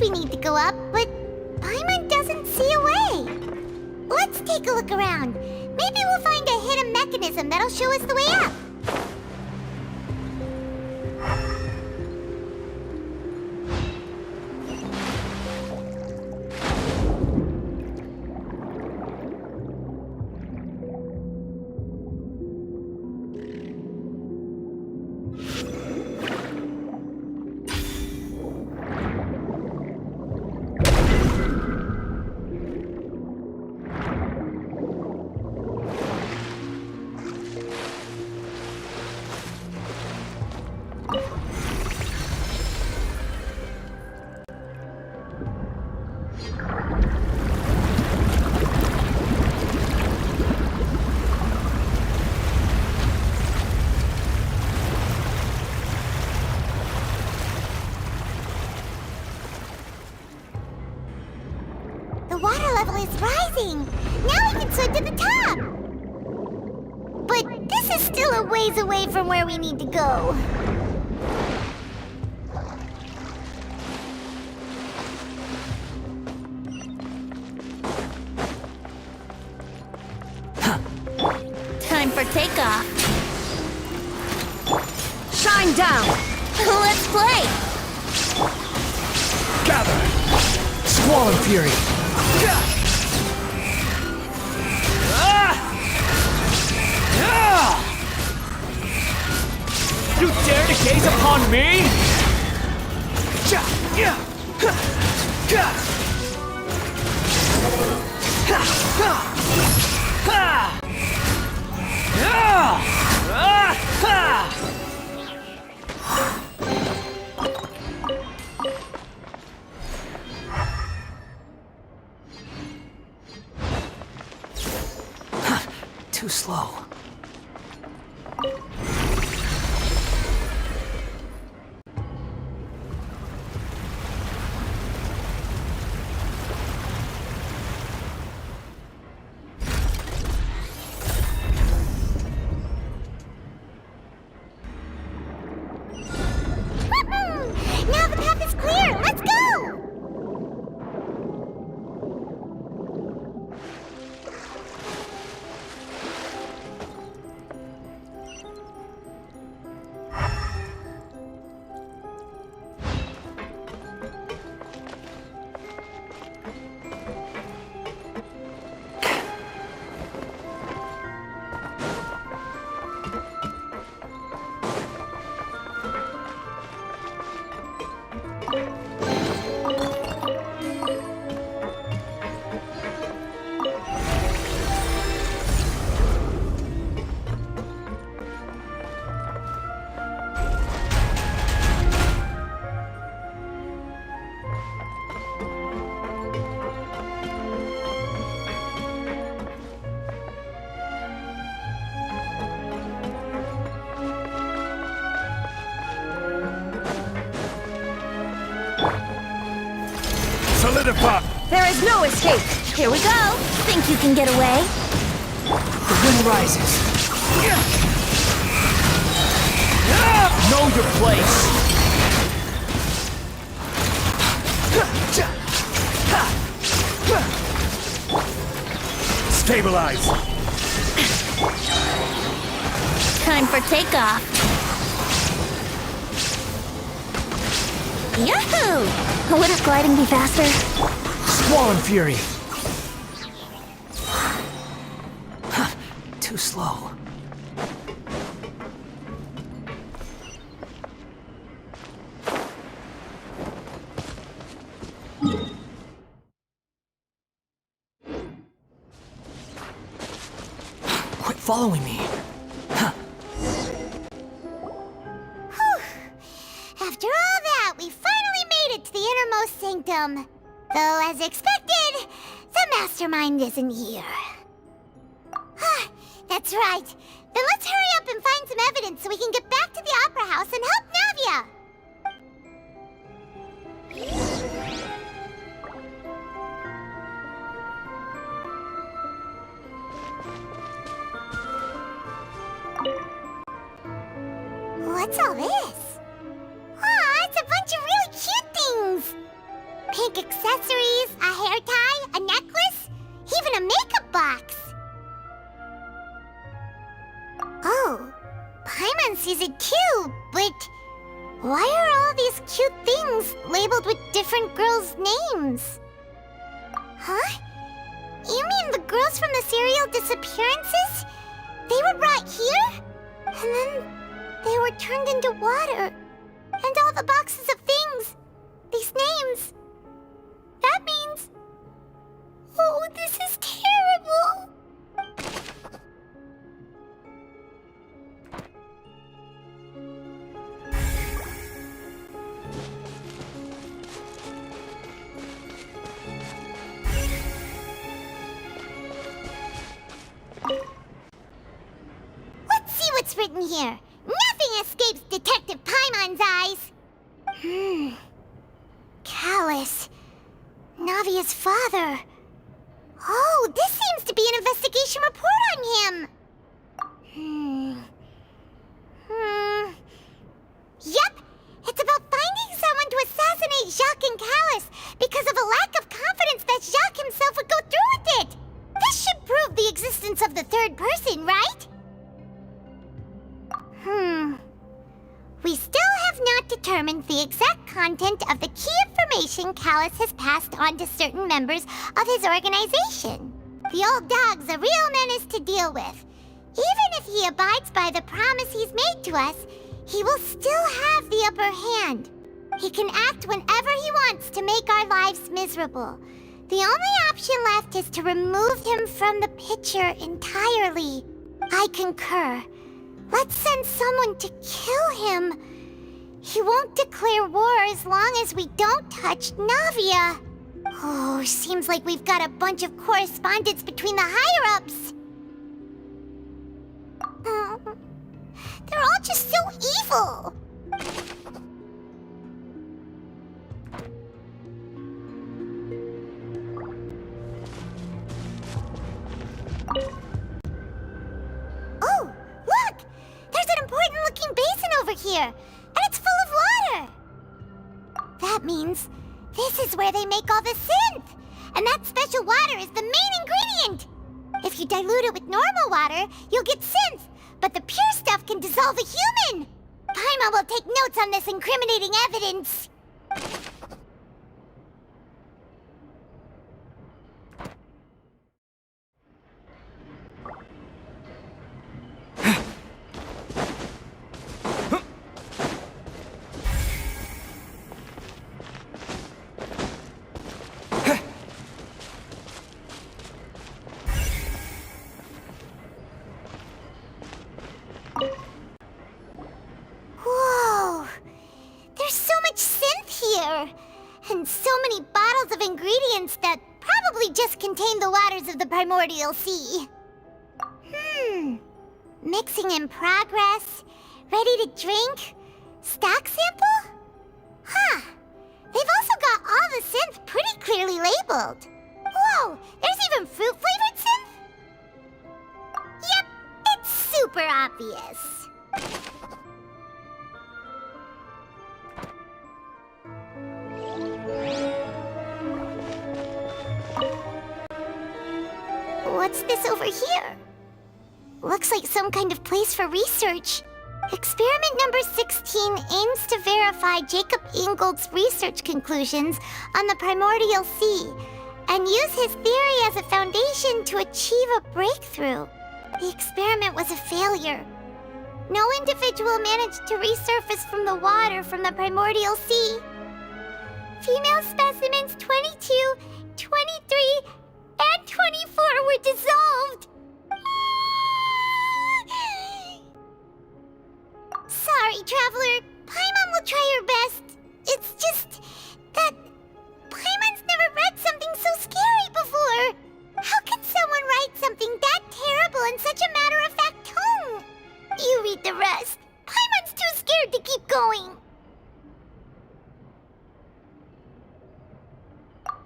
We need to go up, but Paimon doesn't see a way. Let's take a look around. Maybe we'll find a hidden mechanism that'll show us the way up. The water level is rising! Now we can swim to the top! But this is still a ways away from where we need to go. Time for takeoff. Shine down! Let's play! Gather! Squall Fury! You dare to gaze upon me? Too slow. Now the path is clear! Let's go! Solidify! There is no escape! Here we go! Think you can get away? The wind rises. Know your place! Stabilize! Time for takeoff. Yahoo! Wouldn't gliding be faster? Squall Fury! Too slow. following me. Huh. Whew. After all that, we finally made it to the innermost sanctum. Though, as expected, the mastermind isn't here. That's right. Then let's hurry up and find some evidence so we can get back to the Opera House and help Navia. What's all this? Aw, it's a bunch of really cute things. Pink accessories, a hair tie, a necklace, even a makeup box. Oh, Paimon sees it too, but why are all these cute things labeled with different girls' names? Huh? You mean the girls from the serial disappearances? They were brought here? And then they were turned into water. And all the boxes of things, these names. That means... Oh, this is terrible! Let's see what's written here. Nothing escapes Detective Paimon's eyes. Callus. Navia's father. Oh, this seems to be an investigation report on him. Yep, it's about finding someone to assassinate Jacques and Callus because of a lack of confidence that Jacques himself would go through with it. This should prove the existence of the third person, right? We still have not determined the exact content of the key information Callus has passed on to certain members of his organization. The old dog's a real menace to deal with. Even if he abides by the promise he's made to us, he will still have the upper hand. He can act whenever he wants to make our lives miserable. The only option left is to remove him from the picture entirely. I concur. Let's send someone to kill him. He won't declare war as long as we don't touch Navia. Oh, seems like we've got a bunch of correspondence between the higher-ups. They're all just so evil. Oh, look! There's an important-looking basin over here, and it's full of water. That means this is where they make all the synth, and that special water is the main ingredient. If you dilute it with normal water, you'll get synth, but the pure stuff can dissolve a human. Paimon will take notes on this incriminating evidence. Whoa! There's so much synth here! And so many bottles of ingredients that probably just contain the waters of the primordial sea. Mixing in progress, ready to drink, stock sample? Huh. They've also got all the synth pretty clearly labeled. Whoa, there's even fruit-flavored synth? Yep, it's super obvious. What's this over here? Looks like some kind of place for research. Experiment number 16 aims to verify Jacob Ingold's research conclusions on the primordial sea and use his theory as a foundation to achieve a breakthrough. The experiment was a failure. No individual managed to resurface from the water from the primordial sea. Female specimens 22, 23, and 24 were dissolved. sorry, Traveler. Paimon will try her best. It's just that Paimon's never read something so scary before. How can someone write something that terrible in such a matter-of-fact tone? You read the rest. Paimon's too scared to keep going.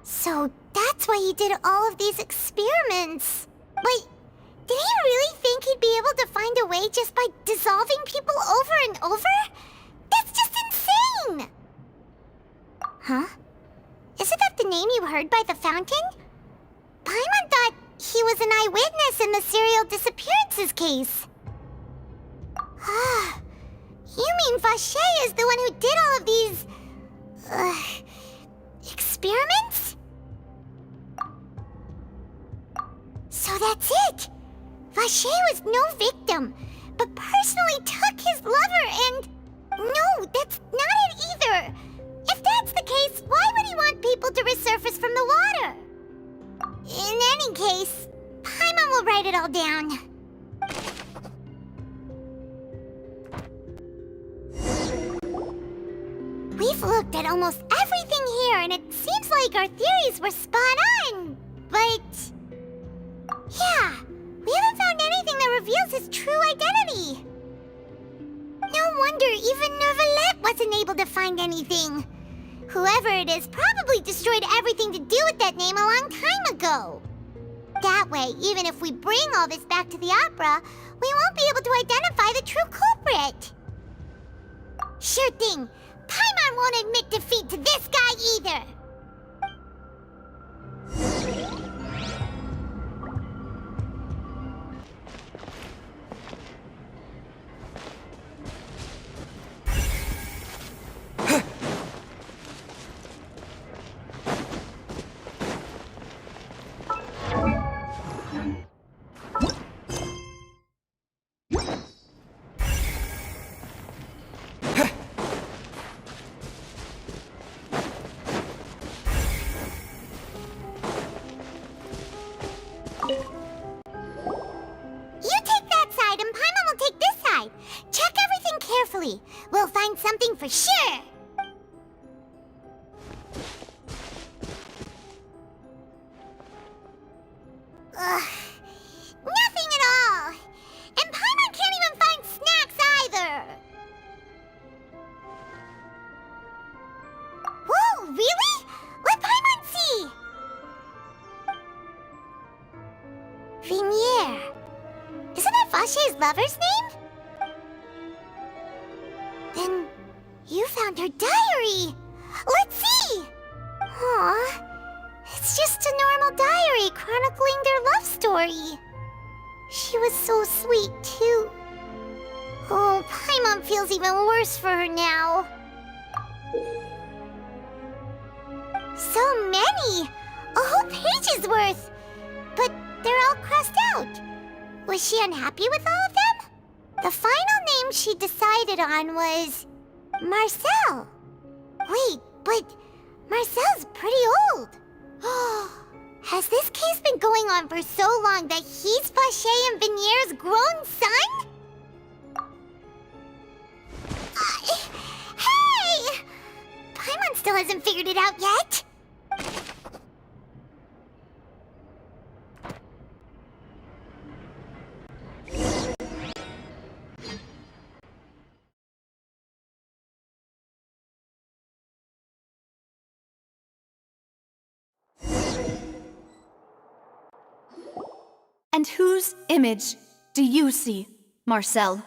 So that's why he did all of these experiments. Wait, did he really think he'd be able to find a way just by dissolving people over and over? That's just insane! Huh? Isn't that the name you heard by the fountain? Paimon thought he was an eyewitness in the serial disappearances case. Ah, you mean Vacher is the one who did all of these... experiments? So that's it! Vacher was no victim, but personally took his lover and... No, that's not it either! If that's the case, why would he want people to resurface from the water? In any case, Paimon will write it all down. We've looked at almost everything here, and it seems like our theories were spot on. But... yeah, we haven't found anything that reveals his true identity. No wonder even Neuvillette wasn't able to find anything. Whoever it is probably destroyed everything to do with that name a long time ago. That way, even if we bring all this back to the opera, we won't be able to identify the true culprit. Sure thing. Paimon won't admit defeat to this guy either. We'll find something for sure! Ugh, nothing at all! And Paimon can't even find snacks either! Whoa, really? Let Paimon see! Vinier. Isn't that Vacher's lover's name? Then you found her diary! Let's see! Aw, it's just a normal diary chronicling their love story. She was so sweet, too. Oh, Paimon feels even worse for her now. So many! A whole page's worth! But they're all crossed out. Was she unhappy with all of them? The final name she decided on was... Marcel. Wait, but Marcel's pretty old. Has this case been going on for so long that he's Vacher and Vinier's grown son? Hey! Paimon still hasn't figured it out yet. And whose image do you see, Marcel?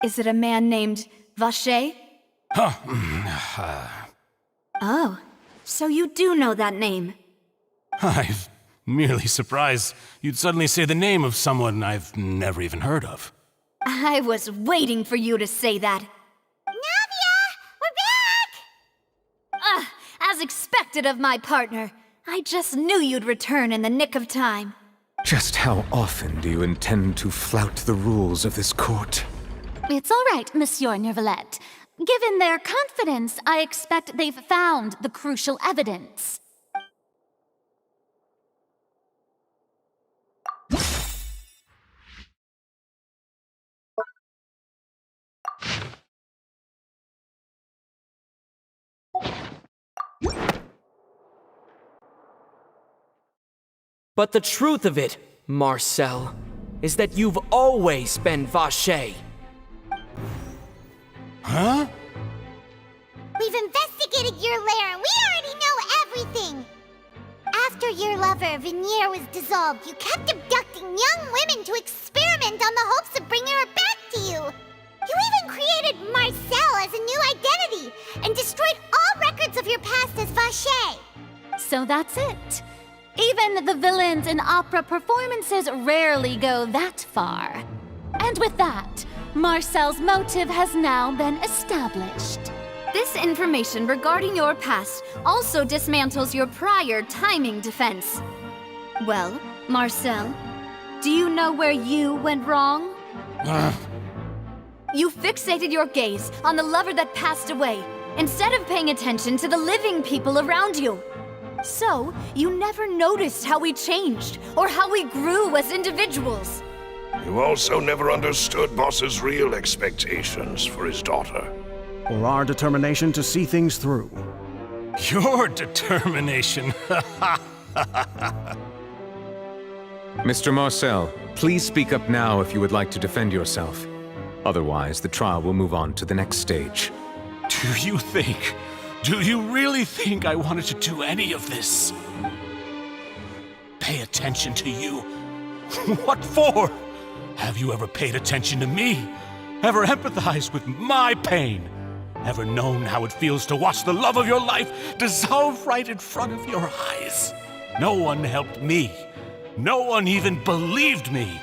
Is it a man named Vacher? Oh, so you do know that name. I'm merely surprised you'd suddenly say the name of someone I've never even heard of. I was waiting for you to say that. Navia! We're back! As expected of my partner. I just knew you'd return in the nick of time. Just how often do you intend to flout the rules of this court? It's all right, Monsieur Neuvillette. Given their confidence, I expect they've found the crucial evidence. But the truth of it, Marcel, is that you've always been Vache. Huh? We've investigated your lair, and we already know everything! After your lover, Venier, was dissolved, you kept abducting young women to experiment on the hopes of bringing her back to you! You even created Marcel as a new identity, and destroyed all records of your past as Vache! So that's it. Even the villains in opera performances rarely go that far. And with that, Marcel's motive has now been established. This information regarding your past also dismantles your prior timing defense. Well, Marcel, do you know where you went wrong? You fixated your gaze on the lover that passed away, instead of paying attention to the living people around you. So, you never noticed how we changed, or how we grew as individuals. You also never understood Boss's real expectations for his daughter. Or our determination to see things through. Your determination. Mr. Marcel, please speak up now if you would like to defend yourself. Otherwise, the trial will move on to the next stage. Do you really think I wanted to do any of this? Pay attention to you? What for? Have you ever paid attention to me? Ever empathized with my pain? Ever known how it feels to watch the love of your life dissolve right in front of your eyes? No one helped me. No one even believed me.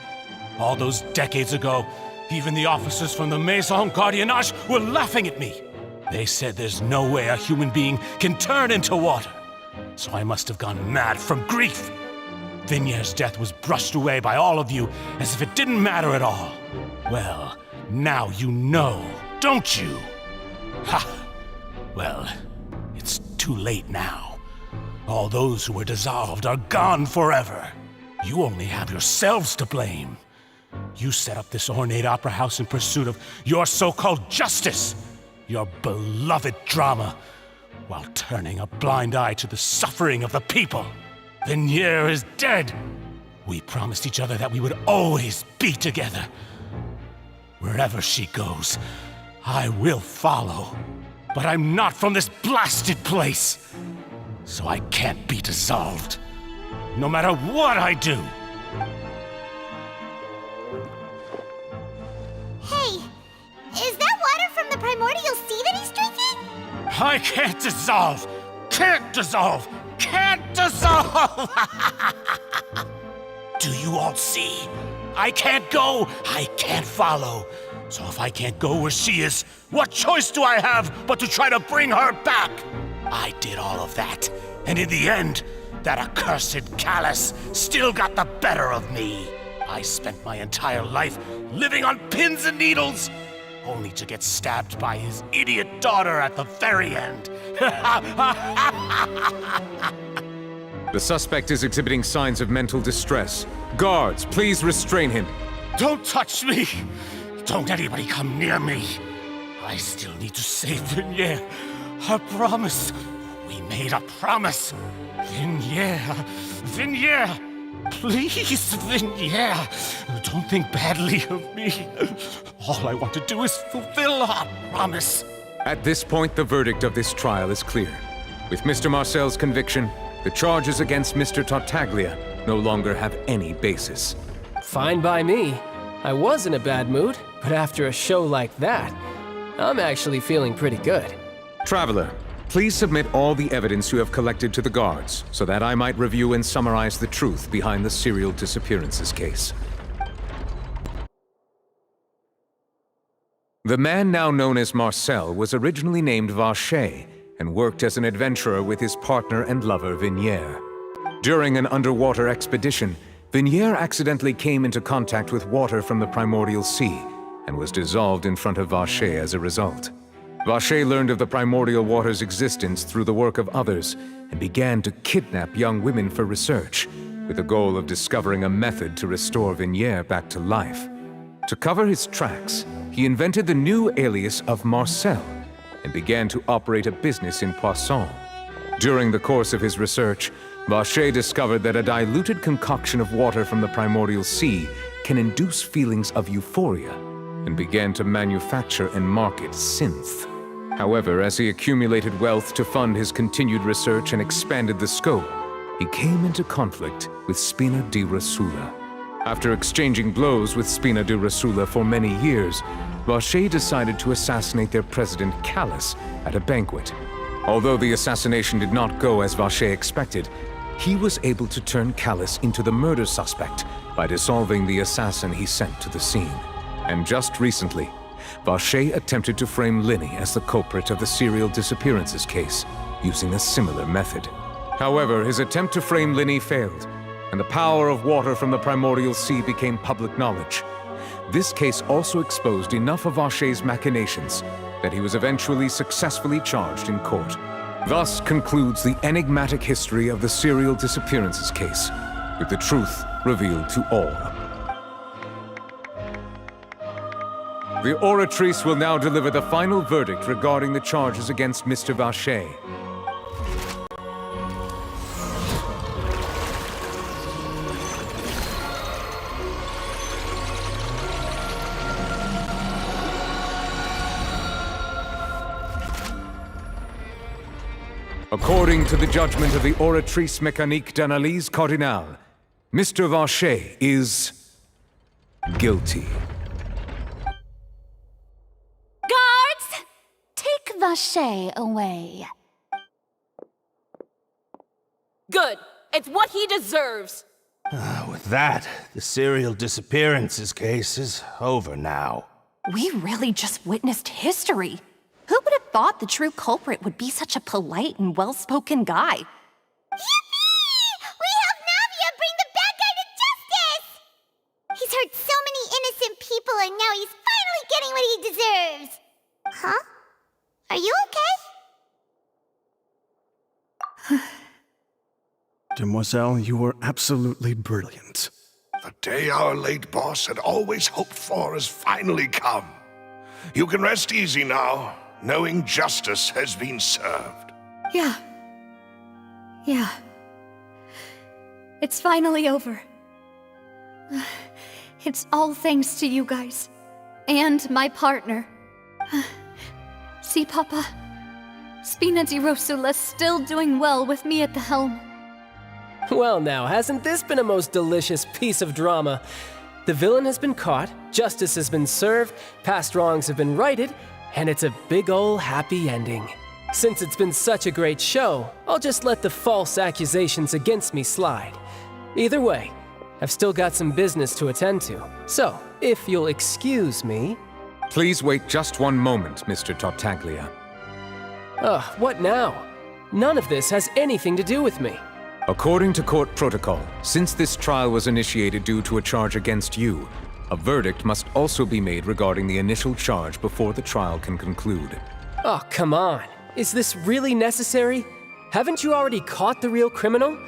All those decades ago, even the officers from the Maison Gardiennage were laughing at me. They said there's no way a human being can turn into water. So I must have gone mad from grief. Vinier's death was brushed away by all of you as if it didn't matter at all. Well, now you know, don't you? Ha! Well, it's too late now. All those who were dissolved are gone forever. You only have yourselves to blame. You set up this ornate opera house in pursuit of your so-called justice, your beloved drama, while turning a blind eye to the suffering of the people. Venier is dead. We promised each other that we would always be together. Wherever she goes, I will follow. But I'm not from this blasted place, so I can't be dissolved, no matter what I do. Hey, is that water from the primordial sea that he's drinking? I can't dissolve! Can't dissolve! Can't dissolve! Do you all see? I can't go, I can't follow. So if I can't go where she is, what choice do I have but to try to bring her back? I did all of that, and in the end, that accursed Callus still got the better of me. I spent my entire life living on pins and needles, only to get stabbed by his idiot daughter at the very end. The suspect is exhibiting signs of mental distress. Guards, please restrain him. Don't touch me! Don't anybody come near me! I still need to save Venier. A promise. We made a promise. Venier! Please, Venier! Don't think badly of me. All I want to do is fulfill our promise. At this point, the verdict of this trial is clear. With Mr. Marcel's conviction, the charges against Mr. Tartaglia no longer have any basis. Fine by me. I was in a bad mood, but after a show like that, I'm actually feeling pretty good. Traveler, please submit all the evidence you have collected to the guards, so that I might review and summarize the truth behind the serial disappearances case. The man now known as Marcel was originally named Vache and worked as an adventurer with his partner and lover Venier. During an underwater expedition, Venier accidentally came into contact with water from the primordial sea and was dissolved in front of Vache as a result. Vache learned of the primordial water's existence through the work of others and began to kidnap young women for research, with the goal of discovering a method to restore Venier back to life. To cover his tracks, he invented the new alias of Marcel and began to operate a business in Poisson. During the course of his research, Vacher discovered that a diluted concoction of water from the primordial sea can induce feelings of euphoria, and began to manufacture and market synth. However, as he accumulated wealth to fund his continued research and expanded the scope, he came into conflict with Spina di Rosula. After exchanging blows with Spina di Rosula for many years, Vacher decided to assassinate their president Callus at a banquet. Although the assassination did not go as Vacher expected, he was able to turn Callus into the murder suspect by dissolving the assassin he sent to the scene. And just recently, Vacher attempted to frame Linny as the culprit of the serial disappearances case, using a similar method. However, his attempt to frame Linny failed, and the power of water from the primordial sea became public knowledge. This case also exposed enough of Vacher's machinations that he was eventually successfully charged in court. Thus concludes the enigmatic history of the serial disappearances case, with the truth revealed to all. The Oratrice will now deliver the final verdict regarding the charges against Mr. Vacher. According to the judgment of the Oratrice Mécanique d'Analyse Cardinale, Mr. Vacher is guilty. Guards! Take Vacher away. Good. It's what he deserves. With that, the serial disappearances case is over now. We really just witnessed history. Who would have thought the true culprit would be such a polite and well-spoken guy? Yippee! We helped Navia bring the bad guy to justice! He's hurt so many innocent people and now he's finally getting what he deserves! Huh? Are you okay? Demoiselle, you were absolutely brilliant. The day our late boss had always hoped for has finally come. You can rest easy now, knowing justice has been served. Yeah. It's finally over. It's all thanks to you guys. And my partner. See, Papa? Spina di Rosula's still doing well with me at the helm. Well now, hasn't this been a most delicious piece of drama? The villain has been caught, justice has been served, past wrongs have been righted, and it's a big ol' happy ending. Since it's been such a great show, I'll just let the false accusations against me slide. Either way, I've still got some business to attend to. So, if you'll excuse me... Please wait just one moment, Mr. Tartaglia. What now? None of this has anything to do with me. According to court protocol, since this trial was initiated due to a charge against you, a verdict must also be made regarding the initial charge before the trial can conclude. Oh, come on. Is this really necessary? Haven't you already caught the real criminal?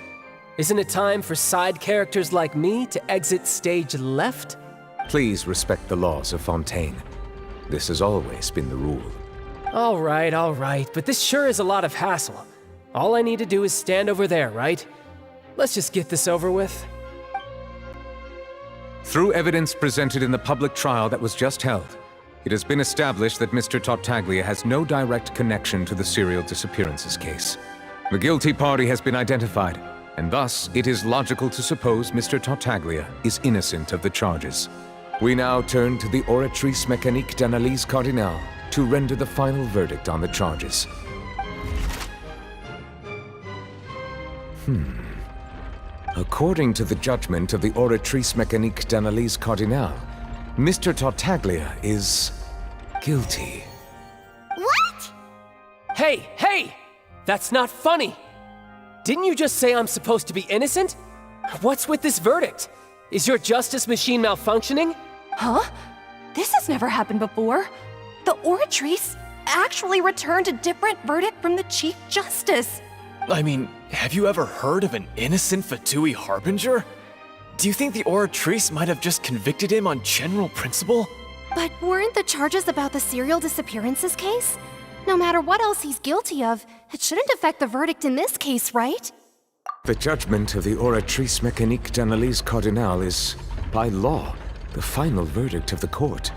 Isn't it time for side characters like me to exit stage left? Please respect the laws of Fontaine. This has always been the rule. All right, but this sure is a lot of hassle. All I need to do is stand over there, right? Let's just get this over with. Through evidence presented in the public trial that was just held, it has been established that Mr. Tartaglia has no direct connection to the serial disappearances case. The guilty party has been identified, and thus it is logical to suppose Mr. Tartaglia is innocent of the charges. We now turn to the Oratrice Mécanique d'Analyse Cardinale to render the final verdict on the charges. According to the judgment of the Oratrice Mécanique d'Analyse Cardinale, Mr. Tartaglia is guilty. What? Hey! That's not funny! Didn't you just say I'm supposed to be innocent? What's with this verdict? Is your justice machine malfunctioning? Huh? This has never happened before. The Oratrice actually returned a different verdict from the Chief Justice. I mean, have you ever heard of an innocent Fatui Harbinger? Do you think the Oratrice might have just convicted him on general principle? But weren't the charges about the serial disappearances case? No matter what else he's guilty of, it shouldn't affect the verdict in this case, right? The judgment of the Oratrice Mécanique d'Analyse Cardinal is, by law, the final verdict of the court.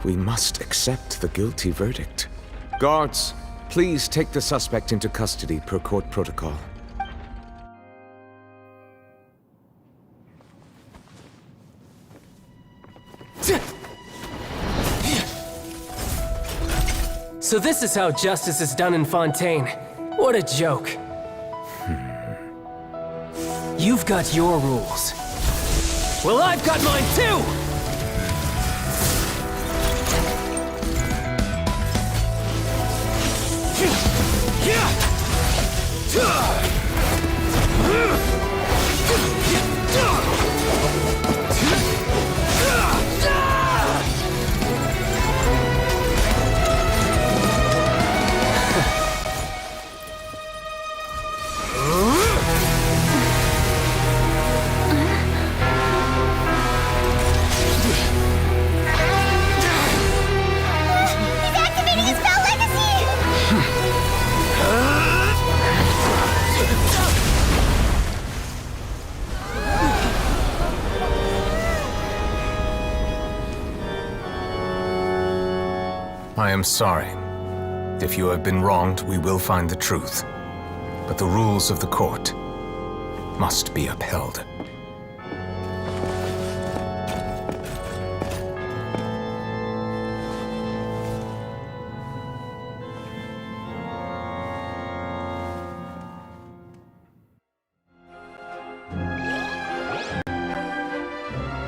We must accept the guilty verdict. Guards, please take the suspect into custody per court protocol. So this is how justice is done in Fontaine. What a joke. You've got your rules. Well, I've got mine too! I am sorry. If you have been wronged, we will find the truth. But the rules of the court must be upheld.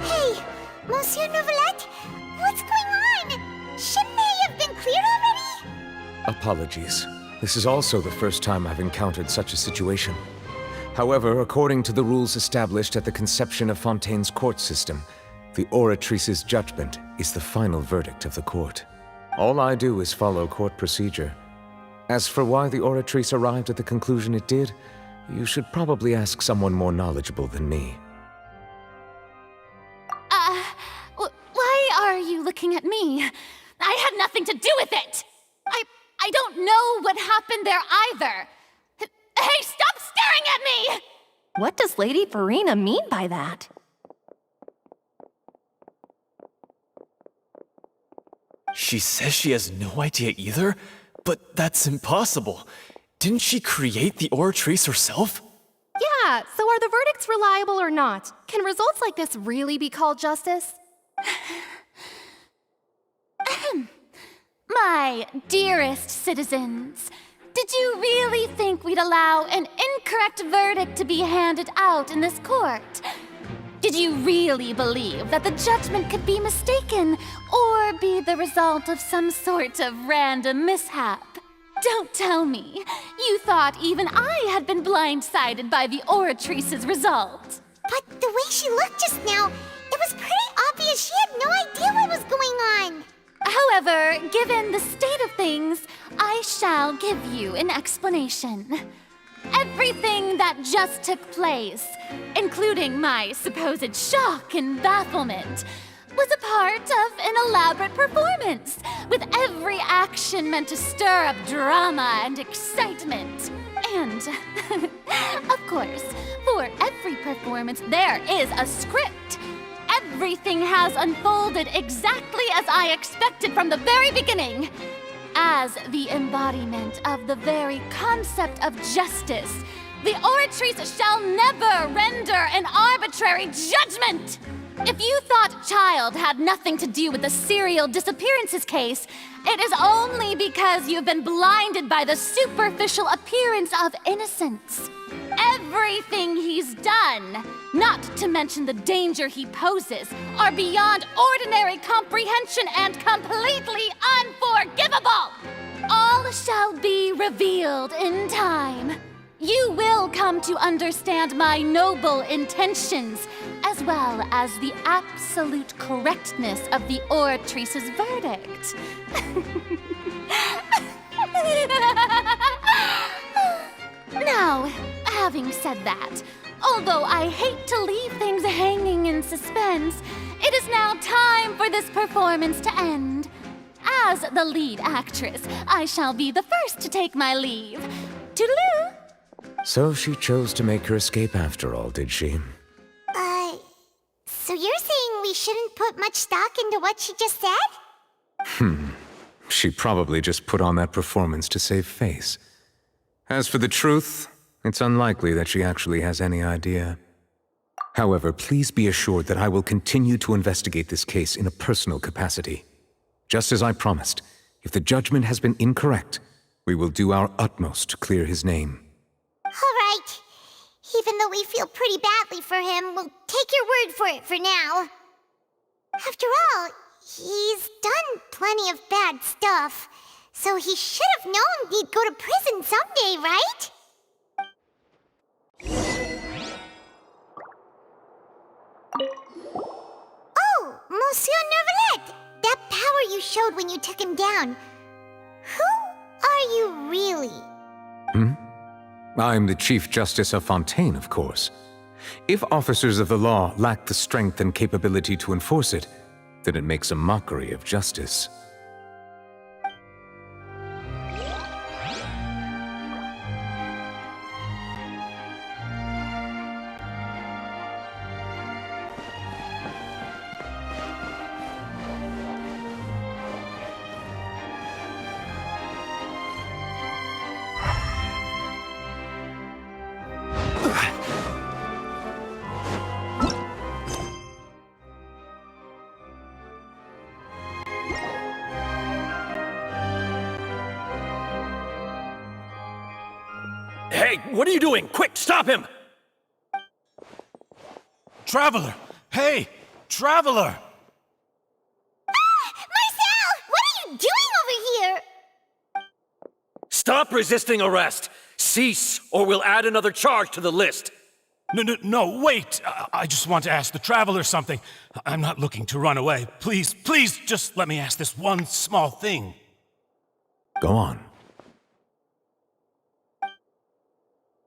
Hey, Monsieur Novelette, what's going on? Shouldn't they have been cleared already? Apologies. This is also the first time I've encountered such a situation. However, according to the rules established at the conception of Fontaine's court system, the Oratrice's judgment is the final verdict of the court. All I do is follow court procedure. As for why the Oratrice arrived at the conclusion it did, you should probably ask someone more knowledgeable than me. Why are you looking at me? I had nothing to do with it! I don't know what happened there either! Hey, stop staring at me! What does Lady Verena mean by that? She says she has no idea either? But that's impossible. Didn't she create the Oratrice herself? Yeah, so are the verdicts reliable or not? Can results like this really be called justice? My dearest citizens, did you really think we'd allow an incorrect verdict to be handed out in this court? Did you really believe that the judgment could be mistaken or be the result of some sort of random mishap? Don't tell me. You thought even I had been blindsided by the Oratrice's result. But the way she looked just now, it was pretty obvious she had no idea what was going on. However, given the state of things, I shall give you an explanation. Everything that just took place, including my supposed shock and bafflement, was a part of an elaborate performance, with every action meant to stir up drama and excitement. And, of course, for every performance, there is a script. Everything has unfolded exactly as I expected from the very beginning. As the embodiment of the very concept of justice, the Oratrice shall never render an arbitrary judgment! If you thought Child had nothing to do with the serial disappearances case, it is only because you've been blinded by the superficial appearance of innocence. Everything he's done, not to mention the danger he poses, are beyond ordinary comprehension and completely unforgivable! All shall be revealed in time. You will come to understand my noble intentions, as well as the absolute correctness of the Oratrice's verdict. Now, having said that, although I hate to leave things hanging in suspense, it is now time for this performance to end. As the lead actress, I shall be the first to take my leave. Toodaloo! So she chose to make her escape after all, did she? So you're saying we shouldn't put much stock into what she just said? She probably just put on that performance to save face. As for the truth, it's unlikely that she actually has any idea. However, please be assured that I will continue to investigate this case in a personal capacity. Just as I promised, if the judgment has been incorrect, we will do our utmost to clear his name. All right. Even though we feel pretty badly for him, we'll take your word for it for now. After all, he's done plenty of bad stuff, so he should have known he'd go to prison someday, right? Oh, Monsieur Nervalet! That power you showed when you took him down. Who are you really? I'm the Chief Justice of Fontaine, of course. If officers of the law lack the strength and capability to enforce it, then it makes a mockery of justice. Hey, what are you doing? Quick, stop him! Traveler! Hey! Traveler! Marcel! What are you doing over here? Stop resisting arrest! Cease, or we'll add another charge to the list. No, wait! I just want to ask the Traveler something. I'm not looking to run away. Please, just let me ask this one small thing. Go on.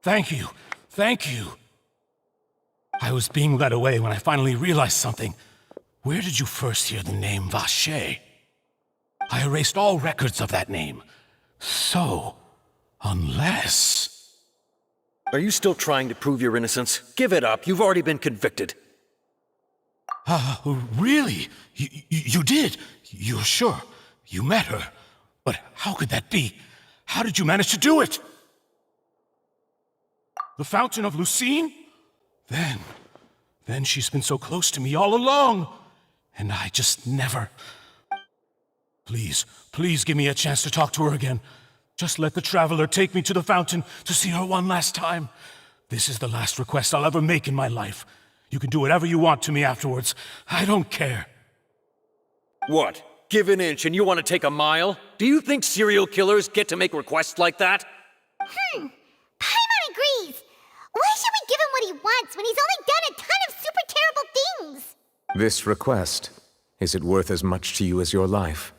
Thank you. I was being led away when I finally realized something. Where did you first hear the name Vacher? I erased all records of that name. So, unless... Are you still trying to prove your innocence? Give it up. You've already been convicted. Really? You did? You're sure? You met her? But how could that be? How did you manage to do it? The Fountain of Lucine? Then she's been so close to me all along. And I just never... Please give me a chance to talk to her again. Just let the Traveler take me to the fountain to see her one last time. This is the last request I'll ever make in my life. You can do whatever you want to me afterwards. I don't care. What? Give an inch and you want to take a mile? Do you think serial killers get to make requests like that? Paimon agrees. Why should we give him what he wants when he's only done a ton of super terrible things? This request, is it worth as much to you as your life?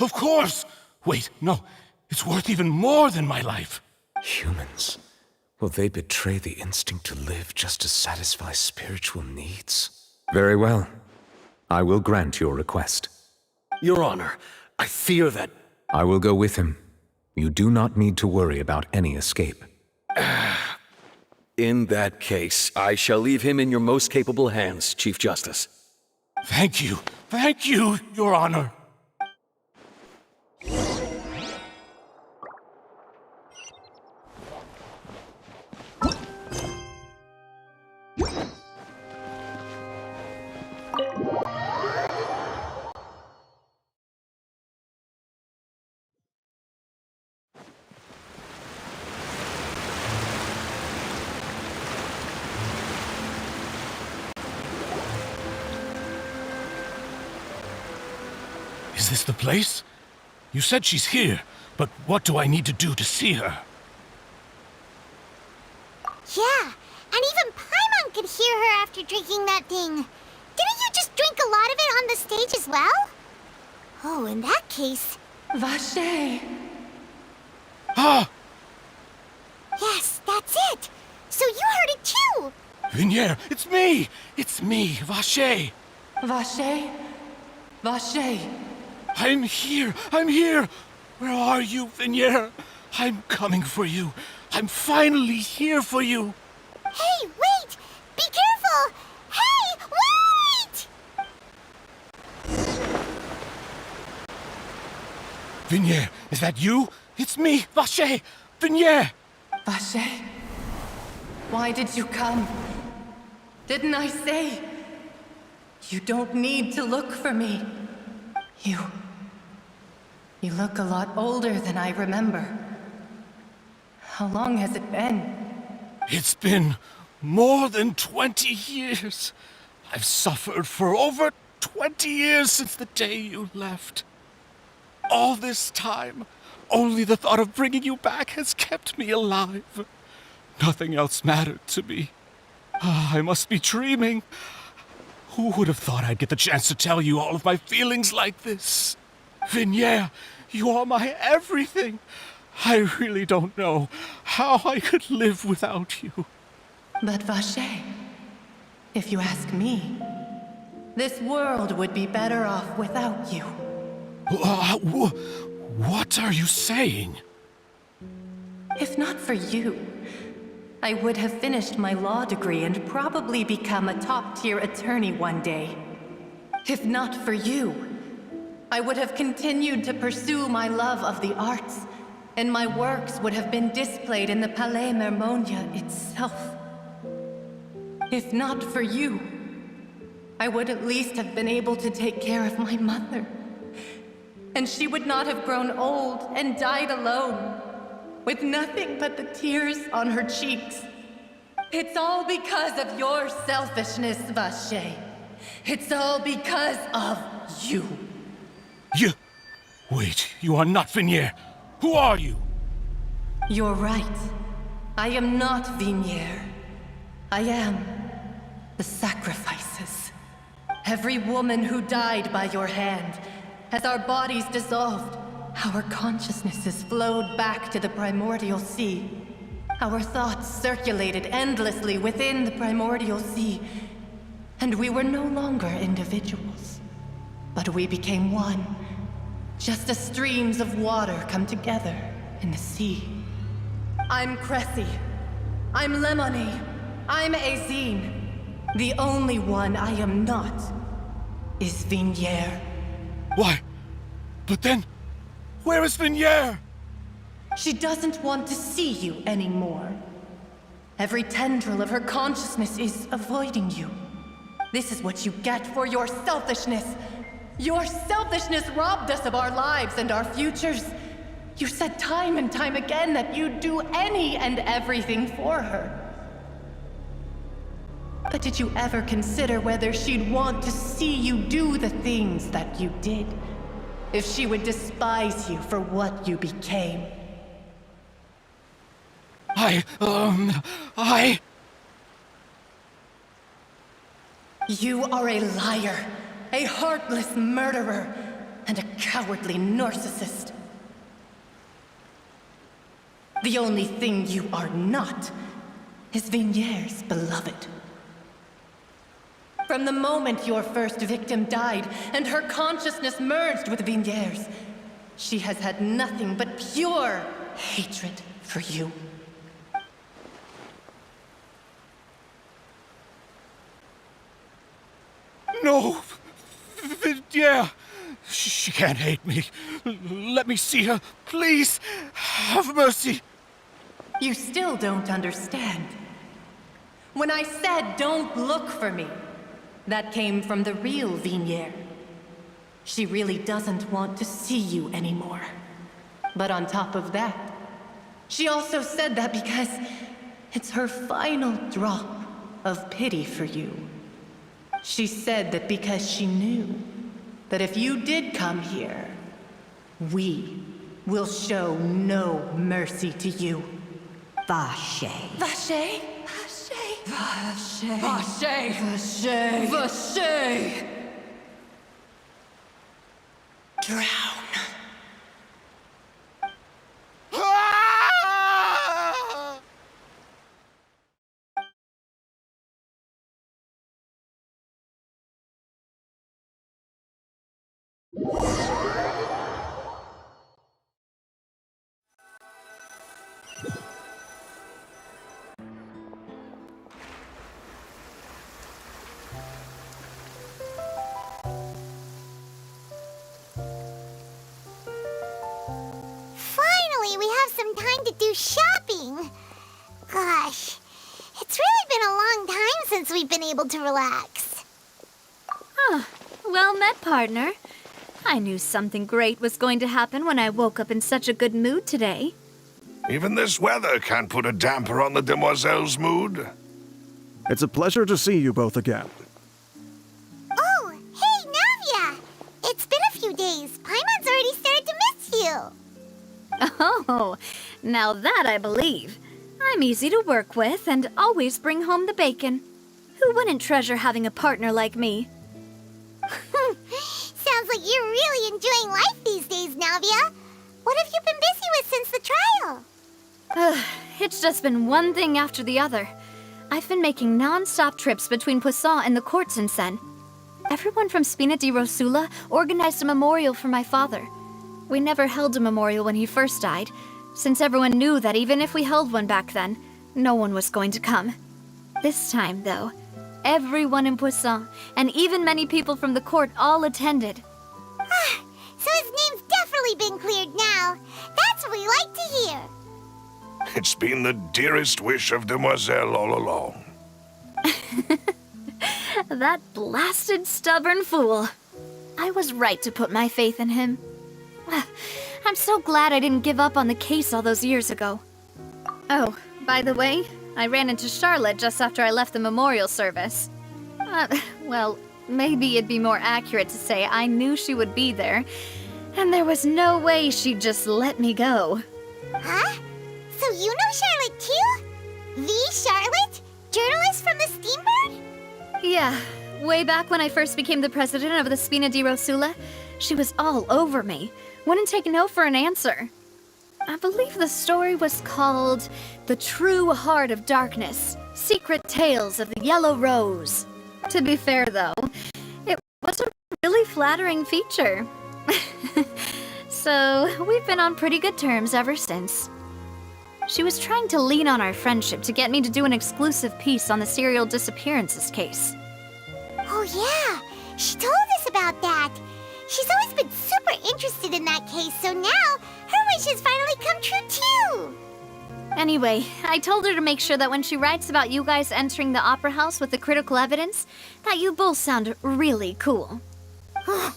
Of course! Wait, no. It's worth even more than my life. Humans. Will they betray the instinct to live just to satisfy spiritual needs? Very well. I will grant your request. Your Honor, I fear that... I will go with him. You do not need to worry about any escape. In that case, I shall leave him in your most capable hands, Chief Justice. Thank you, Your Honor. Is this the place? You said she's here, but what do I need to do to see her? Yeah, and even Paimon could hear her after drinking that thing. Didn't you just drink a lot of it on the stage as well? Oh, in that case... Vacher! Ah! Yes, that's it! So you heard it too! Vignier, it's me! It's me, Vacher! Vacher? Vacher! I'm here! Where are you, Vignier? I'm coming for you. I'm finally here for you. Hey, wait! Be careful! Hey, wait! Vignier, is that you? It's me, Vacher! Vignier! Vacher, why did you come? Didn't I say? You don't need to look for me. You look a lot older than I remember. How long has it been? It's been more than 20 years. I've suffered for over 20 years since the day you left. All this time, only the thought of bringing you back has kept me alive. Nothing else mattered to me. I must be dreaming. Who would have thought I'd get the chance to tell you all of my feelings like this? Vignier, you are my everything. I really don't know how I could live without you. But Vacher, if you ask me, this world would be better off without you. What are you saying? If not for you, I would have finished my law degree and probably become a top-tier attorney one day. If not for you, I would have continued to pursue my love of the arts, and my works would have been displayed in the Palais Mermonia itself. If not for you, I would at least have been able to take care of my mother. And she would not have grown old and died alone, with nothing but the tears on her cheeks. It's all because of your selfishness, Vacher. It's all because of you. You... Wait, you are not Vignier. Who are you? You're right. I am not Vignier. I am the sacrifices. Every woman who died by your hand, as our bodies dissolved, our consciousnesses flowed back to the primordial sea. Our thoughts circulated endlessly within the primordial sea, and we were no longer individuals. But we became one, just as streams of water come together in the sea. I'm Cressy. I'm Lemony. I'm Azine. The only one I am not is Vignier. Why? But then, where is Vignier? She doesn't want to see you anymore. Every tendril of her consciousness is avoiding you. This is what you get for your selfishness. Your selfishness robbed us of our lives and our futures. You said time and time again that you'd do any and everything for her. But did you ever consider whether she'd want to see you do the things that you did? If she would despise you for what you became? You are a liar, a heartless murderer, and a cowardly narcissist. The only thing you are not is Vignier's beloved. From the moment your first victim died and her consciousness merged with Vignier's, she has had nothing but pure hatred for you. No! Vignier! She can't hate me. Let me see her, please. Have mercy. You still don't understand. When I said don't look for me, that came from the real Vignier. She really doesn't want to see you anymore. But on top of that, she also said that because it's her final drop of pity for you. She said that because she knew that if you did come here, we will show no mercy to you. Vacher. Vacher? Vacher. Vacher. Vacher. Vacher. Drown. some time to do shopping. Gosh, it's really been a long time since we've been able to relax. Oh, well met, partner. I knew something great was going to happen when I woke up in such a good mood today. Even this weather can't put a damper on the demoiselle's mood. It's a pleasure to see you both again. Oh, hey, Navia! It's been a few days. Paimon's already started to miss you. Oh, now that I believe. I'm easy to work with and always bring home the bacon. Who wouldn't treasure having a partner like me? Sounds like you're really enjoying life these days, Navia. What have you been busy with since the trial? It's just been one thing after the other. I've been making non-stop trips between Poisson and the courts in Sen. Everyone from Spina di Rosula organized a memorial for my father. We never held a memorial when he first died, since everyone knew that even if we held one back then, no one was going to come. This time, though, everyone in Poisson, and even many people from the court, all attended. So his name's definitely been cleared now. That's what we like to hear. It's been the dearest wish of Demoiselle all along. That blasted stubborn fool. I was right to put my faith in him. I'm so glad I didn't give up on the case all those years ago. Oh, by the way, I ran into Charlotte just after I left the memorial service. Well, maybe it'd be more accurate to say I knew she would be there, and there was no way she'd just let me go. Huh? So you know Charlotte too? The Charlotte? Journalist from the Steambird? Yeah, way back when I first became the president of the Spina di Rosula, she was all over me. Wouldn't take no for an answer. I believe the story was called The True Heart of Darkness, Secret Tales of the Yellow Rose. To be fair, though, it was a really flattering feature. So, we've been on pretty good terms ever since. She was trying to lean on our friendship to get me to do an exclusive piece on the serial disappearances case. Oh yeah, she told us about that. She's always been super interested in that case, so now her wish has finally come true too. Anyway, I told her to make sure that when she writes about you guys entering the opera house with the critical evidence, that you both sound really cool. Now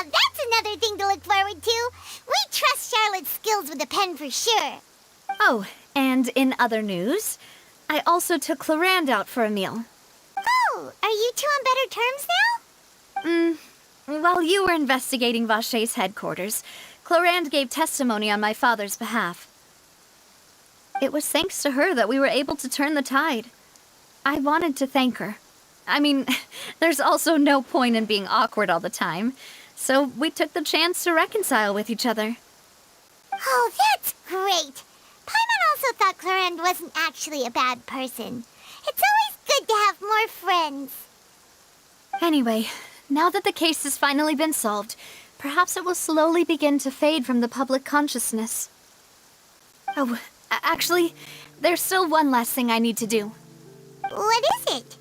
that's another thing to look forward to. We trust Charlotte's skills with the pen for sure. Oh, and in other news, I also took Clarand out for a meal. Oh, are you two on better terms now? While you were investigating Vaché's headquarters, Clarand gave testimony on my father's behalf. It was thanks to her that we were able to turn the tide. I wanted to thank her. I mean, there's also no point in being awkward all the time, so we took the chance to reconcile with each other. Oh, that's great. Paimon also thought Clarand wasn't actually a bad person. It's always good to have more friends. Anyway, now that the case has finally been solved, perhaps it will slowly begin to fade from the public consciousness. Oh, actually, there's still one last thing I need to do. What is it?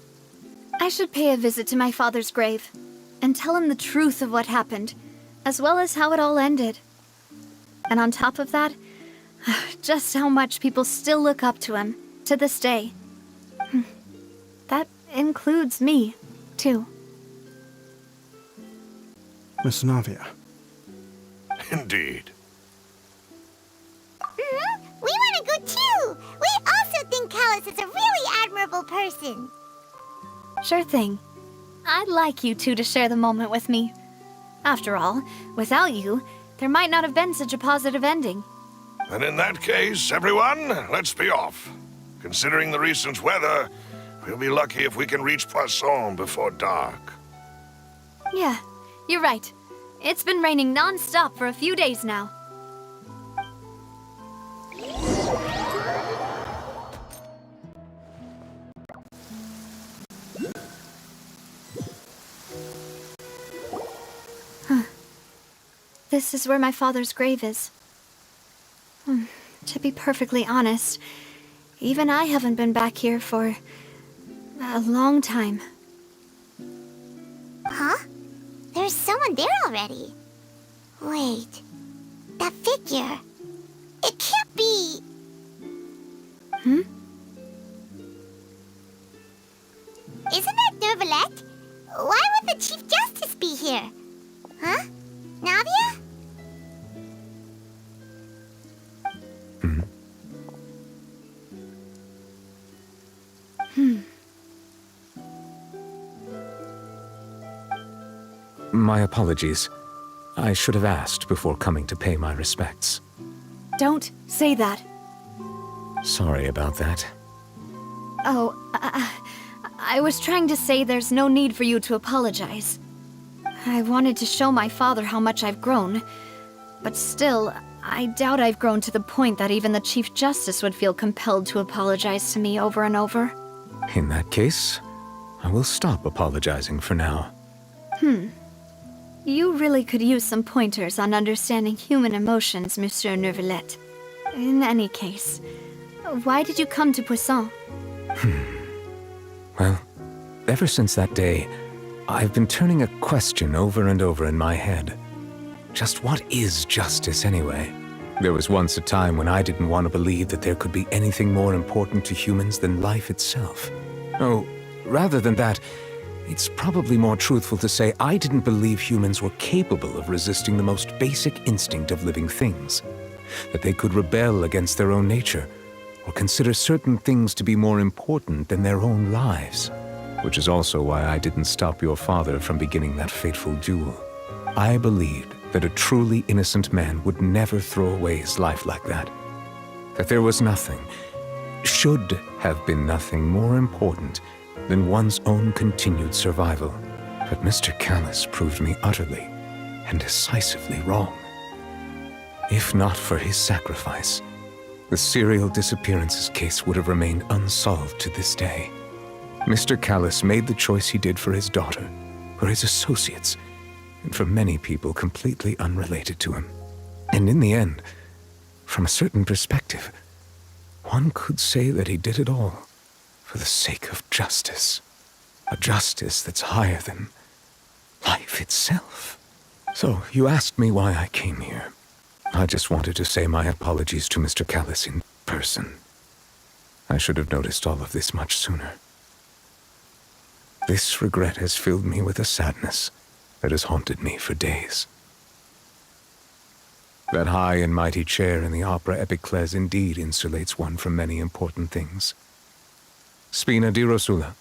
I should pay a visit to my father's grave and tell him the truth of what happened, as well as how it all ended. And on top of that, just how much people still look up to him to this day. That includes me, too. Miss Navia. Indeed. We want to go too! We also think Callus is a really admirable person. Sure thing. I'd like you two to share the moment with me. After all, without you, there might not have been such a positive ending. And in that case, everyone, let's be off. Considering the recent weather, we'll be lucky if we can reach Poisson before dark. Yeah, you're right. It's been raining non-stop for a few days now. This is where my father's grave is. To be perfectly honest, even I haven't been back here for a long time. Huh? There's someone there already. Wait, that figure. It can't be. Hmm? Isn't that Neuvillette? Why would the Chief Justice be here? Huh? Navia? My apologies. I should have asked before coming to pay my respects. Don't say that. Sorry about that. Oh, I was trying to say there's no need for you to apologize. I wanted to show my father how much I've grown, but still, I doubt I've grown to the point that even the Chief Justice would feel compelled to apologize to me over and over. In that case, I will stop apologizing for now. You really could use some pointers on understanding human emotions, Monsieur Neuvillette. In any case, why did you come to Poisson? Well, ever since that day, I've been turning a question over and over in my head. Just what is justice anyway? There was once a time when I didn't want to believe that there could be anything more important to humans than life itself. Oh, rather than that, it's probably more truthful to say I didn't believe humans were capable of resisting the most basic instinct of living things. That they could rebel against their own nature, or consider certain things to be more important than their own lives. Which is also why I didn't stop your father from beginning that fateful duel. I believed that a truly innocent man would never throw away his life like that. That there was nothing, should have been nothing more important than one's own continued survival. But Mr. Callus proved me utterly and decisively wrong. If not for his sacrifice, the serial disappearances case would have remained unsolved to this day. Mr. Callus made the choice he did for his daughter, for his associates, and for many people completely unrelated to him. And in the end, from a certain perspective, one could say that he did it all for the sake of justice. A justice that's higher than life itself. So, you asked me why I came here. I just wanted to say my apologies to Mr. Callus in person. I should have noticed all of this much sooner. This regret has filled me with a sadness that has haunted me for days. That high and mighty chair in the Opera Epiclese indeed insulates one from many important things. Spina di Rosula,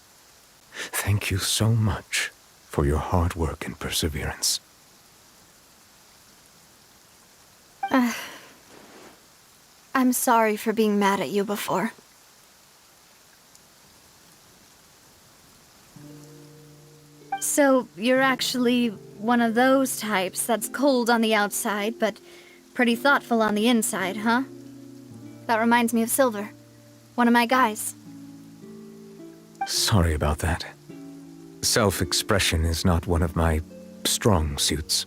thank you so much for your hard work and perseverance. I'm sorry for being mad at you before. So, you're actually one of those types that's cold on the outside, but pretty thoughtful on the inside, huh? That reminds me of Silver, one of my guys. Sorry about that. Self-expression is not one of my strong suits.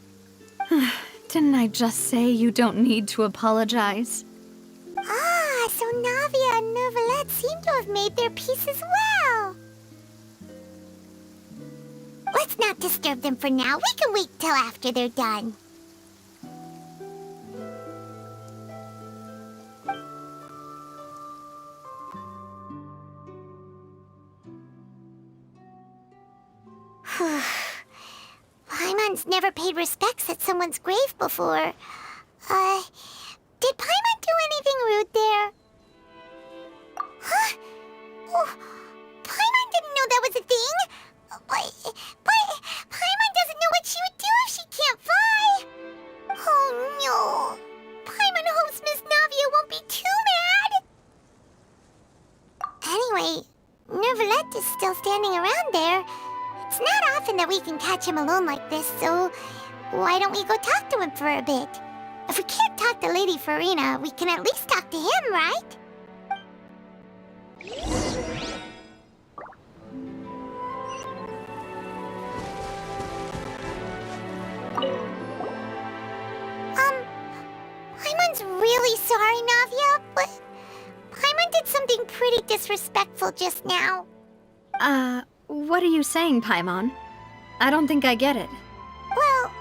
Didn't I just say you don't need to apologize? Ah, so Navia and Neuvillette seem to have made their peace as well. Let's not disturb them for now. We can wait till after they're done. Paimon's never paid respects at someone's grave before. Did Paimon do anything rude there? Huh? Oh, Paimon didn't know that was a thing. But Paimon doesn't know what she would do if she can't fly. Oh no. Paimon hopes Miss Navia won't be too mad. Anyway, Neuvillette is still standing around there. It's not often that we can catch him alone like this, so why don't we go talk to him for a bit? If we can't talk to Lady Farina, we can at least talk to him, right? Paimon's really sorry, Navia, but Paimon did something pretty disrespectful just now. What are you saying, Paimon? I don't think I get it. Well,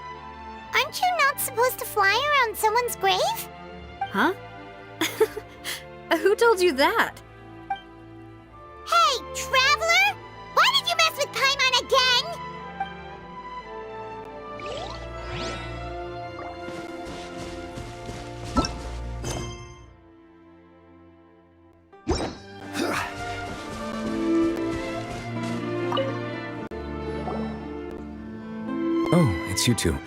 aren't you not supposed to fly around someone's grave? Huh? Who told you that? Hey, Traveler! Why did you mess with Paimon again? Oh, it's you two.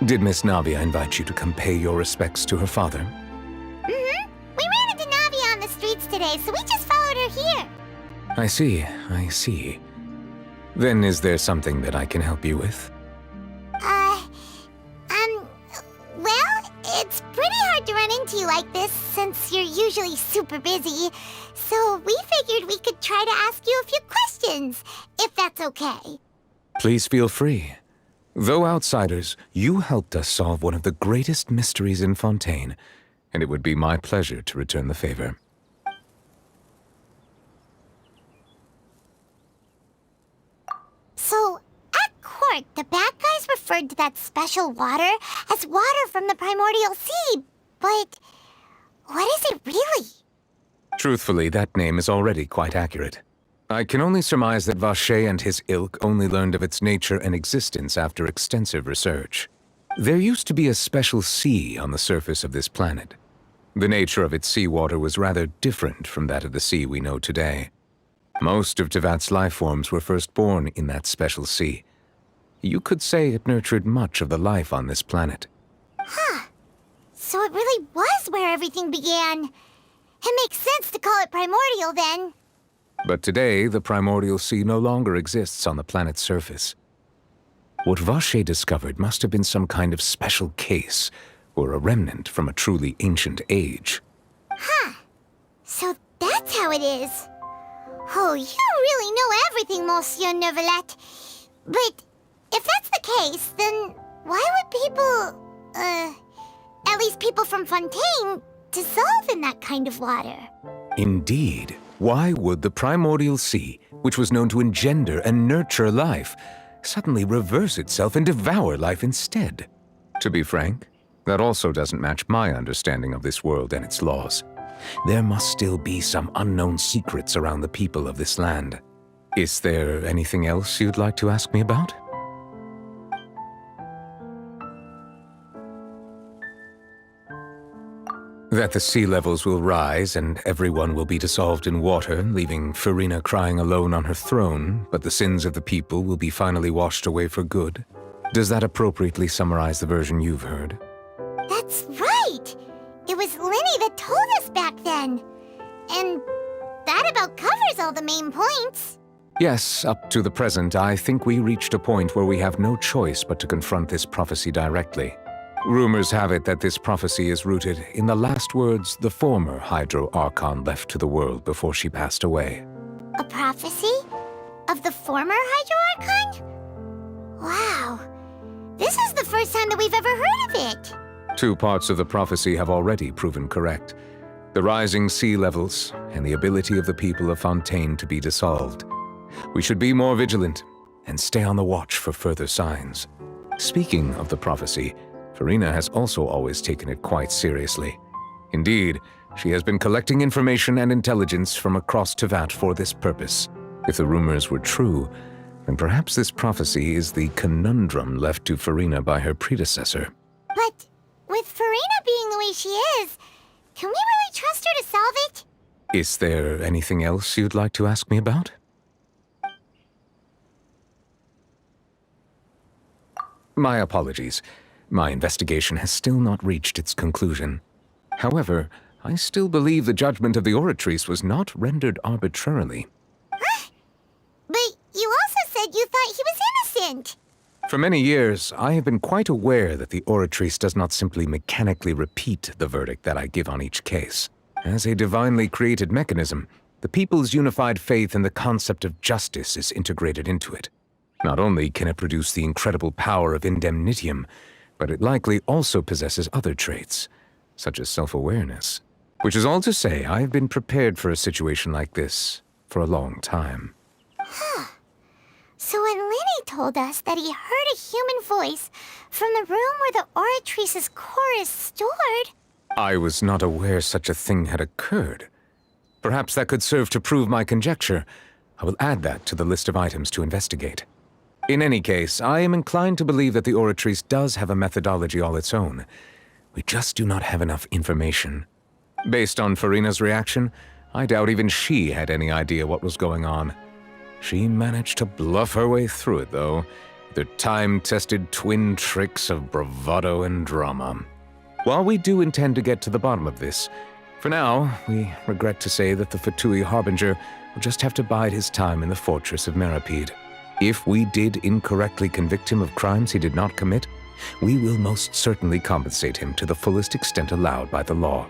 Did Miss Navia invite you to come pay your respects to her father? Mm-hmm. We ran into Navi on the streets today, so we just followed her here. I see. Then is there something that I can help you with? Well, it's pretty hard to run into you like this since you're usually super busy. So we figured we could try to ask you a few questions, if that's okay. Please feel free. Though outsiders, you helped us solve one of the greatest mysteries in Fontaine, and it would be my pleasure to return the favor. So, at court, the bad guys referred to that special water as water from the primordial sea, but what is it really? Truthfully, that name is already quite accurate. I can only surmise that Vacher and his ilk only learned of its nature and existence after extensive research. There used to be a special sea on the surface of this planet. The nature of its seawater was rather different from that of the sea we know today. Most of Tevat's life forms were first born in that special sea. You could say it nurtured much of the life on this planet. Huh. So it really was where everything began. It makes sense to call it primordial then. But today, the primordial sea no longer exists on the planet's surface. What Vacher discovered must have been some kind of special case, or a remnant from a truly ancient age. Huh. So that's how it is. Oh, you really know everything, Monsieur Neuvillette. But if that's the case, then why would people, at least people from Fontaine, dissolve in that kind of water? Indeed. Why would the primordial sea, which was known to engender and nurture life, suddenly reverse itself and devour life instead? To be frank, that also doesn't match my understanding of this world and its laws. There must still be some unknown secrets around the people of this land. Is there anything else you'd like to ask me about? That the sea levels will rise and everyone will be dissolved in water, leaving Farina crying alone on her throne, but the sins of the people will be finally washed away for good. Does that appropriately summarize the version you've heard? That's right! It was Linny that told us back then. And that about covers all the main points. Yes, up to the present, I think we reached a point where we have no choice but to confront this prophecy directly. Rumors have it that this prophecy is rooted in the last words the former Hydro Archon left to the world before she passed away. A prophecy? Of the former Hydro Archon? Wow. This is the first time that we've ever heard of it. Two parts of the prophecy have already proven correct. The rising sea levels and the ability of the people of Fontaine to be dissolved. We should be more vigilant and stay on the watch for further signs. Speaking of the prophecy, Farina has also always taken it quite seriously. Indeed, she has been collecting information and intelligence from across Tevat for this purpose. If the rumors were true, then perhaps this prophecy is the conundrum left to Farina by her predecessor. But with Farina being the way she is, can we really trust her to solve it? Is there anything else you'd like to ask me about? My apologies. My investigation has still not reached its conclusion. However, I still believe the judgment of the Oratrice was not rendered arbitrarily. Huh? But you also said you thought he was innocent. For many years, I have been quite aware that the Oratrice does not simply mechanically repeat the verdict that I give on each case. As a divinely created mechanism, the people's unified faith in the concept of justice is integrated into it. Not only can it produce the incredible power of indemnitium, but it likely also possesses other traits, such as self-awareness. Which is all to say, I have been prepared for a situation like this for a long time. Huh. So when Linny told us that he heard a human voice from the room where the Oratrice's core is stored... I was not aware such a thing had occurred. Perhaps that could serve to prove my conjecture. I will add that to the list of items to investigate. In any case, I am inclined to believe that the Oratrice does have a methodology all its own. We just do not have enough information. Based on Farina's reaction, I doubt even she had any idea what was going on. She managed to bluff her way through it, though, with her time-tested twin tricks of bravado and drama. While we do intend to get to the bottom of this, for now, we regret to say that the Fatui Harbinger will just have to bide his time in the fortress of Meripede. If we did incorrectly convict him of crimes he did not commit, we will most certainly compensate him to the fullest extent allowed by the law.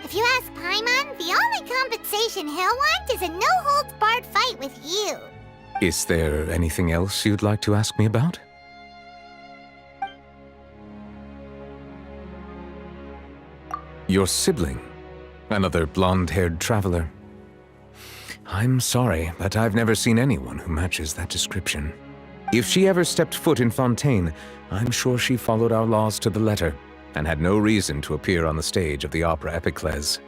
If you ask Paimon, the only compensation he'll want is a no-holds-barred fight with you. Is there anything else you'd like to ask me about? Your sibling, another blonde-haired traveler. I'm sorry, but I've never seen anyone who matches that description. If she ever stepped foot in Fontaine, I'm sure she followed our laws to the letter and had no reason to appear on the stage of the opera Epiclese.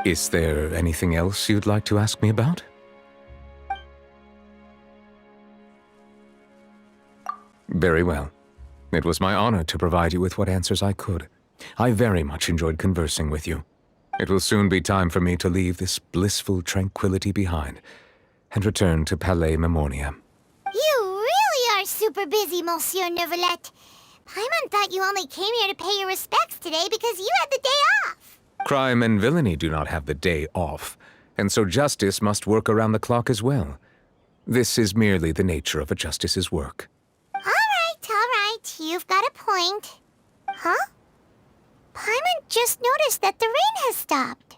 Is there anything else you'd like to ask me about? Very well. It was my honor to provide you with what answers I could. I very much enjoyed conversing with you. It will soon be time for me to leave this blissful tranquility behind and return to Palais Memornia. You really are super busy, Monsieur Neuvillette. Paimon thought you only came here to pay your respects today because you had the day off. Crime and villainy do not have the day off, and so justice must work around the clock as well. This is merely the nature of a justice's work. All right. You've got a point. Huh? Paimon just noticed that the rain has stopped.